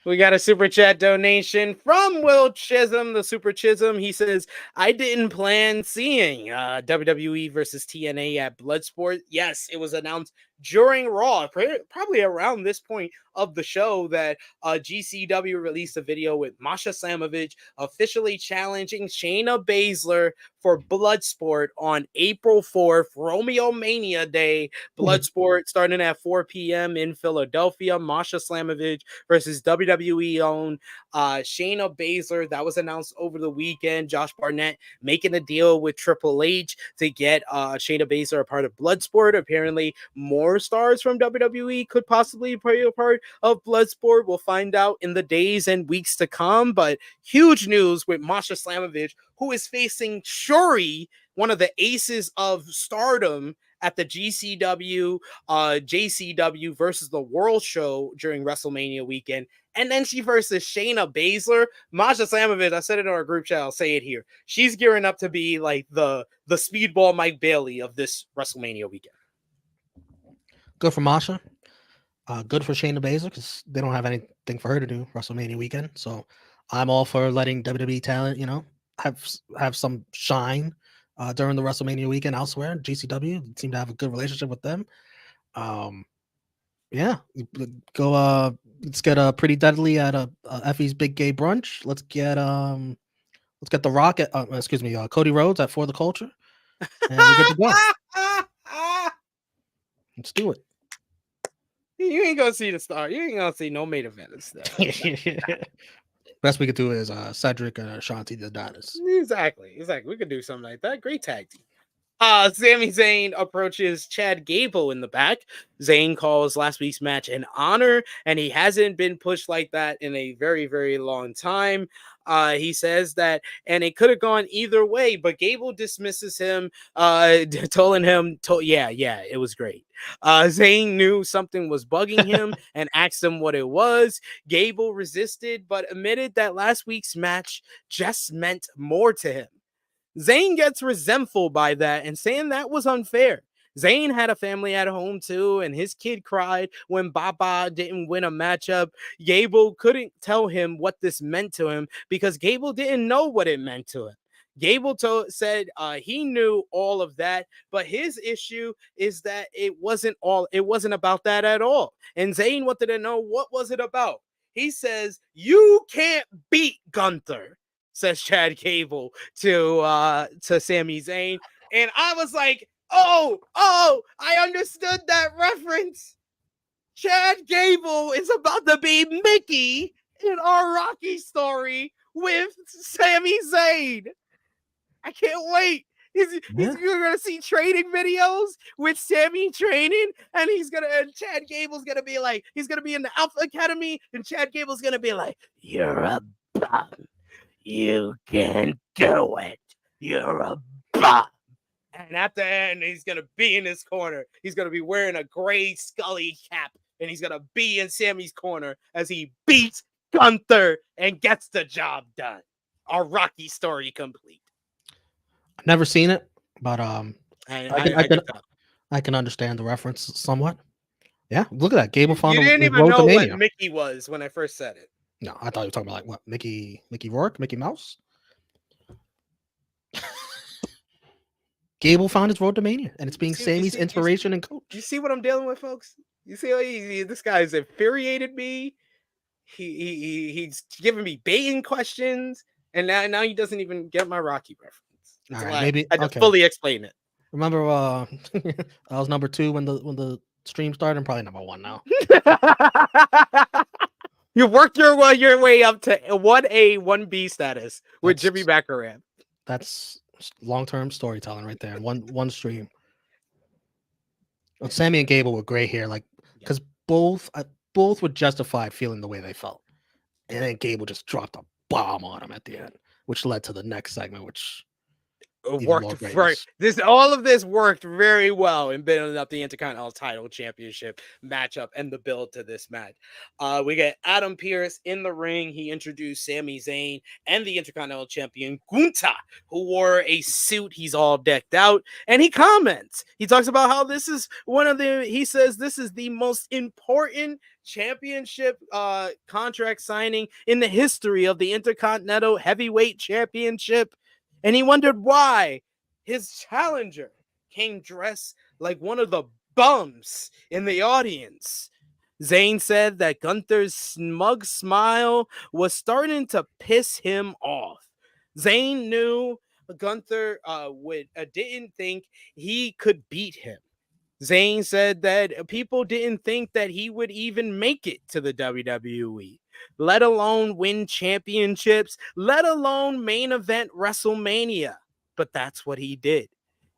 We got a super chat donation from Will Chisholm, the Super Chisholm. He says, I didn't plan seeing WWE versus TNA at Bloodsport. Yes, it was announced during Raw, probably around this point of the show, that GCW released a video with Masha Slamovich officially challenging Shayna Baszler for Bloodsport on April 4th, Romeo Mania Day. Bloodsport starting at 4 p.m. in Philadelphia. Masha Slamovich versus WWE owned Shayna Baszler. That was announced over the weekend. Josh Barnett making a deal with Triple H to get Shayna Baszler a part of Bloodsport. Apparently, more stars from WWE could possibly be a part of Bloodsport. We'll find out in the days and weeks to come. But huge news with Masha Slamovich, who is facing Shuri, one of the aces of Stardom, at the GCW, JCW versus the World Show during WrestleMania weekend. And then she versus Shayna Baszler. Masha Slamovich, I said it in our group chat, I'll say it here. She's gearing up to be like the speedball Mike Bailey of this WrestleMania weekend. Good for Masha. Good for Shayna Baszler, because they don't have anything for her to do WrestleMania weekend. So I'm all for letting WWE talent, have some shine during the WrestleMania weekend elsewhere. GCW seem to have a good relationship with them. Yeah, go. Let's get Pretty Deadly at Effie's Big Gay Brunch. Let's get The Rock at Cody Rhodes at For the Culture, and we get to go. Let's do it. You ain't gonna see the star. You ain't gonna see no main event and stuff. Best we could do is Cedric and Ashanti the Adonis. Exactly. We could do something like that. Great tag team. Sami Zayn approaches Chad Gable in the back. Zayn calls last week's match an honor, and he hasn't been pushed like that in a very, very long time. He says that, and it could have gone either way, but Gable dismisses him, telling him, it was great. Zayn knew something was bugging him and asked him what it was. Gable resisted, but admitted that last week's match just meant more to him. Zayn gets resentful by that and saying that was unfair. Zayn had a family at home too, and his kid cried when Baba didn't win a matchup. Gable couldn't tell him what this meant to him because Gable didn't know what it meant to him. Gable said he knew all of that, but his issue is that it wasn't about that at all. And Zayn wanted to know, what was it about? He says, "You can't beat Gunther," says Chad Gable to Sami Zayn. And I was like, oh, I understood that reference. Chad Gable is about to be Mickey in our Rocky story with Sami Zayn. I can't wait. He's gonna see training videos with Sami training, and Chad Gable's gonna be like, he's gonna be in the Alpha Academy, and Chad Gable's gonna be like, "You're a bum. You can do it. You're a bum." And at the end, he's going to be in his corner. He's going to be wearing a gray Scully cap, and he's going to be in Sammy's corner as he beats Gunther and gets the job done. Our Rocky story complete. I've never seen it, but I can understand the reference somewhat. Yeah, look at that. Gable found You didn't even know what Mickey was when I first said it. No, I thought you were talking about like what, Mickey Rourke, Mickey Mouse. Gable found his road to Mania, and it's being Sammy's inspiration and coach. You see what I'm dealing with, folks? You see, this guy's infuriated me. He's giving me baiting questions, and now he doesn't even get my Rocky reference. All right, maybe I had to fully explain it. Remember, I was number 2 when the stream started. I'm probably number 1 now. You worked your way up to 1A, 1B status with Jimmy Baccarat. That's long-term storytelling right there. One stream. Well, Sammy and Gable were great here, like, because both would justify feeling the way they felt, and then Gable just dropped a bomb on him at the end, which led to the next segment, which worked right. All of this worked very well in building up the Intercontinental Title Championship matchup and the build to this match. We get Adam Pearce in the ring. He introduced Sami Zayn and the Intercontinental Champion Gunther, who wore a suit. He's all decked out, and he comments. He talks about how this is he says this is the most important championship contract signing in the history of the Intercontinental Heavyweight Championship. And he wondered why his challenger came dressed like one of the bums in the audience. Zayn said that Gunther's smug smile was starting to piss him off. Zayn knew Gunther didn't think he could beat him. Zayn said that people didn't think that he would even make it to the WWE, let alone win championships, let alone main event WrestleMania. But that's what he did.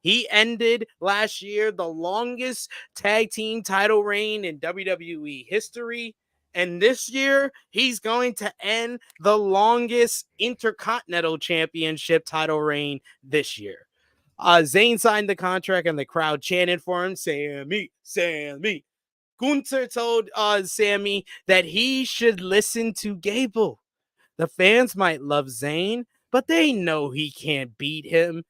He ended last year the longest tag team title reign in WWE history. And this year, he's going to end the longest Intercontinental Championship title reign this year. Zayn signed the contract and the crowd chanted for him, Sami, Sami. Gunther told Sami that he should listen to Gable. The fans might love Zayn, but they know he can't beat him.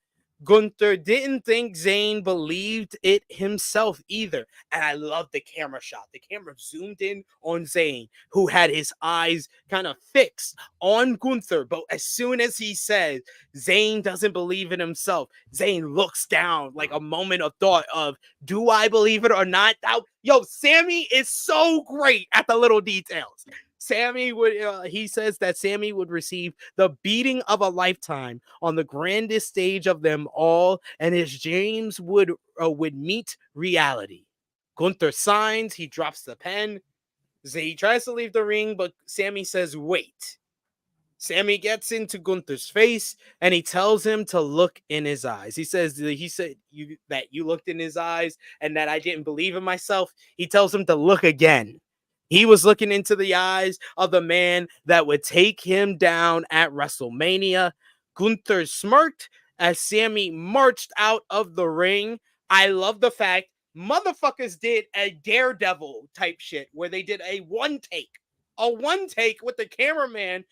Gunther didn't think Zayn believed it himself either. And I love the camera shot. The camera zoomed in on Zayn, who had his eyes kind of fixed on Gunther. But as soon as he said Zayn doesn't believe in himself, Zayn looks down like a moment of thought of, do I believe it or not? Yo, Sami is so great at the little details. He says that Sami would receive the beating of a lifetime on the grandest stage of them all, and his dreams would meet reality. Gunther signs, he drops the pen. He tries to leave the ring, but Sami says, wait. Sami gets into Gunther's face and he tells him to look in his eyes. He said that you looked in his eyes and that I didn't believe in myself. He tells him to look again. He was looking into the eyes of the man that would take him down at WrestleMania. Gunther smirked as Sami marched out of the ring. I love the fact motherfuckers did a Daredevil type shit where they did a one take with the cameraman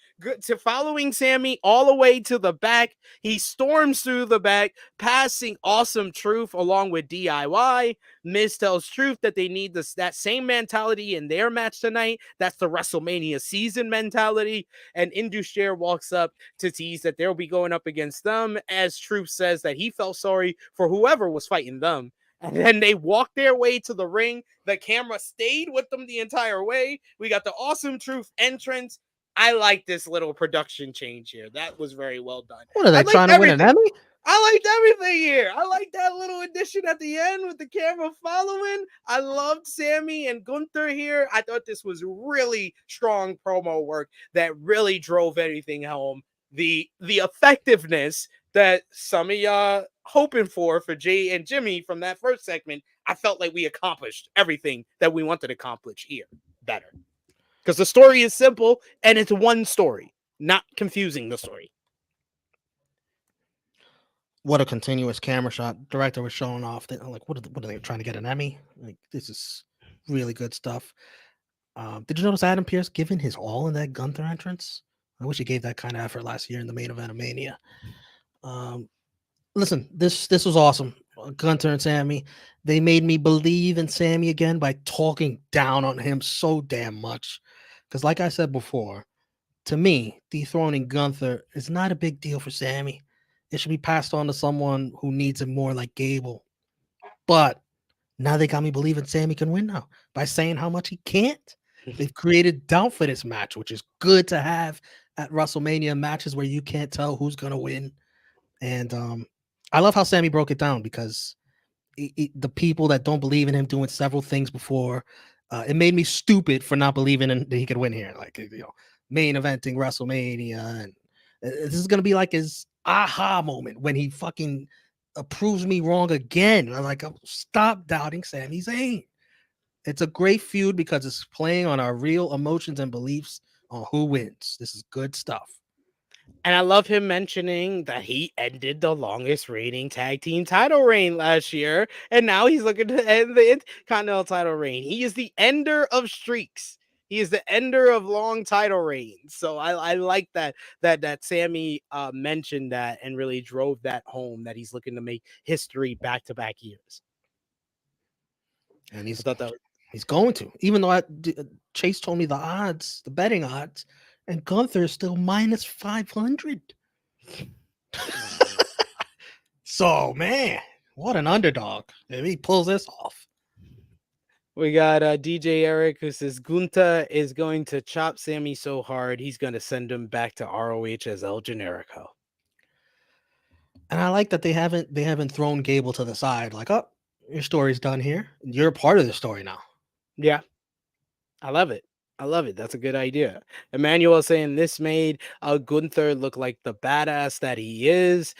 to following Sami all the way to the back. He storms through the back, passing Awesome Truth along with DIY. Miz tells Truth that they need that same mentality in their match tonight. That's the WrestleMania season mentality. And Indu Sher walks up to tease that they'll be going up against them, as Truth says that he felt sorry for whoever was fighting them. And then they walked their way to the ring. The camera stayed with them the entire way. We got the Awesome Truth entrance. I like this little production change here. That was very well done. What are they trying to win an Emmy? I liked everything here. I like that little addition at the end with the camera following. I loved Sami and Gunther here. I thought this was really strong promo work that really drove everything home. The effectiveness that some of y'all hoping for Jay and Jimmy from that first segment, I felt like we accomplished everything that we wanted to accomplish here better. Because the story is simple and it's one story, not confusing the story. What a continuous camera shot. Director was showing off that, like, what are they trying to get an Emmy? Like, this is really good stuff. Did you notice Adam Pearce giving his all in that Gunther entrance? I wish he gave that kind of effort last year in the main event of Mania. Listen, this was awesome. Gunther and Sami, they made me believe in Sami again by talking down on him so damn much. Because like I said before, to me, dethroning Gunther is not a big deal for Sami. It should be passed on to someone who needs it more, like Gable. But now they got me believing Sami can win now by saying how much he can't. They've created doubt for this match, which is good to have at WrestleMania matches where you can't tell who's going to win. And I love how Sami broke it down because the people that don't believe in him doing several things before, it made me stupid for not believing that he could win here. Like, main eventing WrestleMania. And this is going to be like his aha moment when he fucking proves me wrong again. I'm like, stop doubting Sami Zayn. It's a great feud because it's playing on our real emotions and beliefs on who wins. This is good stuff. And I love him mentioning that he ended the longest reigning tag team title reign last year. And now he's looking to end the Intercontinental title reign. He is the ender of streaks. He is the ender of long title reigns. So I like that Sami mentioned that and really drove that home, that he's looking to make history back-to-back years. And he's going to. Even though Chase told me the odds, the betting odds, and Gunther is still minus 500. So, man, what an underdog. If he pulls this off. We got DJ Eric who says Gunther is going to chop Sami so hard he's going to send him back to ROH as El Generico. And I like that they haven't thrown Gable to the side like, oh, your story's done here. You're part of the story now. Yeah, I love it. I love it. That's a good idea. Emmanuel saying this made Gunther look like the badass that he is.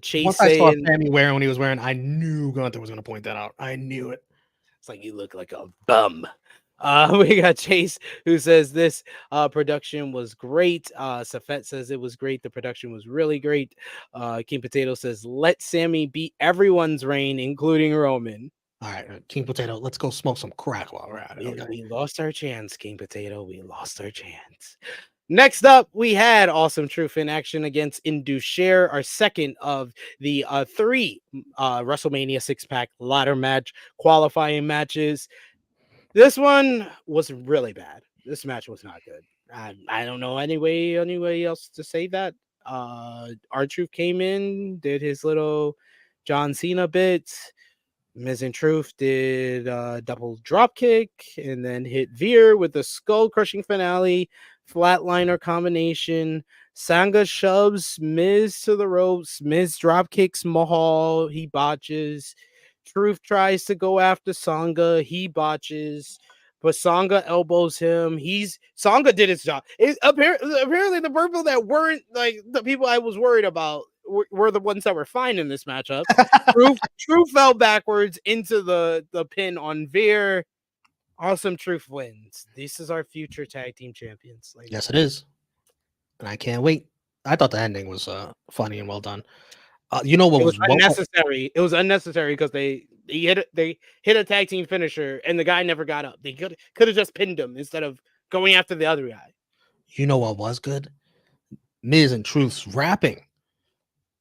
Chase Once I saw saying Sami wearing what he was wearing, I knew Gunther was going to point that out. I knew it. it's like you look like a bum. We got Chase who says this production was great. Safet says it was great. The production was really great. King Potato says let Sami beat everyone's reign, including Roman. All right, King Potato, let's go smoke some crack while we're at it. Okay? We lost our chance, King Potato. We lost our chance. Next up, we had Awesome Truth in action against Indu Sher, our second of the 3 WrestleMania 6-pack ladder match qualifying matches. This one was really bad. This match was not good. I don't know anybody else to say that. R-Truth came in, did his little John Cena bits. Miz and Truth did double drop kick and then hit Veer with the skull crushing finale, flatliner combination. Sangha shoves Miz to the ropes. Miz drop kicks Mahal. He botches. Truth tries to go after Sangha. He botches. But Sangha elbows him. Sangha did his job. Apparently the people that weren't like the people I was worried about were the ones that were fine in this matchup. Truth fell backwards into the pin on Veer. Awesome Truth wins. This is our future tag team champions. Yes, it is. And I can't wait. I thought the ending was funny and well done. You know what was unnecessary? It was unnecessary because they hit a tag team finisher and the guy never got up. They could have just pinned him instead of going after the other guy. You know what was good? Miz and Truth's rapping.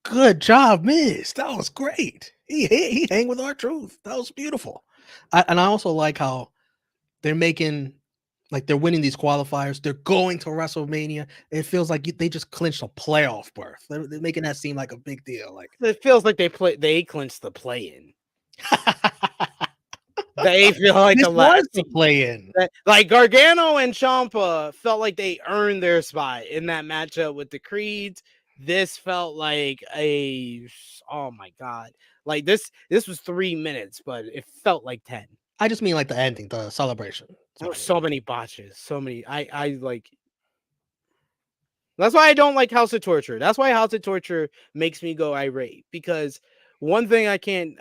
Good job, Miz. That was great. He hang with R-Truth. That was beautiful. I also like how they're making, like, they're winning these qualifiers. They're going to WrestleMania. It feels like they just clinched a playoff berth. They're making that seem like a big deal. Like it feels like they clinched the play-in. They feel like this was the play-in. Like Gargano and Ciampa felt like they earned their spot in that matchup with the Creeds. This felt like oh my god, like this was 3 minutes, but it felt like 10. I just mean like the ending, the celebration. There were so many botches, so many. I like. That's why I don't like House of Torture. That's why House of Torture makes me go irate, because one thing I can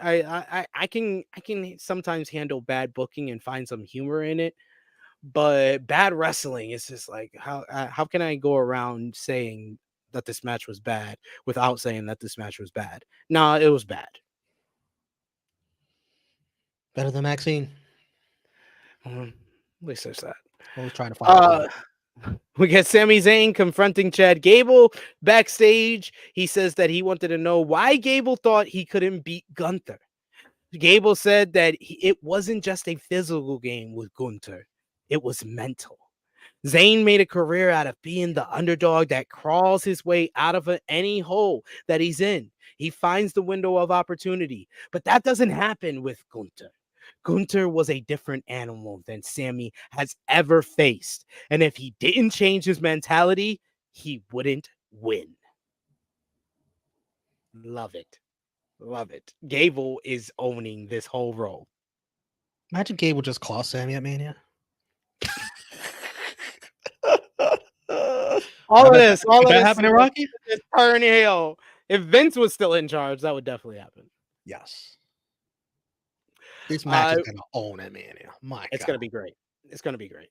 sometimes handle bad booking and find some humor in it, but bad wrestling is just like how can I go around saying that this match was bad without saying that this match was bad? No, it was bad. Better than Maxine. At least there's that. Always trying to find. We get Sami Zayn confronting Chad Gable backstage. He says that he wanted to know why Gable thought he couldn't beat Gunther. Gable said that it wasn't just a physical game with Gunther. It was mental. Zayn made a career out of being the underdog that crawls his way out of any hole that he's in. He finds the window of opportunity, but that doesn't happen with Gunther. Gunther was a different animal than Sami has ever faced. And if he didn't change his mentality, he wouldn't win. Love it. Love it. Gable is owning this whole role. Imagine Gable just call Sami at Mania. All of this happening, Rocky? Turn heel. If Vince was still in charge, that would definitely happen. Yes. This match is gonna own it, Mania. It's gonna be great. It's gonna be great.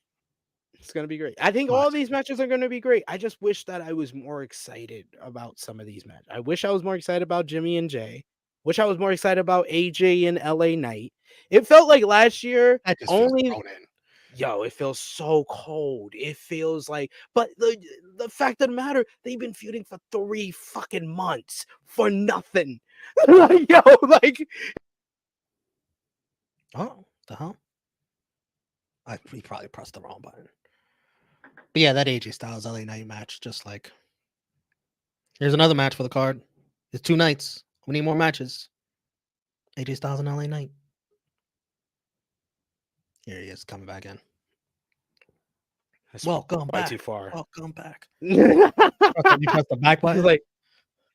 It's gonna be great. I think all these matches are gonna be great. I just wish that I was more excited about some of these matches. I wish I was more excited about Jimmy and Jay. Wish I was more excited about AJ and LA Knight. It felt like last year it feels so cold. It feels like, but the fact of the matter, they've been feuding for 3 fucking months for nothing. Oh, the hell? We probably pressed the wrong button. But yeah, that AJ Styles LA Knight match, just like, here's another match for the card. It's 2 nights. We need more matches. AJ Styles and LA Knight. Here he is coming back in. That's Welcome way back. too far. Welcome back. You You press the back button. like,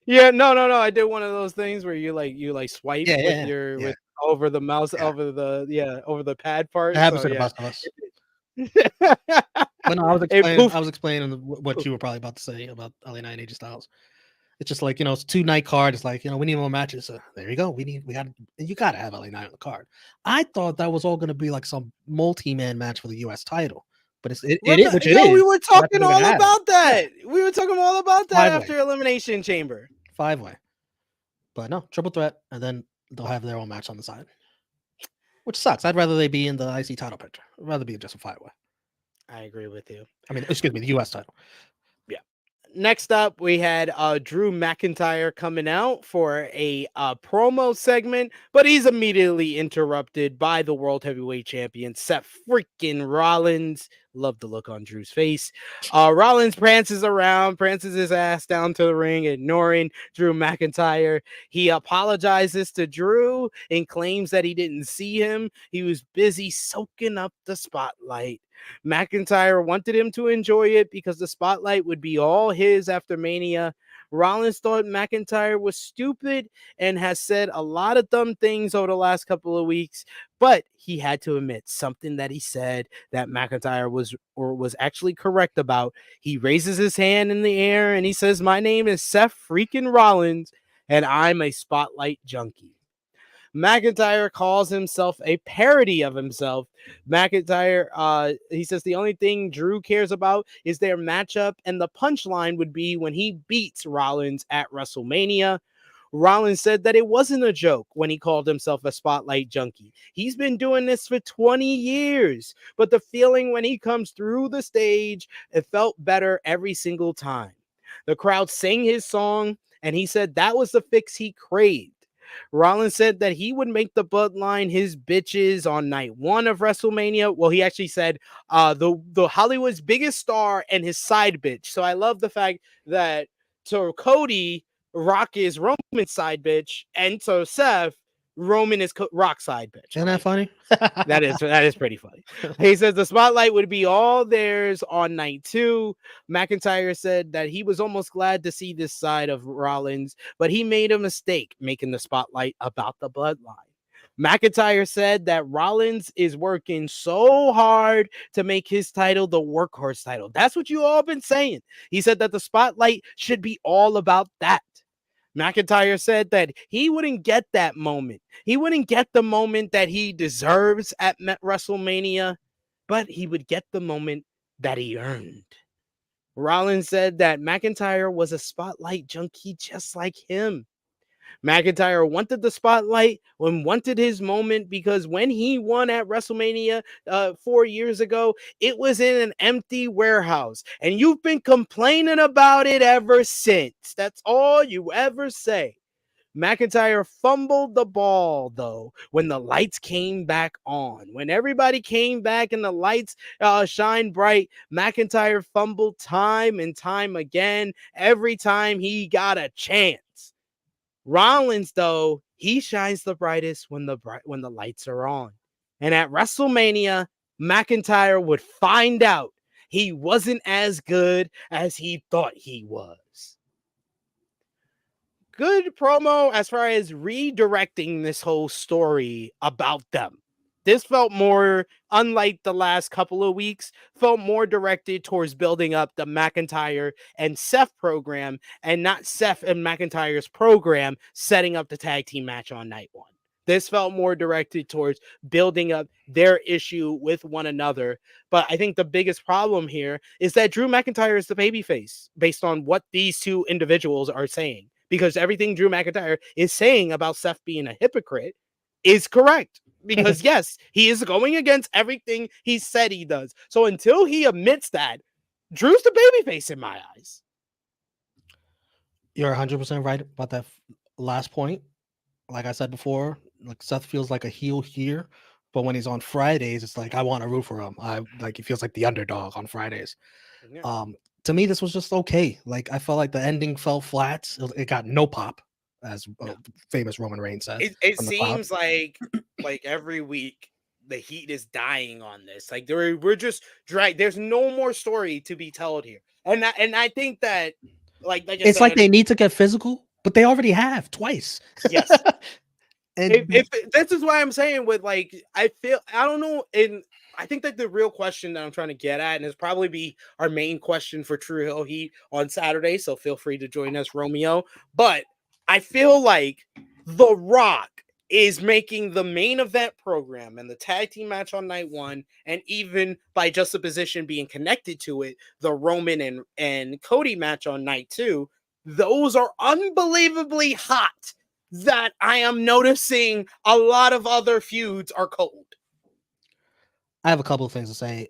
yeah, no. I did one of those things where you swipe with your yeah. with over the mouse Yeah. over the pad part. It happens So to the yeah. best of us. But no, I was It explaining. poofed. I was explaining what you were probably about to say about LA Knight and AJ Styles. It's just like, it's 2-night card. It's like, we need more matches. There you go. You got to have LA Knight on the card. I thought that was all going to be like some multi-man match for the U.S. title, but it is, which it is. We were talking all happen. about that. We were talking all about that after Elimination Chamber. 5-way. But no, triple threat, and then they'll have their own match on the side, which sucks. I'd rather they be in the IC title picture. I'd rather be just a 5-way. I agree with you. I mean, excuse me, the U.S. title. Next up, we had Drew McIntyre coming out for a promo segment, but he's immediately interrupted by the World Heavyweight Champion, Seth freaking Rollins. Love the look on Drew's face. Rollins prances his ass down to the ring, ignoring Drew McIntyre. He apologizes to Drew and claims that he didn't see him. He was busy soaking up the spotlight. McIntyre wanted him to enjoy it because the spotlight would be all his after Mania. Rollins thought McIntyre was stupid and has said a lot of dumb things over the last couple of weeks, but he had to admit something that he said that McIntyre was actually correct about. He raises his hand in the air and he says, "My name is Seth freaking Rollins and I'm a spotlight junkie." McIntyre calls himself a parody of himself. McIntyre, he says the only thing Drew cares about is their matchup, and the punchline would be when he beats Rollins at WrestleMania. Rollins said that it wasn't a joke when he called himself a spotlight junkie. He's been doing this for 20 years, but the feeling when he comes through the stage, it felt better every single time. The crowd sang his song, and he said that was the fix he craved. Rollins said that he would make the Bloodline his bitches on night 1 of WrestleMania. Well, he actually said the Hollywood's biggest star and his side bitch. So I love the fact that to Cody, Rock is Roman's side bitch, and so Seth, Roman is Rock's side bitch. Isn't that funny? That is pretty funny. He says the spotlight would be all theirs on night 2. McIntyre said that he was almost glad to see this side of Rollins, but he made a mistake making the spotlight about the Bloodline. McIntyre said that Rollins is working so hard to make his title the workhorse title. That's what you all been saying. He said that the spotlight should be all about that. McIntyre said that he wouldn't get that moment. He wouldn't get the moment that he deserves at WrestleMania, but he would get the moment that he earned. Rollins said that McIntyre was a spotlight junkie just like him. McIntyre wanted the spotlight and wanted his moment because when he won at WrestleMania 4 years ago, it was in an empty warehouse. And you've been complaining about it ever since. That's all you ever say. McIntyre fumbled the ball, though, when the lights came back on. When everybody came back and the lights shined bright, McIntyre fumbled time and time again, every time he got a chance. Rollins, though, he shines the brightest when the lights are on. And at WrestleMania, McIntyre would find out he wasn't as good as he thought he was. Good promo as far as redirecting this whole story about them. This felt more, unlike the last couple of weeks, felt more directed towards building up the McIntyre and Seth program and not Seth and McIntyre's program setting up the tag team match on night 1. This felt more directed towards building up their issue with one another. But I think the biggest problem here is that Drew McIntyre is the babyface based on what these two individuals are saying. Because everything Drew McIntyre is saying about Seth being a hypocrite is correct. Because yes, he is going against everything he said he does. So until he admits that, Drew's the babyface in my eyes. You're 100% right about that last point. Like I said before, like Seth feels like a heel here, but when he's on Fridays, it's like I want to root for him. He feels like the underdog on Fridays. Yeah. To me, this was just okay. Like I felt like the ending fell flat. It got no pop, as famous Roman Reigns said. It seems like every week the heat is dying on this. Like we're just drag. There's no more story to be told here, and I think that like I It's said, like they need to get physical, but they already have twice. yes. And If this is why I'm saying with like I don't know, and I think that the real question that I'm trying to get at, and it's probably be our main question for True Hill Heat on Saturday, so feel free to join us, Romeo. But I feel like The Rock is making the main event program and the tag team match on night one, and even by just the position being connected to it, the Roman and Cody match on night two, those are unbelievably hot that I am noticing a lot of other feuds are cold. I have a couple of things to say.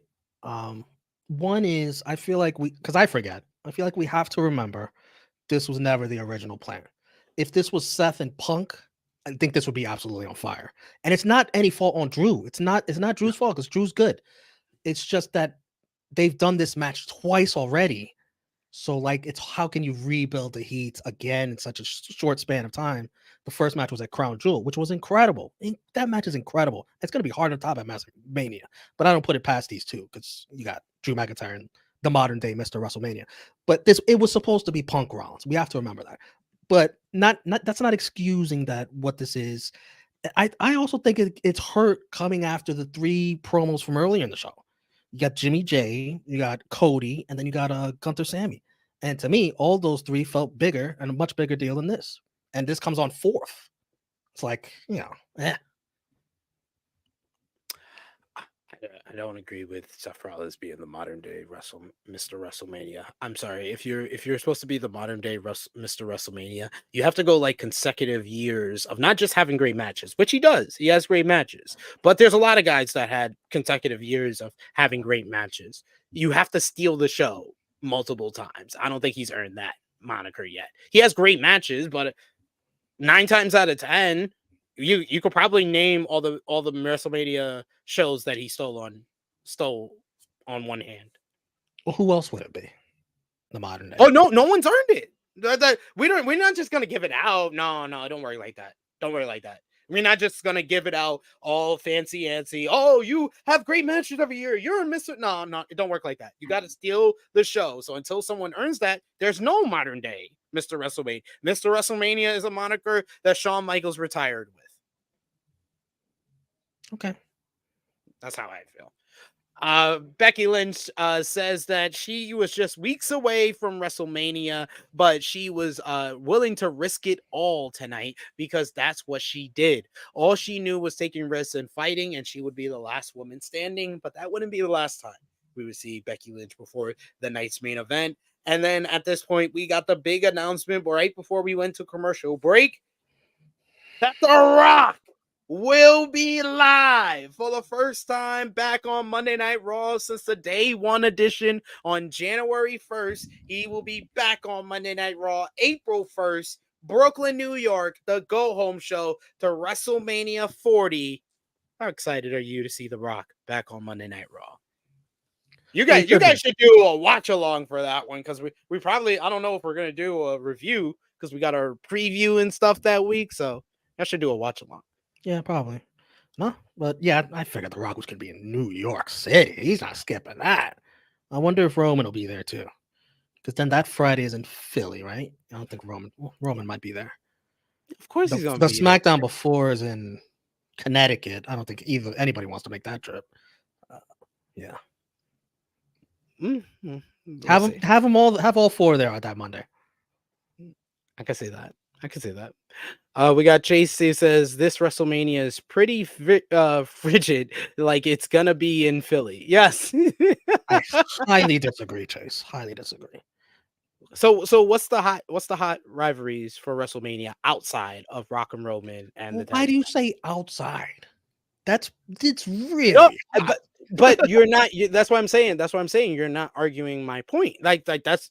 One is I feel like I feel like we have to remember this was never the original plan. If this was Seth and Punk, I think this would be absolutely on fire. And it's not any fault on Drew. It's not Drew's fault because Drew's good. It's just that they've done this match twice already. So like, it's how can you rebuild the heat again in such a short span of time? The first match was at Crown Jewel, which was incredible. That match is incredible. It's going to be hard on top at Mania, but I don't put it past these two because you got Drew McIntyre and the modern day Mr. WrestleMania. But it was supposed to be Punk Rollins. We have to remember that. But not that's not excusing that what this is. I also think it's hurt coming after the 3 promos from earlier in the show. You got Jimmy J, you got Cody, and then you got Gunther Sami. And to me, all those 3 felt bigger and a much bigger deal than this. And this comes on 4th. It's like, I don't agree with Seth Rollins being the modern day Mr. WrestleMania. I'm sorry. If you're supposed to be the modern day Mr. WrestleMania, you have to go like consecutive years of not just having great matches, which he does. He has great matches, but there's a lot of guys that had consecutive years of having great matches. You have to steal the show multiple times. I don't think he's earned that moniker yet. He has great matches, but 9 times out of 10, you could probably name all the WrestleMania shows that he stole on one hand. Well, who else would it be? The modern day. Oh no one's earned it. We're not just gonna give it out. No, don't worry like that. Don't worry like that. We're not just gonna give it out all fancy antsy. Oh, you have great matches every year. You're a Mr. No, it don't work like that. You got to steal the show. So until someone earns that, there's no modern day Mr. WrestleMania. Mr. WrestleMania is a moniker that Shawn Michaels retired with. Okay. That's how I feel. Becky Lynch says that she was just weeks away from WrestleMania, but she was willing to risk it all tonight because that's what she did. All she knew was taking risks and fighting, and she would be the last woman standing, but that wouldn't be the last time we would see Becky Lynch before the night's main event. And then at this point, we got the big announcement right before we went to commercial break that The Rock will be live for the first time back on Monday Night Raw since the Day 1 edition on January 1st. He will be back on Monday Night Raw April 1st, Brooklyn, New York, the go-home show to WrestleMania 40. How excited are you to see The Rock back on Monday Night Raw? You guys should do a watch along for that one because we probably, I don't know if we're going to do a review because we got our preview and stuff that week. So I should do a watch along. Yeah, probably. No, but yeah, I figured The Rock was going to be in New York City. He's not skipping that. I wonder if Roman will be there too. Because then that Friday is in Philly, right? I don't think Roman might be there. Of course he's going to be The SmackDown before is in Connecticut. I don't think anybody wants to make that trip. Yeah. Have all 4 there on that Monday. I can say that. We got Chase who says this WrestleMania is pretty frigid, like it's gonna be in Philly. Yes. I highly disagree, Chase. Highly disagree. So what's the hot rivalries for WrestleMania outside of Rock and Roman and why do you say outside? It's really no, but you're not. That's what I'm saying. You're not arguing my point. Like that's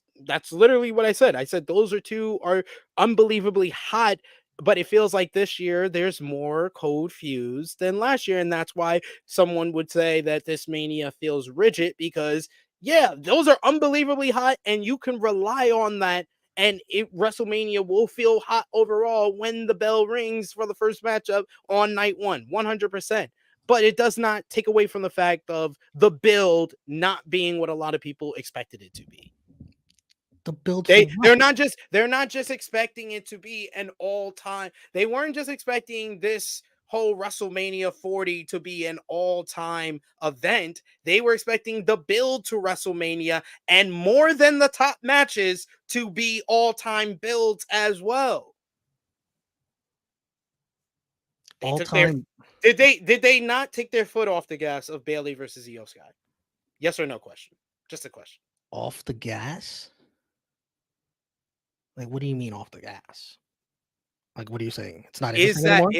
literally what I said. I said those 2 are unbelievably hot, but it feels like this year there's more cold feuds than last year, and that's why someone would say that this Mania feels rigid because those are unbelievably hot, and you can rely on that. And WrestleMania will feel hot overall when the bell rings for the first matchup on night 1, 100%. but it does not take away from the fact of the build not being what a lot of people expected it to be. The build They're not just expecting it to be an all-time. They weren't just expecting this whole WrestleMania 40 to be an all-time event. They were expecting the build to WrestleMania and more than the top matches to be all-time builds as well. all-time. Did they not take their foot off the gas of Bayley versus Io Sky? Yes or no question? Just a question. Off the gas? Like, what do you mean off the gas? Like, what are you saying? It's not interesting anymore?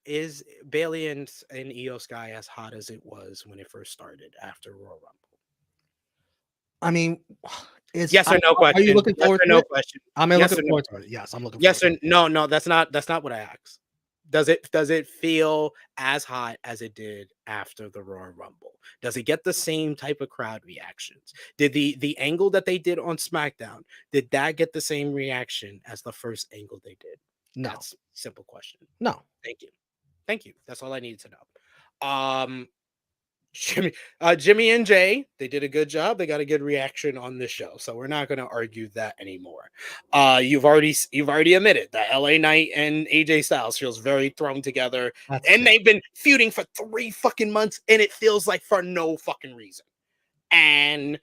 Is Bayley and Io Sky as hot as it was when it first started after Royal Rumble? I mean, yes or no question. Are you looking forward to no it? question. I'm looking forward to it. Yes, I'm looking yes forward or no, that's not what I asked. Does it feel as hot as it did after the Royal Rumble? Does it get the same type of crowd reactions? Did the angle that they did on SmackDown, did that get the same reaction as the first angle they did? No. That's a simple question. No. Thank you. That's all I needed to know. Jimmy and Jay, they did a good job. They got a good reaction on this show, so we're not going to argue that anymore. You've already admitted that LA Knight and AJ Styles feels very thrown together, and they've been feuding for 3 fucking months, and it feels like for no fucking reason. And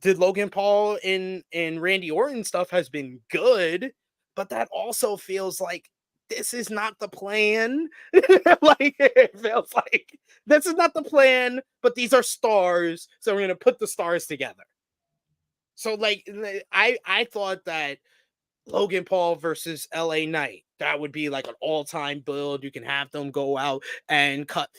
the Logan Paul and Randy Orton stuff has been good, but that also feels like this is not the plan. Like, it feels like this is not the plan, but these are stars, so we're gonna put the stars together. So, like, I thought that Logan Paul versus LA Knight, that would be like an all-time build. You can have them go out and cut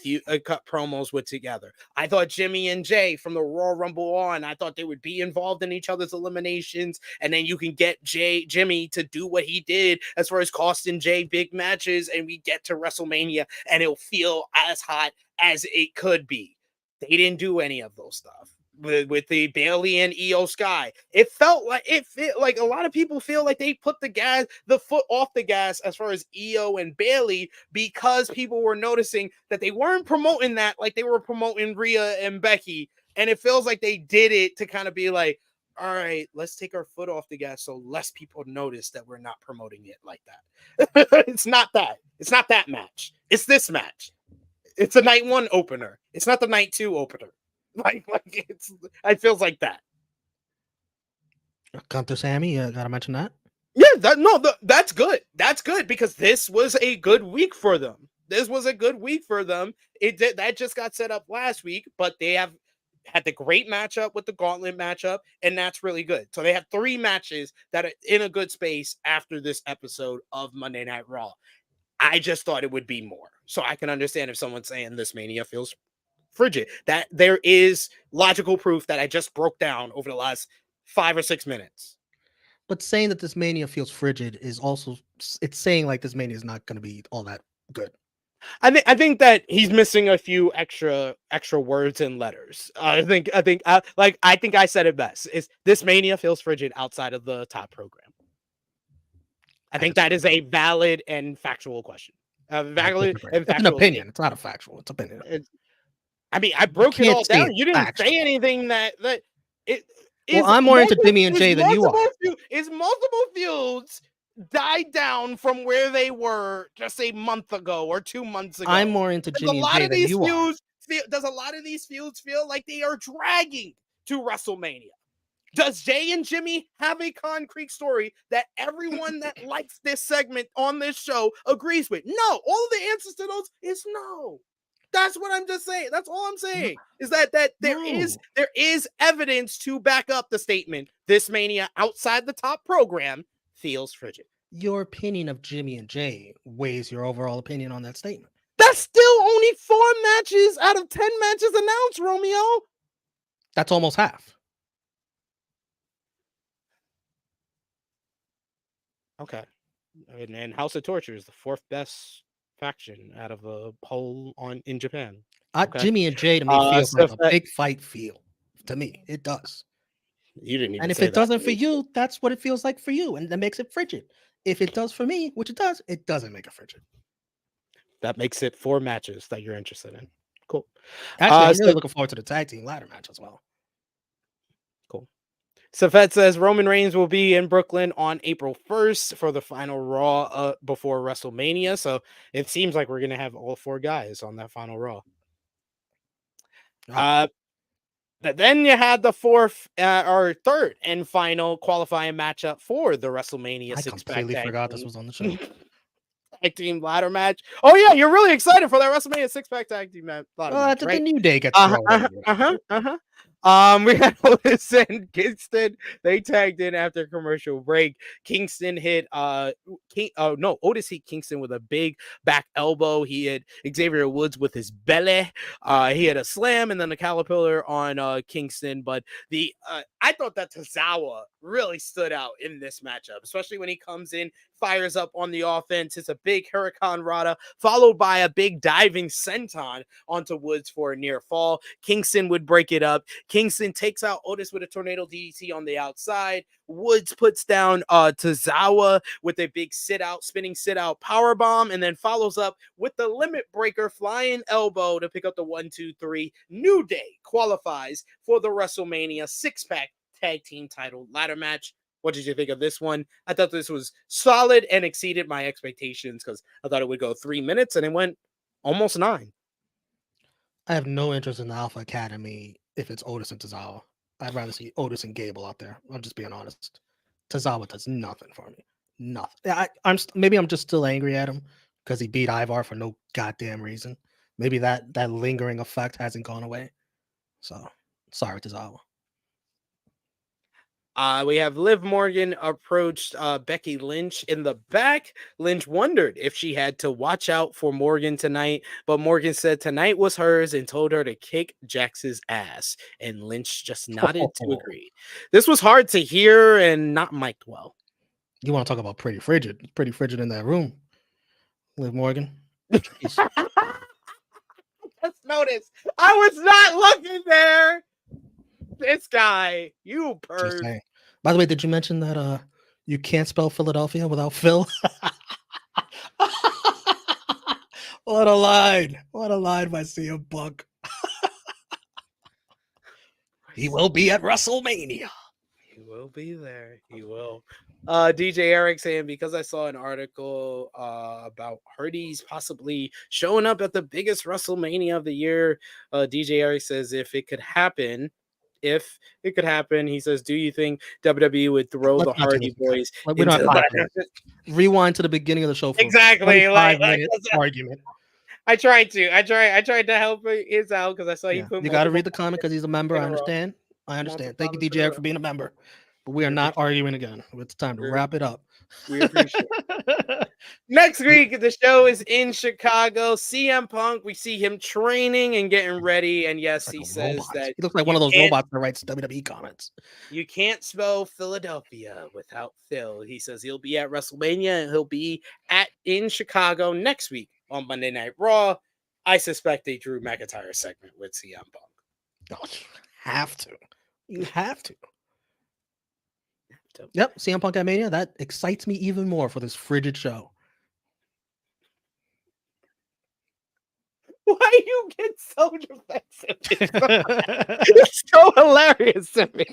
promos with together. I thought Jimmy and Jay from the Royal Rumble on, I thought they would be involved in each other's eliminations, and then you can get Jimmy to do what he did as far as costing Jay big matches, and we get to WrestleMania and it'll feel as hot as it could be. They didn't do any of those stuff. With the Bayley and Io Sky, it felt like a lot of people feel like they put the foot off the gas as far as Io and Bayley, because people were noticing that they weren't promoting that like they were promoting Rhea and Becky, and it feels like they did it to kind of be like, all right, let's take our foot off the gas so less people notice that we're not promoting it like that. It's not that match. It's this match. It's a night 1 opener. It's not the night 2 opener. Like it feels like that. Gunther, Sami, you gotta mention that. Yeah, that's good. That's good because this was a good week for them. That just got set up last week, but they have had the great matchup with the Gauntlet matchup, and that's really good. So they have 3 matches that are in a good space after this episode of Monday Night Raw. I just thought it would be more, so I can understand if someone's saying this Mania feels frigid. That there is logical proof that I just broke down over the last 5 or 6 minutes. But saying that this Mania feels frigid is also, it's saying like this Mania is not going to be all that good. I think that he's missing a few extra words and letters. I think I said it best. Is this Mania feels frigid outside of the top program? I think that is a valid and factual question. It's an opinion. It's not a factual. It's opinion. I broke it all down. You didn't say anything that it. Well, I'm more into Jimmy and Jay than you are. Is multiple feuds died down from where they were just a month ago or 2 months ago? I'm more into Jimmy and Jay than you are. Does a lot of these feuds feel like they are dragging to WrestleMania? Does Jay and Jimmy have a concrete story that everyone that likes this segment on this show agrees with? No. All of the answers to those is no. That's what I'm just saying. That's all I'm saying is that there is evidence to back up the statement. This Mania outside the top program feels frigid. Your opinion of Jimmy and Jay weighs your overall opinion on that statement. That's still only 4 matches out of 10 matches announced, Romeo. That's almost half. Okay. And House of Torture is the 4th best faction out of a poll in Japan. Okay. Jimmy and Jay to me feels like a big fight feel. To me, it does. You didn't even. And if it doesn't for you, that's what it feels like for you, and that makes it frigid. If it does for me, which it doesn't make it frigid. That makes it 4 matches that you're interested in. Cool. Actually, I'm really so- looking forward to the tag team ladder match as well. Cool. Safet says Roman Reigns will be in Brooklyn on April 1st for the final Raw before WrestleMania. So it seems like we're going to have all 4 guys on that final Raw. But then you had the 4th or 3rd and final qualifying matchup for the WrestleMania I 6-pack completely tag forgot team. this was on the show. Tag team ladder match. Oh yeah, you're really excited for that WrestleMania 6-pack tag team ladder match, The right? New Day gets thrown in. We had Otis and Kingston. They tagged in after commercial break. Kingston hit Otis hit Kingston with a big back elbow. He hit Xavier Woods with his belly. He had a slam and then a caterpillar on Kingston. But I thought that Tozawa really stood out in this matchup, especially when he comes in, fires up on the offense. It's a big Hurricane Rana, followed by a big diving senton onto Woods for a near fall. Kingston would break it up. Kingston takes out Otis with a tornado DDT on the outside. Woods puts down Tozawa with a big spinning sit out power bomb, and then follows up with the limit breaker flying elbow to pick up the 1-2-3. New Day qualifies for the WrestleMania 6-pack tag team title ladder match. What did you think of this one? I thought this was solid and exceeded my expectations because I thought it would go 3 minutes and it went almost 9. I have no interest in the Alpha Academy if it's Otis and Tozawa. I'd rather see Otis and Gable out there. I'm just being honest. Tozawa does nothing for me. Nothing. Maybe I'm just still angry at him because he beat Ivar for no goddamn reason. Maybe that lingering effect hasn't gone away. So sorry, Tozawa. We have Liv Morgan approached Becky Lynch in the back. Lynch wondered if she had to watch out for Morgan tonight, but Morgan said tonight was hers and told her to kick Jax's ass. And Lynch just nodded to agree. This was hard to hear and not mic'd well. You want to talk about pretty frigid? Pretty frigid in that room. Liv Morgan. Just notice I was not looking there. This guy, you perv. By the way, did you mention that you can't spell Philadelphia without Phil? What a line. What a line by CM Punk. He will be at WrestleMania. He will be there. He will. DJ Eric saying, because I saw an article about Hardy's possibly showing up at the biggest WrestleMania of the year. DJ Eric says, if it could happen, he says, do you think WWE would throw the Hardy Boys into the rewind to the beginning of the show? Exactly. Like argument. I tried to help his out because I saw he put. You got to read the comment because he's a member. I understand. Thank you, DJ Eric, for being a member. But we are not arguing again. It's time to wrap it up. We appreciate it. Next week, the show is in Chicago. CM Punk, we see him training and getting ready. And yes, he says that he looks like one of those robots that writes WWE comments. You can't spell Philadelphia without Phil. He says he'll be at WrestleMania and he'll be in Chicago next week on Monday Night Raw. I suspect a Drew McIntyre segment with CM Punk. Oh, you have to. Yep, CM Punk at Mania. That excites me even more for this frigid show. Why you get so defensive? It's so hilarious to me.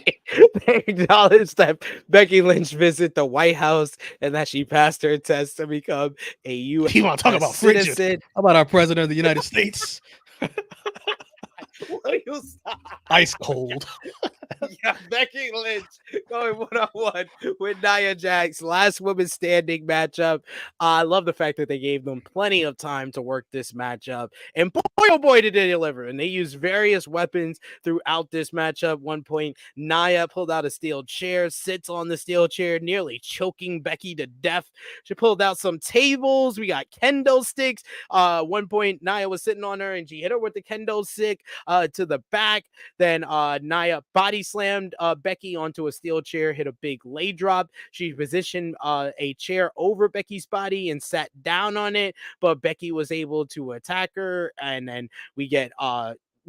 They acknowledge that Becky Lynch visited the White House and that she passed her test to become a U.S. You want to talk about frigid? How about our president of the United States? Will you stop? Ice cold. Yeah, Becky Lynch going one-on-one with Nia Jax. Last woman standing matchup. I love the fact that they gave them plenty of time to work this matchup. And boy, oh boy, did they deliver. And they used various weapons throughout this matchup. One point, Nia pulled out a steel chair, sits on the steel chair, nearly choking Becky to death. She pulled out some tables. We got kendo sticks. One point, Nia was sitting on her and she hit her with the kendo stick to the back. Then Nia body slammed Becky onto a steel chair, hit a big lay drop. She positioned a chair over Becky's body and sat down on it, but Becky was able to attack her. And then we get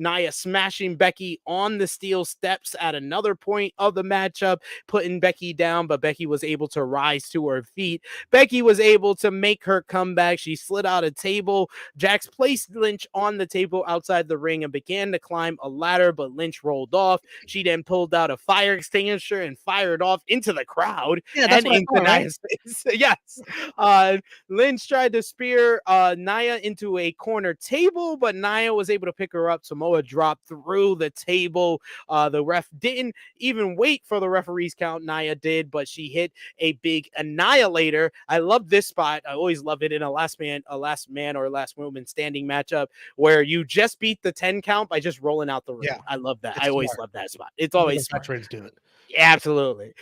Nia smashing Becky on the steel steps at another point of the matchup, putting Becky down, but Becky was able to rise to her feet. Becky was able to make her comeback. She slid out a table. Jax placed Lynch on the table outside the ring and began to climb a ladder, but Lynch rolled off. She then pulled out a fire extinguisher and fired off into the crowd and into Nia's face. Yes. Lynch tried to spear Nia into a corner table, but Nia was able to pick her up. Samoa dropped through the table. The ref didn't even wait for the referee's count. Nia did, but she hit a big annihilator. I love this spot. I always love it in a last man or last woman standing matchup where you just beat the 10 count by just rolling out the ring. Yeah. I love that. It's I always smart. love that spot. It's always smart. Veterans do it. Absolutely.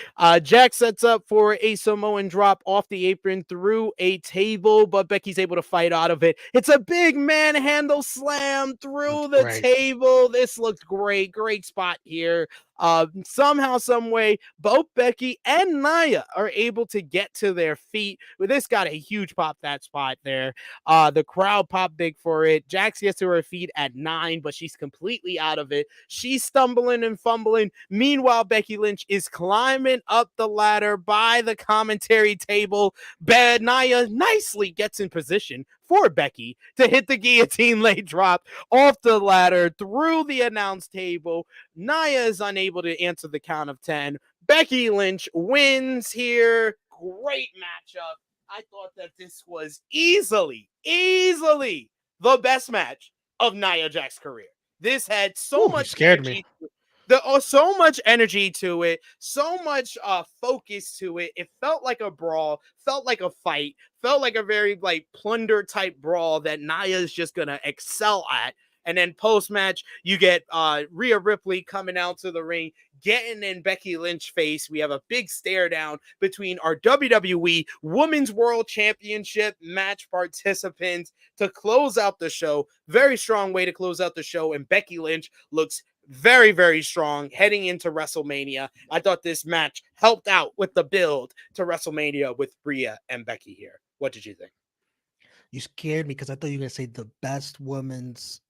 Jack sets up for a Samoan drop off the apron through a table, but Becky's able to fight out of it. It's a big manhandle slam through the table. This looks great. Great spot here. Somehow, some way, both Becky and Nia are able to get to their feet. But this got a huge pop, that spot there. The crowd popped big for it. Jax gets to her feet at 9, but she's completely out of it. She's stumbling and fumbling. Meanwhile, Becky Lynch is climbing up the ladder by the commentary table. Bad Nia nicely gets in position for Becky to hit the guillotine leg drop off the ladder through the announce table. Nia is unable to answer the count of 10. Becky Lynch wins here. Great matchup. I thought that this was easily the best match of Nia Jax's career. This had so much scared energy. me. So much energy to it, so much focus to it. It felt like a brawl, felt like a fight, felt like a very like plunder type brawl that Nia is just gonna excel at. And then post-match, you get Rhea Ripley coming out to the ring, getting in Becky Lynch's face. We have a big stare down between our WWE Women's World Championship match participants to close out the show. Very strong way to close out the show. And Becky Lynch looks very, very strong heading into WrestleMania. I thought this match helped out with the build to WrestleMania with Rhea and Becky here. What did you think? You scared me because I thought you were going to say the best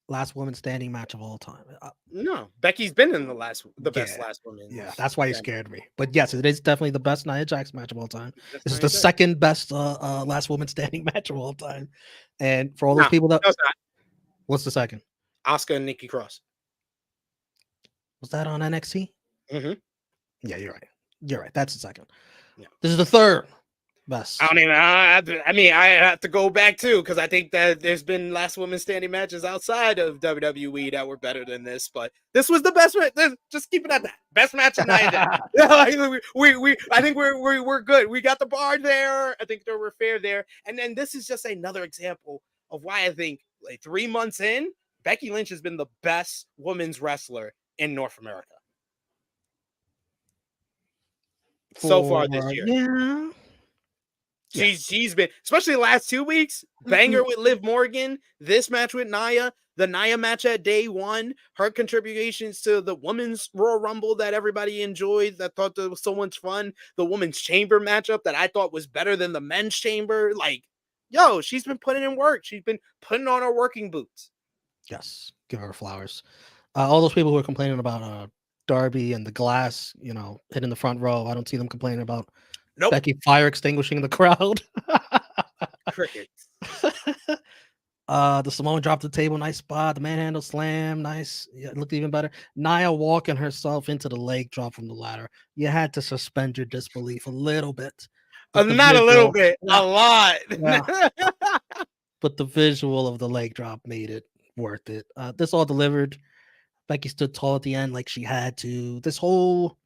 last woman standing match of all time. No, Becky's been in the best last woman. Yeah, that's why you scared me. But yes, it is definitely the best Nia Jax match of all time. This is the second best last woman standing match of all time. And for all those people that... No, it's not. What's the second? Asuka and Nikki Cross. Was that on NXT? Mm-hmm. Yeah, you're right. You're right. That's the second. Yeah. This is the third best. I don't even. I have to go back too because I think that there's been last woman standing matches outside of WWE that were better than this, but this was the best match. Just keep it at that. Best match of night. I think we're good. We got the bar there. I think we're fair there. And then this is just another example of why I think like 3 months in, Becky Lynch has been the best women's wrestler in North America so far this year. Yeah. She's been, especially the last 2 weeks, banger with Liv Morgan, this match with Nia, the Nia match at day 1, her contributions to the women's Royal Rumble that everybody enjoyed, that thought that was so much fun, the women's chamber matchup that I thought was better than the men's chamber. Like, yo, she's been putting in work. She's been putting on her working boots. Yes, give her flowers. All those people who are complaining about Darby and the glass, hitting the front row, I don't see them complaining about Becky fire extinguishing the crowd. Crickets. The Samoan dropped the table, nice spot. The manhandle slam, nice. Yeah, it looked even better. Nia walking herself into the leg drop from the ladder. You had to suspend your disbelief a little bit. Not a little bit, a lot. Yeah. But the visual of the leg drop made it worth it. This all delivered. Becky stood tall at the end like she had to. This whole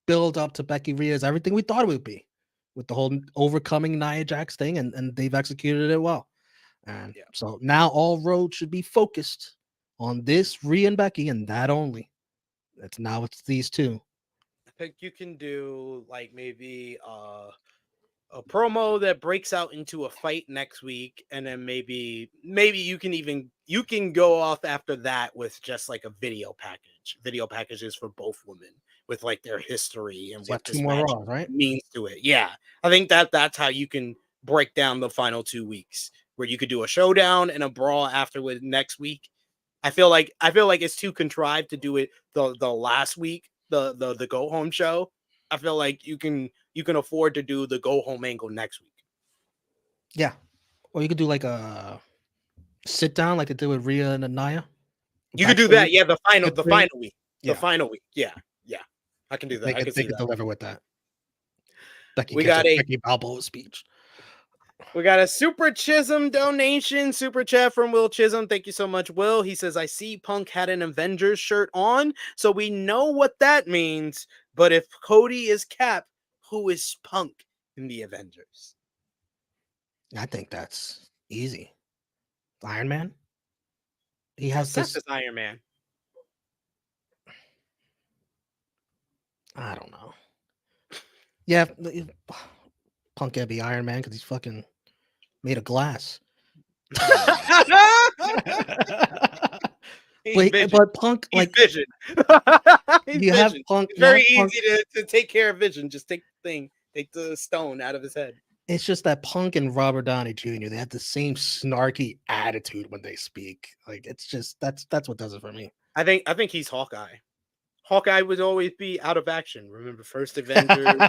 build up to Becky Rhea is everything we thought it would be, with the whole overcoming Nia Jax thing, and they've executed it well. And so now all roads should be focused on this Rhea and Becky, and that only. It's these two. I think you can do like maybe a promo that breaks out into a fight next week, and then maybe you can go off after that with just like a video packages for both women with like their history and what this match means to it. Yeah, I think that's how you can break down the final 2 weeks, where you could do a showdown and a brawl after with next week. I feel like it's too contrived to do it the last week, the go home show. I feel like you can afford to do the go home angle next week. Yeah. Or you could do like a sit down like they did with Rhea and Nia. You could do that, yeah. The final week, Yeah. the final week, yeah. I can do that. I can see they could that. deliver with that. We got a Becky Balboa speech. We got a Super Chisholm donation, super chat from Will Chisholm. Thank you so much, Will. He says, I see Punk had an Avengers shirt on, so we know what that means. But if Cody is Cap, who is Punk in the Avengers? I think that's easy. Iron Man. He has Seth this. is Iron Man. I don't know. Yeah, Punk can't be Iron Man because he's fucking made of glass. But Punk, He's like Vision. you have Punk. It's very easy to take care of Vision. Just take the stone out of his head. It's just that Punk and Robert Downey Jr. They have the same snarky attitude when they speak. Like it's just that's what does it for me. I think he's Hawkeye. Hawkeye would always be out of action. Remember first Avengers,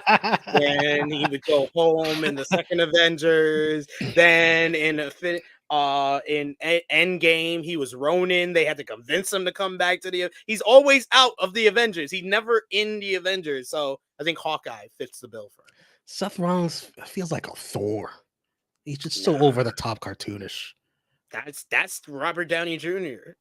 then he would go home in the second Avengers, then in Endgame he was Ronin. They had to convince him to come back to he's always out of the Avengers. He's never in the Avengers. So I think Hawkeye fits the bill for him. Seth Rollins feels like a Thor. He's just so over the top cartoonish. That's Robert Downey Jr.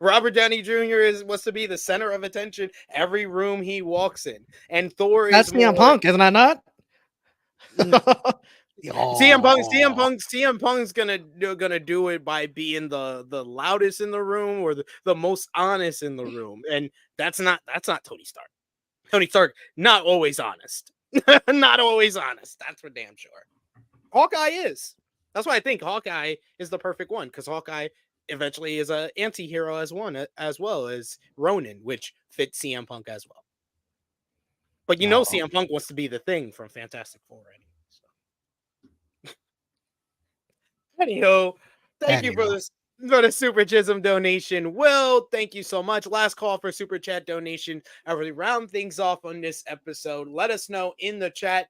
Robert Downey Jr. wants to be the center of attention every room he walks in, and Thor that's is CM Punk, isn't that not? CM Punk's gonna do it by being the loudest in the room or the most honest in the room, and that's not Tony Stark. Tony Stark not always honest, not always honest. That's for damn sure. Hawkeye is. That's why I think Hawkeye is the perfect one, because Hawkeye eventually is an anti-hero as well as Ronin, which fits CM Punk as well. But CM Punk wants to be the Thing from Fantastic Four anyway. So. Anyhow, thank you for the Super Chisholm donation. Will, thank you so much. Last call for Super Chat donation. I really round things off on this episode. Let us know in the chat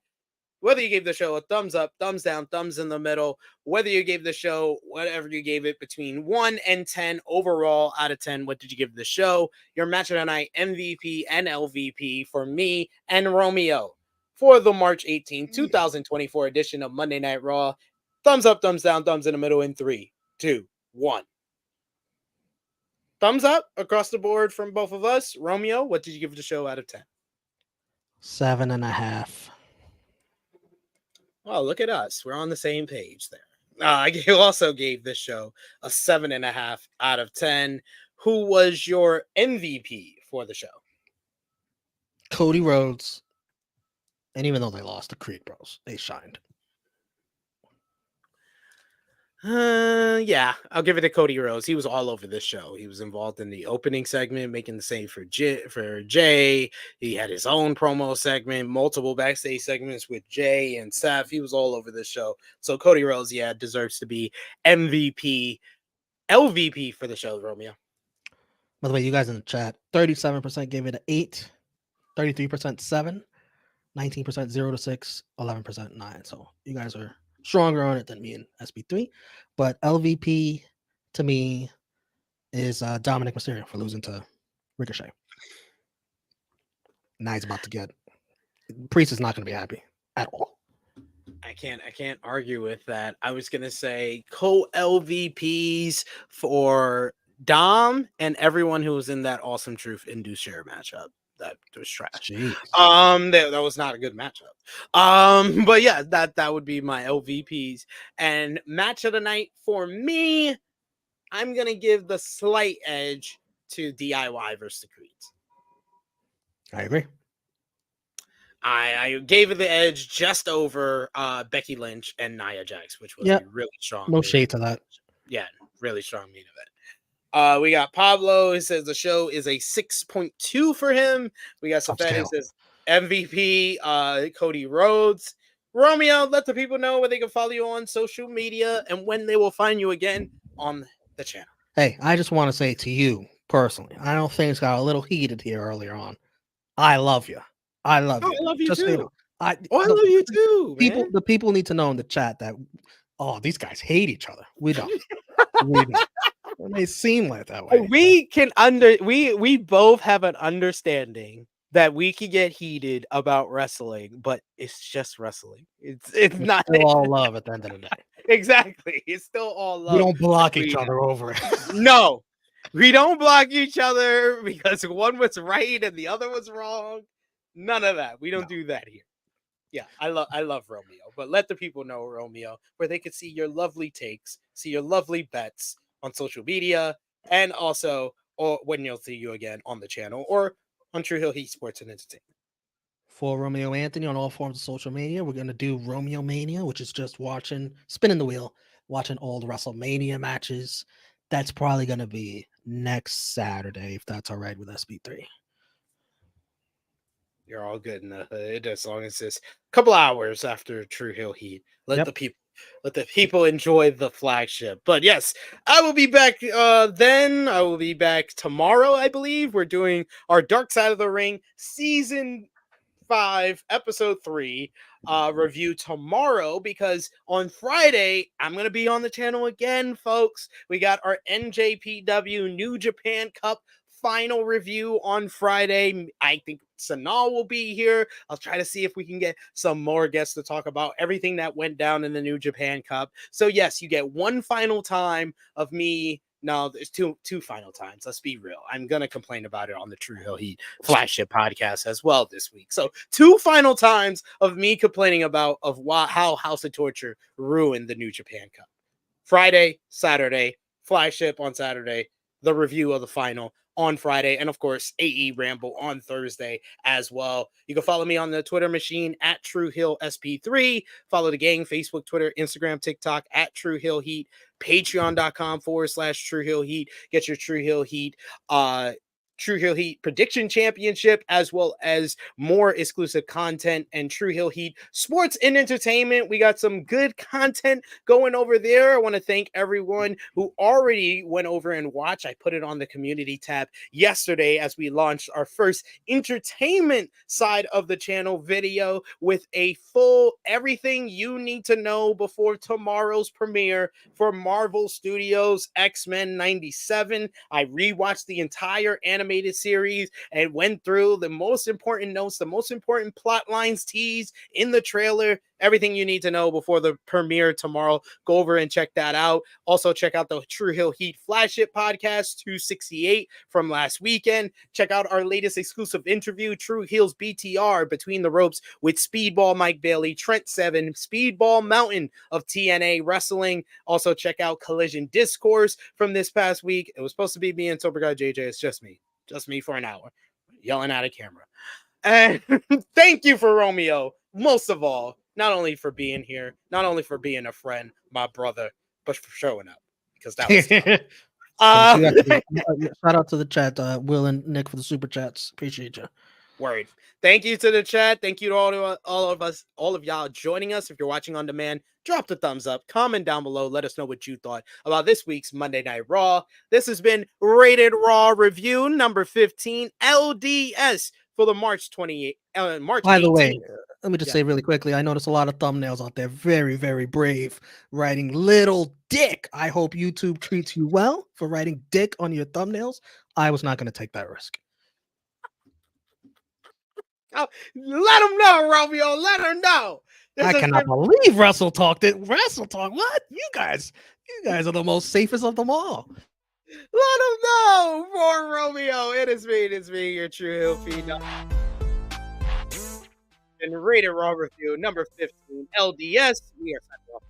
whether you gave the show a thumbs up, thumbs down, thumbs in the middle, whether you gave the show, whatever you gave it, between 1 and 10 overall out of 10. What did you give the show? Your match of the night, MVP and LVP for me and Romeo for the March 18, 2024 edition of Monday Night Raw. Thumbs up, thumbs down, thumbs in the middle in 3, 2, 1. Thumbs up across the board from both of us. Romeo, what did you give the show out of 10? 7.5. Oh, look at us. We're on the same page there. I also gave this show a 7.5 out of 10. Who was your MVP for the show? Cody Rhodes. And even though they lost the Creed Bros, they shined. Yeah, I'll give it to Cody Rhodes. He was all over this show. He was involved in the opening segment, making the save for Jay. He had his own promo segment, multiple backstage segments with Jay and Seth. He was all over this show. So Cody Rhodes, deserves to be MVP, LVP for the show, Romeo. By the way, you guys in the chat, 37% gave it an 8, 33% 7, 19% 0 to 6, 11% 9. So you guys are stronger on it than me and SP3, but LVP to me is Dominik Mysterio for losing to Ricochet. Now he's about to get Priest is not going to be happy at all. I can't argue with that. I was gonna say co-LVPs for Dom and everyone who was in that Awesome Truth Indu Sher matchup. That was trash. Jeez. That was not a good matchup. But yeah, that would be my LVPs. And match of the night for me, I'm gonna give the slight edge to DIY versus the Creeds. I agree. I gave it the edge just over Becky Lynch and Nia Jax, which was a really strong. No shade to that. Yeah, really strong main event. We got Pablo, who says the show is a 6.2 for him. We got Safed, who says MVP, Cody Rhodes. Romeo, let the people know where they can follow you on social media and when they will find you again on the channel. Hey, I just want to say to you personally, I know things got a little heated here earlier on. I love you. I love Oh, you. I love you Just so you know, too. I Oh, I the love you too, man. the people need to know in the chat that these guys hate each other. We don't. We don't. It may seem like that way. We can we both have an understanding that we can get heated about wrestling, but it's just wrestling. It's It's not still all love at the end of the day. exactly. It's still all We love don't block each between us. other over it. No, we don't block each other because one was right and the other was wrong. None of that. We don't do that here. Yeah, I love Romeo, but let the people know, Romeo, where they can see your lovely takes, see your lovely bets on social media, and also or when you'll see you again on the channel or on True Hill Heat Sports and Entertainment. For Romeo Anthony on all forms of social media, we're gonna do Romeo Mania, which is just spinning the wheel, watching all the WrestleMania matches. That's probably gonna be next Saturday, if that's all right with SB3. You're all good in the hood as long as it's a couple hours after True Hill Heat. Let the people enjoy the flagship. But yes, I will be back then. I will be back tomorrow, I believe. We're doing our Dark Side of the Ring season 5, episode 3 review tomorrow, because on Friday I'm gonna be on the channel again, folks. We got our NJPW New Japan Cup final review on Friday. I think Sanal will be here. I'll try to see if we can get some more guests to talk about everything that went down in the New Japan Cup. So yes, you get one final time of me. No, there's two final times. Let's be real. I'm gonna complain about it on the True Hill Heat flagship podcast as well this week. So 2 final times of me complaining about how House of Torture ruined the New Japan Cup. Friday, Saturday, flagship on Saturday, the review of the final on Friday, and of course, AE Ramble on Thursday as well. You can follow me on the Twitter machine at True Hill SP3. Follow the gang, Facebook, Twitter, Instagram, TikTok at True Hill Heat. Patreon.com/True Hill Heat. Get your True Hill Heat True Hill Heat Prediction Championship, as well as more exclusive content and True Hill Heat Sports and Entertainment. We got some good content going over there. I want to thank everyone who already went over and watched. I put it on the community tab yesterday as we launched our first entertainment side of the channel video with a full everything you need to know before tomorrow's premiere for Marvel Studios X-Men 97. I rewatched the entire animated series and went through the most important notes, the most important plot lines teased in the trailer, everything you need to know before the premiere tomorrow. Go over and check that out. Also, check out the True Hill Heat Flagship Podcast 268 from last weekend. Check out our latest exclusive interview, True Heel's BTR Between the Ropes with Speedball Mike Bailey, Trent Seven, Speedball Mountain of TNA Wrestling. Also, check out Collision Discourse from this past week. It was supposed to be me and Sober Guy JJ. It's just me for an hour, yelling at a camera. And thank you for Romeo, most of all, not only for being here, not only for being a friend, my brother, but for showing up, because that was Shout out to the chat, Will and Nick, for the super chats. Appreciate you. Worried. Thank you to the chat. Thank you to all of y'all joining us. If you're watching on demand, drop the thumbs up, comment down below, let us know what you thought about this week's Monday Night Raw. This has been Rated Raw Review number 15, LDS, for the March 28th. March. By the 18th. way, let me just say really quickly, I noticed a lot of thumbnails out there, very, very brave, writing little dick. I hope YouTube treats you well for writing dick on your thumbnails. I was not going to take that risk. Oh, let them know, Romeo. Let her know. I cannot believe Wrestle Talk did Wrestle Talk. What? You guys are the most safest of them all. Let them know for Romeo. It is me, your True Hill feed. And Rated Raw Review number 15, LDS. We are signing off.